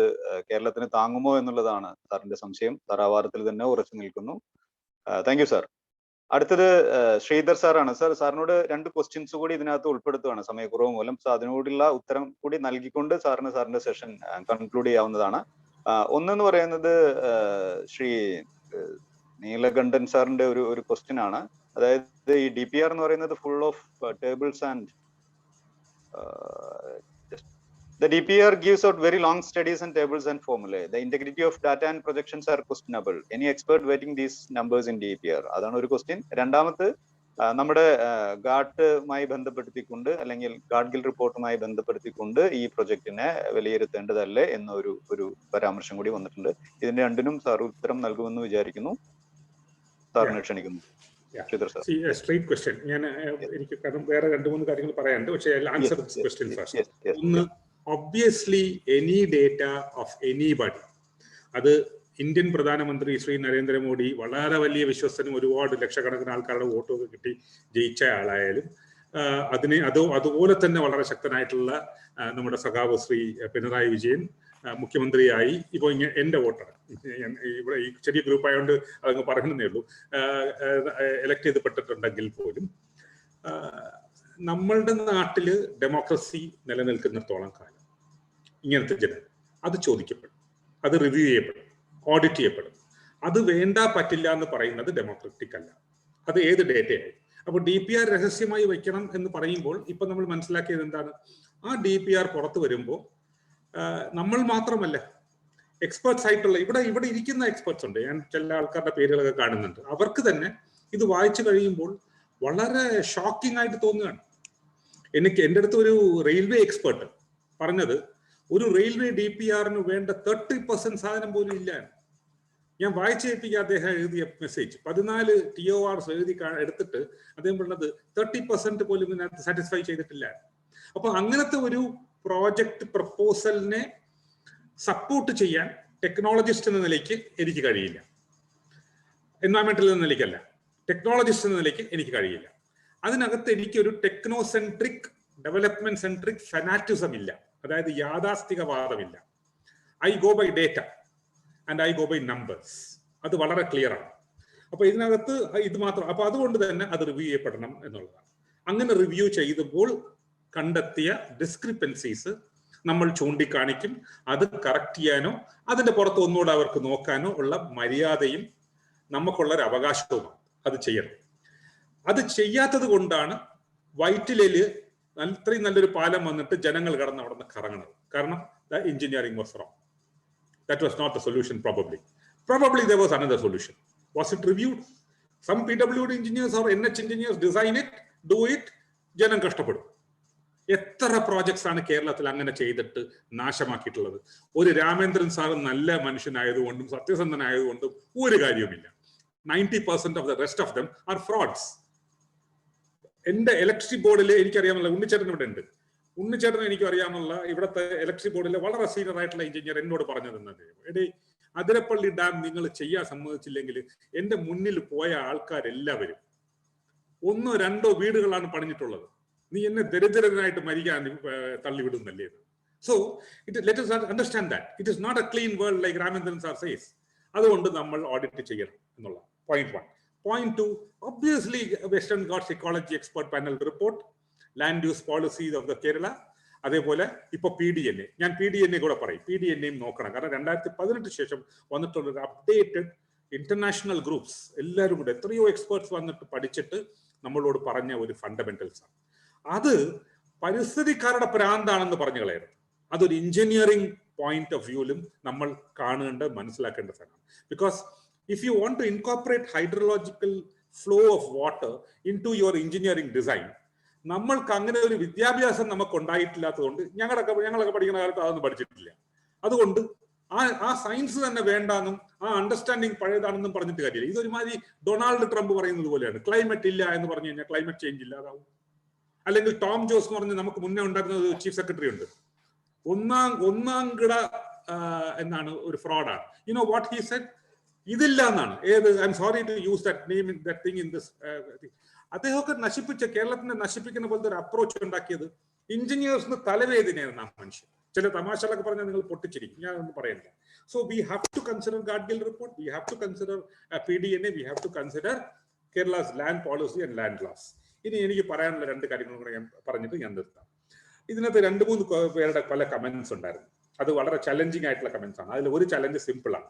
കേരളത്തിന് താങ്ങുമോ എന്നുള്ളതാണ് സാറിന്റെ സംശയം. സാർ ആ വാദത്തിൽ തന്നെ ഉറച്ചു നിൽക്കുന്നു. Thank you sir. അടുത്തത് ശ്രീധർ സാറാണ്. സാറിനോട് 2 ക്വസ്റ്റ്യൻസ് കൂടി ഇതിനകത്ത് ഉൾപ്പെടുത്തുകയാണ് സമയക്കുറവ് മൂലം. സോ അതിനോടുള്ള ഉത്തരം കൂടി നൽകിക്കൊണ്ട് സാറിന്റെ സെഷൻ കൺക്ലൂഡ് ചെയ്യാവുന്നതാണ്. ഒന്നെന്ന് പറയുന്നത് ശ്രീ നീലകണ്ഠൻ സാറിന്റെ ഒരു ക്വസ്റ്റ്യൻ ആണ്. അതായത് ഈ DPR എന്ന് പറയുന്നത് full of tables and the DPR gives out very long studies and tables and formulae. The integrity of data and projections are questionable. Any expert writing these numbers in DPR? അതാണ് ഒരു ക്വസ്റ്റ്യൻ. രണ്ടാമത് നമ്മുടെ ഗാട്ടുമായി ബന്ധപ്പെടുത്തിക്കൊണ്ട് അല്ലെങ്കിൽ ഗാഡ്ഗിൽ റിപ്പോർട്ടുമായി ബന്ധപ്പെടുത്തിക്കൊണ്ട് ഈ പ്രൊജക്ടിനെ വിലയിരുത്തേണ്ടതല്ലേ എന്നൊരു പരാമർശം കൂടി വന്നിട്ടുണ്ട്. ഇതിന്റെ രണ്ടിനും സാർ ഉത്തരം നൽകുമെന്ന് വിചാരിക്കുന്നു. സാറിനെ ക്ഷണിക്കുന്നു. Straight question. എനിക്ക് കാരണം വേറെ 2-3 കാര്യങ്ങൾ പറയാനുണ്ട്. പക്ഷേ ആൻസർ ദിസ് ക്വസ്റ്റ്യൻ ഫസ്റ്റ്. ഒന്ന്, obviously any data of anybody, അത് ഇന്ത്യൻ പ്രധാനമന്ത്രി ശ്രീ നരേന്ദ്രമോദി വളരെ വലിയ വിശ്വസ്തനും ഒരുപാട് ലക്ഷക്കണക്കിന് ആൾക്കാരുടെ വോട്ടൊക്കെ കിട്ടി ജയിച്ച ആളായാലും അതുപോലെ തന്നെ വളരെ ശക്തനായിട്ടുള്ള നമ്മുടെ സഖാവ് ശ്രീ പിണറായി വിജയൻ മുഖ്യമന്ത്രിയായി ഇപ്പോൾ എൻ്റെ വോട്ടർ ഇവിടെ ഈ ചെറിയ ഗ്രൂപ്പ് ആയതുകൊണ്ട് അതങ്ങ് പറയുന്നതേ ഉള്ളൂ, എലക്ട് ചെയ്യപ്പെട്ടിട്ടുണ്ടെങ്കിൽ പോലും നമ്മളുടെ നാട്ടിൽ ഡെമോക്രസി നിലനിൽക്കുന്നിടത്തോളം കാലം ഇങ്ങനത്തെ ജനം അത് ചോദിക്കപ്പെടും, അത് റിവ്യൂ ചെയ്യപ്പെടും, ഓഡിറ്റ് ചെയ്യപ്പെടും. അത് വേണ്ട പറ്റില്ല എന്ന് പറയുന്നത് ഡെമോക്രാറ്റിക് അല്ല. അത് ഏത് ഡേറ്റയായി. അപ്പോൾ DPR രഹസ്യമായി വയ്ക്കണം എന്ന് പറയുമ്പോൾ ഇപ്പൊ നമ്മൾ മനസ്സിലാക്കിയത് എന്താണ്? ആ DPR പുറത്തു വരുമ്പോൾ നമ്മൾ മാത്രമല്ല, എക്സ്പേർട്സ് ആയിട്ടുള്ള ഇവിടെ ഇരിക്കുന്ന എക്സ്പേർട്സ് ഉണ്ട്, ഞാൻ ചില ആൾക്കാരുടെ പേരുകളൊക്കെ കാണുന്നുണ്ട്. അവർക്ക് തന്നെ ഇത് വായിച്ചു കഴിയുമ്പോൾ വളരെ ഷോക്കിംഗ് ആയിട്ട് തോന്നുകയാണ്. എൻ്റെ അടുത്ത് ഒരു റെയിൽവേ എക്സ്പേർട്ട് പറഞ്ഞത്, ഒരു റെയിൽവേ DPR-ന് വേണ്ട 30% സാധനം പോലും ഇല്ല. ഞാൻ വായിച്ചേൽപ്പിക്കുക അദ്ദേഹം എഴുതിയ മെസ്സേജ് 14 TORs എഴുതി എടുത്തിട്ട് അദ്ദേഹം പറഞ്ഞത് 30% പോലും ഇതിനകത്ത് സാറ്റിസ്ഫൈ ചെയ്തിട്ടില്ല. അപ്പൊ അങ്ങനത്തെ ഒരു പ്രോജക്റ്റ് പ്രപ്പോസലിനെ സപ്പോർട്ട് ചെയ്യാൻ ടെക്നോളജിസ്റ്റ് എന്ന നിലയ്ക്ക് എനിക്ക് കഴിയില്ല. എൻവയറമെന്റൽ എന്ന നിലയ്ക്കല്ല, ടെക്നോളജിസ്റ്റ് എന്ന നിലയ്ക്ക് എനിക്ക് കഴിയില്ല. അതിനകത്ത് എനിക്കൊരു ടെക്നോസെൻട്രിക്, ഡെവലപ്മെന്റ് സെൻട്രിക് ഫെനാറ്റിസം ഇല്ല, അതായത് യാഥാസ്ഥികവാദമില്ല. I go by data and I go by numbers. അത് വളരെ ക്ലിയർ ആണ്. അപ്പൊ ഇതിനകത്ത് ഇത് മാത്രം. അപ്പൊ അതുകൊണ്ട് തന്നെ അത് റിവ്യൂ ചെയ്യപ്പെടണം എന്നുള്ളതാണ്. അങ്ങനെ റിവ്യൂ ചെയ്തപ്പോൾ കണ്ടെത്തിയ ഡിസ്ക്രിപ്പൻസീസ് നമ്മൾ ചൂണ്ടിക്കാണിക്കും. അത് കറക്റ്റ് ചെയ്യാനോ അതിന്റെ പുറത്ത് ഒന്നുകൂടെ അവർക്ക് നോക്കാനോ ഉള്ള മര്യാദയും നമുക്കുള്ളൊരു അവകാശവുമാണ്. അത് ചെയ്യണം. അത് ചെയ്യാത്തത് കൊണ്ടാണ് വൈറ്റിലയില് ഇത്രയും നല്ലൊരു പാലം വന്നിട്ട് ജനങ്ങൾ കടന്ന് അവിടെ നിന്ന് കറങ്ങണത്. കാരണം the engineering was wrong. That was not the solution, probably. Probably there was another solution. Was it reviewed? Some PWD engineers or NH engineers design it, do it, ജനം കഷ്ടപ്പെടും. എത്ര പ്രോജക്ട്സ് ആണ് കേരളത്തിൽ അങ്ങനെ ചെയ്തിട്ട് നാശമാക്കിയിട്ടുള്ളത്? ഒരു രാമേന്ദ്രൻ സാർ നല്ല മനുഷ്യനായതുകൊണ്ടും സത്യസന്ധനായതുകൊണ്ടും ഒരു കാര്യവുമില്ല. 90% of the rest of them are frauds. എന്റെ ഇലക്ട്രിക് ബോർഡിൽ എനിക്കറിയാമല്ലോ, ഉണ്ണിച്ചേട്ടൻ ഇവിടെ ഉണ്ട്. ഉണ്ണിച്ചേട്ടൻ എനിക്ക് അറിയാമെന്നുള്ള ഇവിടുത്തെ ഇലക്ട്രിക് ബോർഡിലെ വളരെ സീനിയർ ആയിട്ടുള്ള എഞ്ചിനീയർ എന്നോട് പറഞ്ഞു തന്നത്, എടേ അതിരപ്പള്ളി ഡാം നിങ്ങൾ ചെയ്യാൻ സമ്മതിച്ചില്ലെങ്കിൽ എന്റെ മുന്നിൽ പോയ ആൾക്കാരെല്ലാവരും 1 or 2 വീടുകളാണ് പണിഞ്ഞിട്ടുള്ളത്. നീ എന്നെ ദരിദ്രനായിട്ട് മരിക്കാൻ തള്ളിവിടുന്നല്ലേ? So let us understand that it is not a clean world like Ramendran sir says. അതുകൊണ്ട് നമ്മൾ ഓഡിറ്റ് ചെയ്യണം എന്നുള്ള point 1. Point 2, obviously Western Ghats Ecology Expert Panel report, Land Use Policies of the Kerala, അതേപോലെ ഇപ്പൊ PDNA. ഞാൻ PDNA കൂടെ പറയും. PDNA നോക്കണം. കാരണം 2018 ശേഷം വന്നിട്ടുള്ള ഒരു അപ്ഡേറ്റഡ് ഇന്റർനാഷണൽ ഗ്രൂപ്പ്സ് എല്ലാവരും കൂടെ എത്രയോ എക്സ്പേർട്സ് വന്നിട്ട് പഠിച്ചിട്ട് നമ്മളോട് പറഞ്ഞ ഒരു ഫണ്ടമെന്റൽസ് ആണ്. അത് പരിസ്ഥിതിക്കാരുടെ പ്രാന്താണെന്ന് പറഞ്ഞു കളയരുത്. അതൊരു എഞ്ചിനീയറിംഗ് പോയിന്റ് ഓഫ് വ്യൂവിലും നമ്മൾ കാണേണ്ട മനസ്സിലാക്കേണ്ട സാധനമാണ്. Because if you want to incorporate hydrological flow of water into your engineering design, നമ്മൾക്ക് അങ്ങനെ ഒരു വിദ്യാഭ്യാസം നമുക്ക് ഉണ്ടായിട്ടില്ലാത്തതുകൊണ്ട് ഞങ്ങളൊക്കെ പഠിക്കുന്ന കാലത്ത് അതൊന്നും പഠിച്ചിട്ടില്ല. അതുകൊണ്ട് ആ സയൻസ് തന്നെ വേണ്ടാന്നും ആ അണ്ടർസ്റ്റാൻഡിങ് പഴയതാണെന്നും പറഞ്ഞിട്ട് കാര്യമില്ല. ഇതൊരുമാതിരി ഡൊണാൾഡ് ട്രംപ് പറയുന്നത് പോലെയാണ്. ക്ലൈമറ്റ് ഇല്ല എന്ന് പറഞ്ഞു കഴിഞ്ഞാൽ ക്ലൈമറ്റ് ചേഞ്ച് ഇല്ലാതാവും. അല്ലെങ്കിൽ ടോം ജോസ് എന്ന് പറഞ്ഞ് നമുക്ക് മുന്നേ ഉണ്ടായിരുന്ന ഒരു ചീഫ് സെക്രട്ടറി ഉണ്ട്, ഒന്നാം കിട എന്നാണ്, ഒരു ഫ്രോഡാണ്. You know what he said? ഇതില്ല എന്നാണ്. ഏത്, I am sorry to use that name in that thing in this. അദ്ദേഹമൊക്കെ നശിപ്പിച്ച, കേരളത്തിനെ നശിപ്പിക്കുന്ന പോലത്തെ ഒരു അപ്രോച്ച് ഉണ്ടാക്കിയത് എഞ്ചിനീയേഴ്സിന് തലവേദനയാണ് ആ മനുഷ്യൻ. ചില തമാശകളൊക്കെ പറഞ്ഞാൽ നിങ്ങൾ പൊട്ടിച്ചിരിക്കും, ഞാനൊന്നും പറയുന്നില്ല. So we have to consider Gadgil report, we have to consider PDNA, we have to consider Kerala's land policy and land loss. ഇനി എനിക്ക് പറയാനുള്ള 2 കാര്യങ്ങളും കൂടെ ഞാൻ പറഞ്ഞിട്ട് ഞാൻ നിർത്താം. ഇതിനകത്ത് 2-3 പേരുടെ പല കമന്റ്സ് ഉണ്ടായിരുന്നു. അത് വളരെ ചലഞ്ചിങ് ആയിട്ടുള്ള കമന്റ്സ് ആണ്. അതിൽ ഒരു ചലഞ്ച് സിമ്പിൾ ആണ്.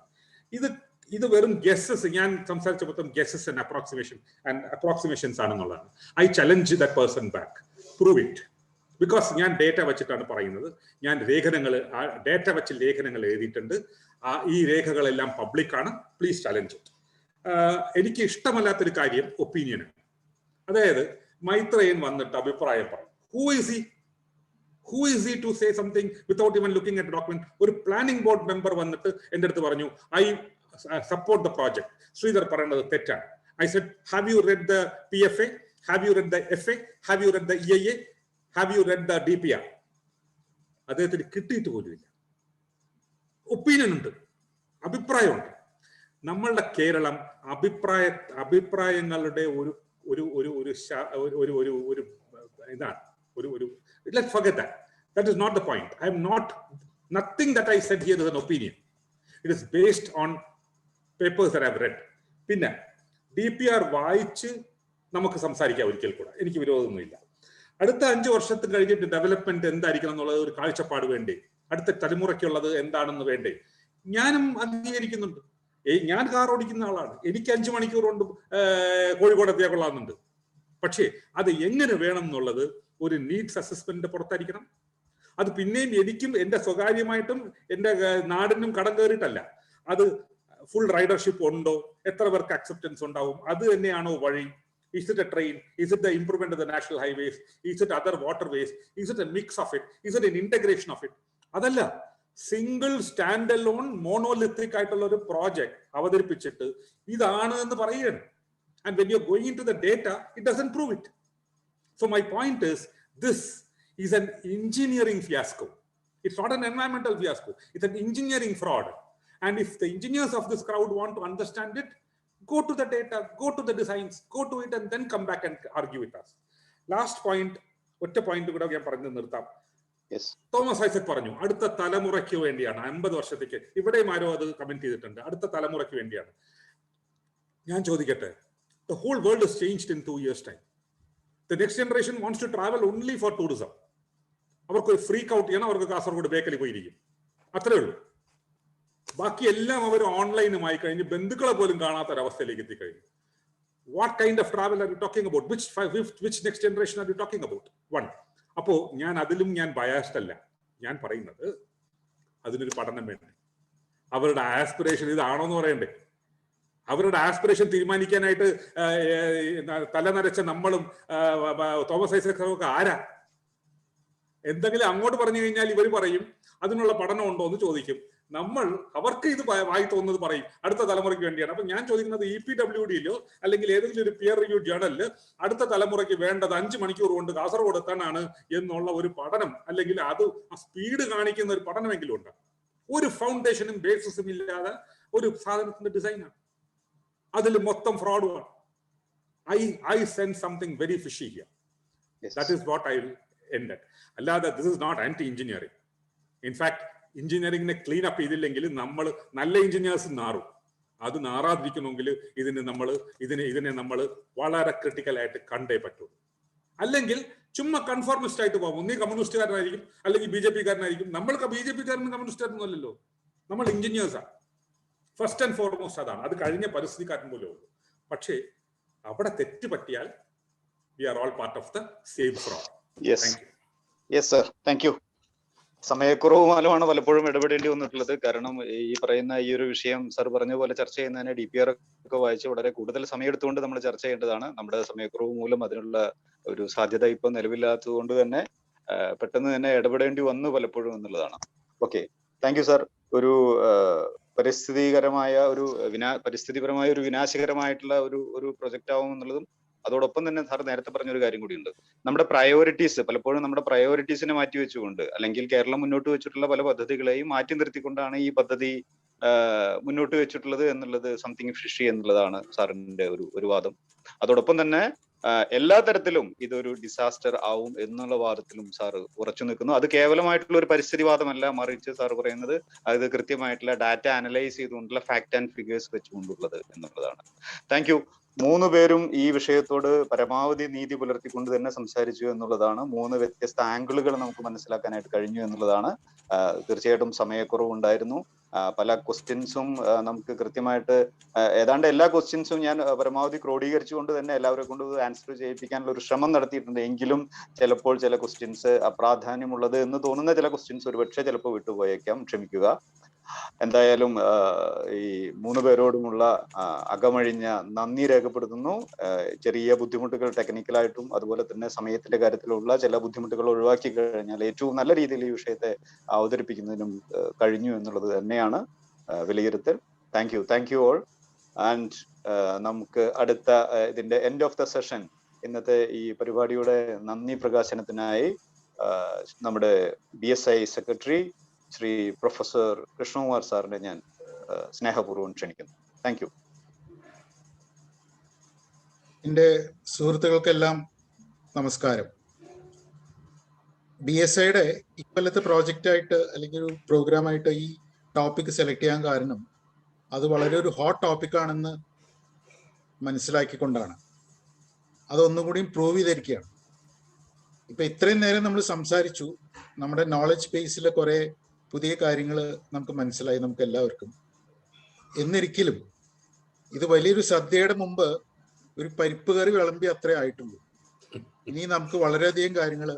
ഇത് വെറും ഗെസ്സസ്, ഞാൻ സംസാരിച്ച മൊത്തം ഗെസ്സസ് ആൻഡ് അപ്രോക്സിമേഷൻസ് ആണെന്നുള്ളതാണ്. I challenge that person back, prove it. Because ഞാൻ ഡേറ്റ വെച്ചിട്ടാണ് പറയുന്നത്. ഞാൻ ഡേറ്റ വെച്ച് ലേഖനങ്ങൾ എഴുതിയിട്ടുണ്ട്. ഈ രേഖകളെല്ലാം പബ്ലിക്കാണ്. Please challenge it. എനിക്ക് ഇഷ്ടമല്ലാത്തൊരു കാര്യം ഒപ്പീനിയനാണ്. അതായത് മൈത്രേയൻ വന്നിട്ട് അഭിപ്രായം പറയും. Who is he to say something without even looking at the document? ഒരു പ്ലാനിംഗ് ബോർഡ് മെമ്പർ വന്നിട്ട് എൻ്റെ അടുത്ത് പറഞ്ഞു, I support the project. Sridhar പറയുന്നത് തെറ്റാണ്. I said, have you read the PFA? Have you read the FA? Have you read the EIA? Have you read the DPR? അദ്ദേഹത്തിന് കിട്ടിയിട്ട് പോലുമില്ല. ഒപ്പീനിയൻ ഉണ്ട്, അഭിപ്രായമുണ്ട്. നമ്മളുടെ കേരളം അഭിപ്രായങ്ങളുടെ ഒരു ഇതാണ്. Let's forget that. That is not the point. Nothing that I said here is an opinion. It is based on papers that I've read. പിന്നെ DPR വായിച്ച് നമുക്ക് സംസാരിക്കാം ഒരിക്കൽ കൂടെ. എനിക്ക് വിരോധമൊന്നുമില്ല. അടുത്ത 5 വർഷത്തിന് കഴിഞ്ഞിട്ട് ഡെവലപ്മെന്റ് എന്തായിരിക്കണം എന്നുള്ളത് ഒരു കാഴ്ചപ്പാട് വേണ്ടി അടുത്ത തലമുറയ്ക്കുള്ളത് എന്താണെന്ന് വേണ്ടേ? ഞാനും അംഗീകരിക്കുന്നുണ്ട്. ഞാൻ കാർ ഓടിക്കുന്ന ആളാണ്. എനിക്ക് 5 മണിക്കൂർ കൊണ്ട് കോഴിക്കോട് എത്തിയാൽ കൊള്ളാമെന്നുണ്ട്. പക്ഷേ അത് എങ്ങനെ വേണം എന്നുള്ളത് ഒരു നീഡ്സ് അസസ്മെന്റിന്റെ പുറത്തായിരിക്കണം. അത് പിന്നെയും എനിക്കും എന്റെ സ്വകാര്യമായിട്ടും എന്റെ നാടിനും കടം കയറിയിട്ടല്ല. അത് ഫുൾ റൈഡർഷിപ്പ് ഉണ്ടോ, എത്ര പേർക്ക് അക്സെപ്റ്റൻസ് ഉണ്ടാവും, അത് തന്നെയാണോ വഴി? Is it a train? Is it the improvement of the national highways? Is it other waterways? Is it a mix of it? Is it an integration of it? അതല്ല, സിംഗിൾ സ്റ്റാൻഡ് അലോൺ മോണോലിത്തിക് ആയിട്ടുള്ള ഒരു പ്രോജക്ട് അവതരിപ്പിച്ചിട്ട് ഇതാണ് എന്ന് പറയുകയാണ്. And when you're going into the data, it doesn't prove it. So my point is, this is an engineering fiasco. It's not an environmental fiasco. It's an engineering fraud. And if the engineers of this crowd want to understand it, go to the data, go to the designs, go to it, and then come back and argue with us. Last point, ഒറ്റ പോയിന്റ് കൂടെ ഞാൻ പറഞ്ഞു നിർത്താം. തോമസ് ഐസക് പറഞ്ഞു അടുത്ത തലമുറയ്ക്ക് വേണ്ടിയാണ്, 50 വർഷത്തേക്ക്. ഇവിടെയും ആരോ അത് കമന്റ് ചെയ്തിട്ടുണ്ട്, അടുത്ത തലമുറയ്ക്ക് വേണ്ടിയാണ്. ഞാൻ ചോദിക്കട്ടെ, the whole world has changed in 2 years' time. The next generation wants to travel only for tourism. അവർക്ക് ഒരു ഫ്രീക്ക് ഔട്ട് ചെയ്യണം, അവർക്ക് കാസർഗോഡ് ബേക്കലി പോയിരിക്കും, അത്രേ ഉള്ളൂ. ബാക്കി എല്ലാം അവർ ഓൺലൈനുമായി കഴിഞ്ഞ് ബന്ധുക്കളെ പോലും കാണാത്തൊരവസ്ഥയിലേക്ക് എത്തിക്കഴിഞ്ഞു. What kind of travel are you talking about? Which next generation are you talking about? One. അപ്പോ ഞാൻ ബയാസ്ഡ് അല്ല. ഞാൻ പറയുന്നത് അതിനൊരു പഠനം വേണ്ടേ? അവരുടെ ആസ്പിറേഷൻ ഇതാണോ എന്ന് പറയണ്ടേ? അവരുടെ ആസ്പിറേഷൻ തീരുമാനിക്കാനായിട്ട് തലനരച്ച നമ്മളും തോമസ് ഐസക് ഒക്കെ ആരാ? എന്തെങ്കിലും അങ്ങോട്ട് പറഞ്ഞു കഴിഞ്ഞാൽ ഇവർ പറയും അതിനുള്ള പഠനം ഉണ്ടോ എന്ന് ചോദിക്കും. നമ്മൾ അവർക്ക് ഇത് വായി തോന്നുന്നത് പറയും അടുത്ത തലമുറയ്ക്ക് വേണ്ടിയാണ്. അപ്പൊ ഞാൻ ചോദിക്കുന്നത് EPWDയിലോ അല്ലെങ്കിൽ ഏതെങ്കിലും ഒരു പിയർ റിവ്യൂ ജേണലില് അടുത്ത തലമുറയ്ക്ക് വേണ്ടത് 5 മണിക്കൂർ കൊണ്ട് കാസർഗോഡ് എത്താനാണ് എന്നുള്ള ഒരു പഠനം, അല്ലെങ്കിൽ അത് ആ സ്പീഡ് കാണിക്കുന്ന ഒരു പഠനമെങ്കിലും ഉണ്ട്. ഒരു ഫൗണ്ടേഷനും ബേസിസും ഇല്ലാതെ ഒരു സാധനത്തിന്റെ ഡിസൈനാണ്, അതിൽ മൊത്തം ഫ്രോഡുമാണ്. I sense something very fishy here. That is what I will end at. അല്ലാതെ this is not anti-engineering. In fact, എഞ്ചിനീയറിംഗിനെ ക്ലീൻ അപ്പ് ചെയ്തില്ലെങ്കിൽ നമ്മൾ നല്ല എഞ്ചിനീയേഴ്സ് നാറും. അത് നാറാതിരിക്കണമെങ്കിൽ ഇതിനെ നമ്മൾ വളരെ ക്രിട്ടിക്കലായിട്ട് കണ്ടേ പറ്റുള്ളൂ. അല്ലെങ്കിൽ ചുമ്മാ കൺഫോർമിസ്റ്റ് ആയിട്ട് പോകും. ഒന്നീ കമ്മ്യൂണിസ്റ്റുകാരനായിരിക്കും അല്ലെങ്കിൽ BJP കാരനായിരിക്കും. നമ്മൾക്ക് BJP-കാരനും കമ്മ്യൂണിസ്റ്റുകാരനും അല്ലല്ലോ, നമ്മൾ എഞ്ചിനീയേഴ്സാണ്. ഫസ്റ്റ് ആൻഡ് ഫോർമോസ്റ്റ് അതാണ്. അത് കഴിഞ്ഞ പരിസ്ഥിതിക്കാരൻ പോലും ഉള്ളൂ. പക്ഷേ അവിടെ തെറ്റ് പറ്റിയാൽ we are all part of the same fraud. Yes sir, thank you. സമയക്കുറവ് മൂലമാണ് പലപ്പോഴും ഇടപെടേണ്ടി വന്നിട്ടുള്ളത്. കാരണം ഈ പറയുന്ന ഈ ഒരു വിഷയം സാർ പറഞ്ഞ പോലെ ചർച്ച ചെയ്യുന്നതിന് DPR ഒക്കെ വായിച്ച് വളരെ കൂടുതൽ സമയം എടുത്തുകൊണ്ട് നമ്മൾ ചർച്ച ചെയ്യേണ്ടതാണ്. നമ്മുടെ സമയക്കുറവ് മൂലം അതിനുള്ള ഒരു സാധ്യത ഇപ്പൊ നിലവില്ലാത്തത് കൊണ്ട് തന്നെ പെട്ടെന്ന് തന്നെ ഇടപെടേണ്ടി വന്നു പലപ്പോഴും എന്നുള്ളതാണ്. Okay, thank you sir. ഒരു പരിസ്ഥിതിപരമായ ഒരു വിനാശകരമായിട്ടുള്ള ഒരു പ്രൊജക്റ്റ് ആവും എന്നുള്ളതും അതോടൊപ്പം തന്നെ സാർ നേരത്തെ പറഞ്ഞൊരു കാര്യം കൂടിയുണ്ട്. നമ്മുടെ പ്രയോറിറ്റീസ് പലപ്പോഴും നമ്മുടെ പ്രയോറിറ്റീസിനെ മാറ്റി വെച്ചുകൊണ്ട് അല്ലെങ്കിൽ കേരളം മുന്നോട്ട് വെച്ചിട്ടുള്ള പല പദ്ധതികളെയും മാറ്റി നിർത്തിക്കൊണ്ടാണ് ഈ പദ്ധതി മുന്നോട്ട് വെച്ചിട്ടുള്ളത് എന്നുള്ളത് സംതിങ് ഫിഷി എന്നുള്ളതാണ് സാറിന്റെ ഒരു വാദം. അതോടൊപ്പം തന്നെ എല്ലാ തരത്തിലും ഇതൊരു ഡിസാസ്റ്റർ ആവും എന്നുള്ള വാദത്തിലും സാർ ഉറച്ചു നിൽക്കുന്നു. അത് കേവലമായിട്ടുള്ള ഒരു പരിസ്ഥിതിവാദമല്ല, മറിച്ച് സാർ പറയുന്നത് അത് കൃത്യമായിട്ടുള്ള ഡാറ്റ അനലൈസ് ചെയ്തുകൊണ്ടുള്ള ഫാക്ട് ആൻഡ് ഫിഗേഴ്സ് വെച്ചുകൊണ്ടുള്ളത് എന്നുള്ളതാണ്. Thank U. 3 പേരും ഈ വിഷയത്തോട് പരമാവധി നീതി പുലർത്തിക്കൊണ്ട് തന്നെ സംസാരിച്ചു എന്നുള്ളതാണ്. 3 വ്യത്യസ്ത ആംഗിളുകൾ നമുക്ക് മനസ്സിലാക്കാനായിട്ട് കഴിഞ്ഞു എന്നുള്ളതാണ്. തീർച്ചയായിട്ടും സമയക്കുറവുണ്ടായിരുന്നു. പല ക്വസ്റ്റ്യൻസും നമുക്ക് കൃത്യമായിട്ട് ഏതാണ്ട് എല്ലാ ക്വസ്റ്റ്യൻസും ഞാൻ പരമാവധി ക്രോഡീകരിച്ചുകൊണ്ട് തന്നെ എല്ലാവരെ കൊണ്ട് ആൻസർ ചെയ്യിപ്പിക്കാനുള്ള ഒരു ശ്രമം നടത്തിയിട്ടുണ്ട്. എങ്കിലും ചിലപ്പോൾ ചില ക്വസ്റ്റ്യൻസ് അപ്രാധാന്യമുള്ളത് എന്ന് തോന്നുന്ന ചില ക്വസ്റ്റ്യൻസ് ഒരുപക്ഷെ ചിലപ്പോൾ വിട്ടുപോയേക്കാം, ക്ഷമിക്കുക. എന്തായാലും ഈ 3 പേരോടുമുള്ള അകമഴിഞ്ഞ നന്ദി രേഖപ്പെടുത്തുന്നു. ചെറിയ ബുദ്ധിമുട്ടുകൾ ടെക്നിക്കലായിട്ടും അതുപോലെ തന്നെ സമയത്തിന്റെ കാര്യത്തിലുള്ള ചില ബുദ്ധിമുട്ടുകൾ ഒഴിവാക്കി കഴിഞ്ഞാൽ ഏറ്റവും നല്ല രീതിയിൽ ഈ വിഷയത്തെ അവതരിപ്പിക്കുന്നതിനും കഴിഞ്ഞു എന്നുള്ളത് തന്നെയാണ് വിലയിരുത്തൽ. Thank you all. ആൻഡ് നമുക്ക് അടുത്ത ഇതിന്റെ എൻഡ് ഓഫ് ദ സെഷൻ ഇന്നത്തെ ഈ പരിപാടിയുടെ നന്ദി പ്രകാശനത്തിനായി നമ്മുടെ BSI secretary Shri professor Krishnakumar സാറിനെ ഞാൻ സ്നേഹപൂർവ്വം ക്ഷണിക്കുന്നു. Thank you. എൻ്റെ സുഹൃത്തുക്കൾക്കെല്ലാം നമസ്കാരം. BSIയുടെ ഇക്കൊല്ലത്തെ പ്രോജക്റ്റായിട്ട് അല്ലെങ്കിൽ ഒരു പ്രോഗ്രാമായിട്ട് ഈ ടോപ്പിക് സെലക്ട് ചെയ്യാൻ കാരണം അത് വളരെ ഒരു ഹോട്ട് ടോപ്പിക്കാണെന്ന് മനസ്സിലാക്കിക്കൊണ്ടാണ്. അതൊന്നും കൂടിയും പ്രൂവ് ചെയ്തിരിക്കുകയാണ്. ഇപ്പൊ ഇത്രയും നേരം നമ്മൾ സംസാരിച്ചു, നമ്മുടെ നോളജ് ബേസിലെ കുറെ പുതിയ കാര്യങ്ങൾ നമുക്ക് മനസ്സിലായി നമുക്ക് എല്ലാവർക്കും. എന്നിരിക്കലും ഇത് വലിയൊരു സദ്യയുടെ മുമ്പ് ഒരു പരിപ്പ് കറി വിളമ്പി അത്രേ ആയിട്ടുള്ളൂ. ഇനി നമുക്ക് വളരെയധികം കാര്യങ്ങൾ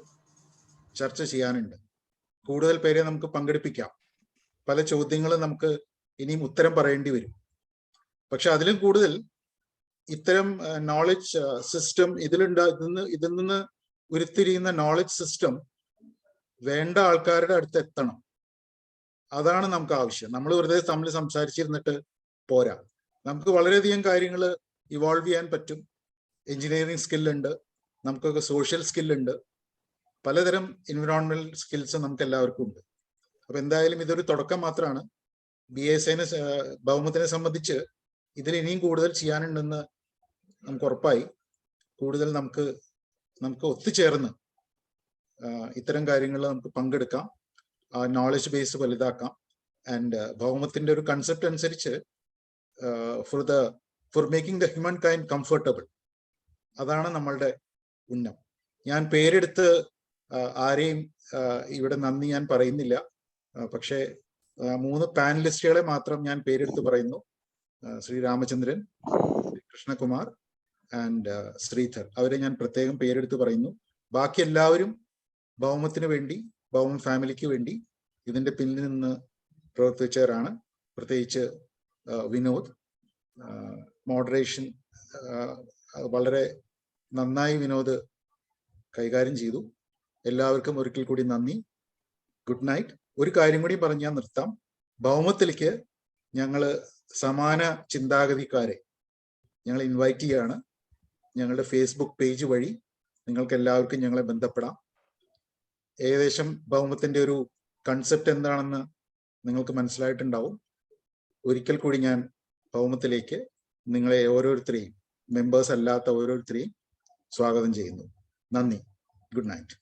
ചർച്ച ചെയ്യാനുണ്ട്. കൂടുതൽ പേരെ നമുക്ക് പങ്കെടുപ്പിക്കാം. പല ചോദ്യങ്ങളും നമുക്ക് ഇനിയും ഉത്തരം പറയേണ്ടി വരും. പക്ഷെ അതിലും കൂടുതൽ ഇത്തരം നോളജ് സിസ്റ്റം ഇതിൽ നിന്ന് ഉരുത്തിരിയുന്ന നോളജ് സിസ്റ്റം വേണ്ട ആൾക്കാരുടെ അടുത്ത് എത്തണം. അതാണ് നമുക്ക് ആവശ്യം. നമ്മൾ വെറുതെ തമ്മിൽ സംസാരിച്ചിരുന്നിട്ട് പോരാ. നമുക്ക് വളരെയധികം കാര്യങ്ങൾ ഇവോൾവ് ചെയ്യാൻ പറ്റും. എഞ്ചിനീയറിംഗ് സ്കില്ലുണ്ട്, നമുക്കൊക്കെ സോഷ്യൽ സ്കില്ലുണ്ട്, പലതരം എൻവിറോൺമെന്റൽ സ്കിൽസ് നമുക്ക് എല്ലാവർക്കും ഉണ്ട്. അപ്പൊ എന്തായാലും ഇതൊരു തുടക്കം മാത്രമാണ്. BSIനെ ഭൗമത്തിനെ സംബന്ധിച്ച് ഇതിൽ ഇനിയും കൂടുതൽ ചെയ്യാനുണ്ടെന്ന് നമുക്ക് ഉറപ്പായി. കൂടുതൽ നമുക്ക് ഒത്തുചേർന്ന് ഇത്തരം കാര്യങ്ങളിൽ നമുക്ക് പങ്കെടുക്കാം. നോളജ് ബേസ് വലുതാക്കാം. ആൻഡ് ഭൗമത്തിന്റെ ഒരു കൺസെപ്റ്റ് അനുസരിച്ച് for making the human kind comfortable, അതാണ് നമ്മളുടെ ഉന്നം. ഞാൻ പേരെടുത്ത് ആരെയും ഇവിടെ നന്ദി ഞാൻ പറയുന്നില്ല. പക്ഷേ 3 പാനലിസ്റ്റുകളെ മാത്രം ഞാൻ പേരെടുത്ത് പറയുന്നു. ശ്രീ രാമചന്ദ്രൻ, കൃഷ്ണകുമാർ ആൻഡ് ശ്രീധർ, അവരെ ഞാൻ പ്രത്യേകം പേരെടുത്ത് പറയുന്നു. ബാക്കി എല്ലാവരും ഭൗമത്തിന് വേണ്ടി, ഭൗമ ഫാമിലിക്ക് വേണ്ടി ഇതിന്റെ പിന്നിൽ നിന്ന് പ്രവർത്തിച്ചവരാണ്. പ്രത്യേകിച്ച് വിനോദ് മോഡറേഷൻ വളരെ നന്നായി വിനോദ് കൈകാര്യം ചെയ്തു. എല്ലാവർക്കും ഒരിക്കൽ കൂടി നന്ദി. Good night. ഒരു കാര്യം കൂടി പറഞ്ഞ് ഞാൻ നിർത്താം. ഭൗമത്തിലേക്ക് ഞങ്ങൾ സമാന ചിന്താഗതിക്കാരെ ഞങ്ങൾ ഇൻവൈറ്റ് ചെയ്യാണ്. ഞങ്ങളുടെ ഫേസ്ബുക്ക് പേജ് വഴി നിങ്ങൾക്ക് എല്ലാവർക്കും ഞങ്ങളെ ബന്ധപ്പെടാം. ഏകദേശം ഭൗമത്തിന്റെ ഒരു കൺസെപ്റ്റ് എന്താണെന്ന് നിങ്ങൾക്ക് മനസ്സിലായിട്ടുണ്ടാവും. ഒരിക്കൽ കൂടി ഞാൻ ഭൗമത്തിലേക്ക് നിങ്ങളെ ഓരോരുത്തരെയും, മെമ്പേഴ്സ് അല്ലാത്ത ഓരോരുത്തരെയും സ്വാഗതം ചെയ്യുന്നു. നന്ദി. Good night.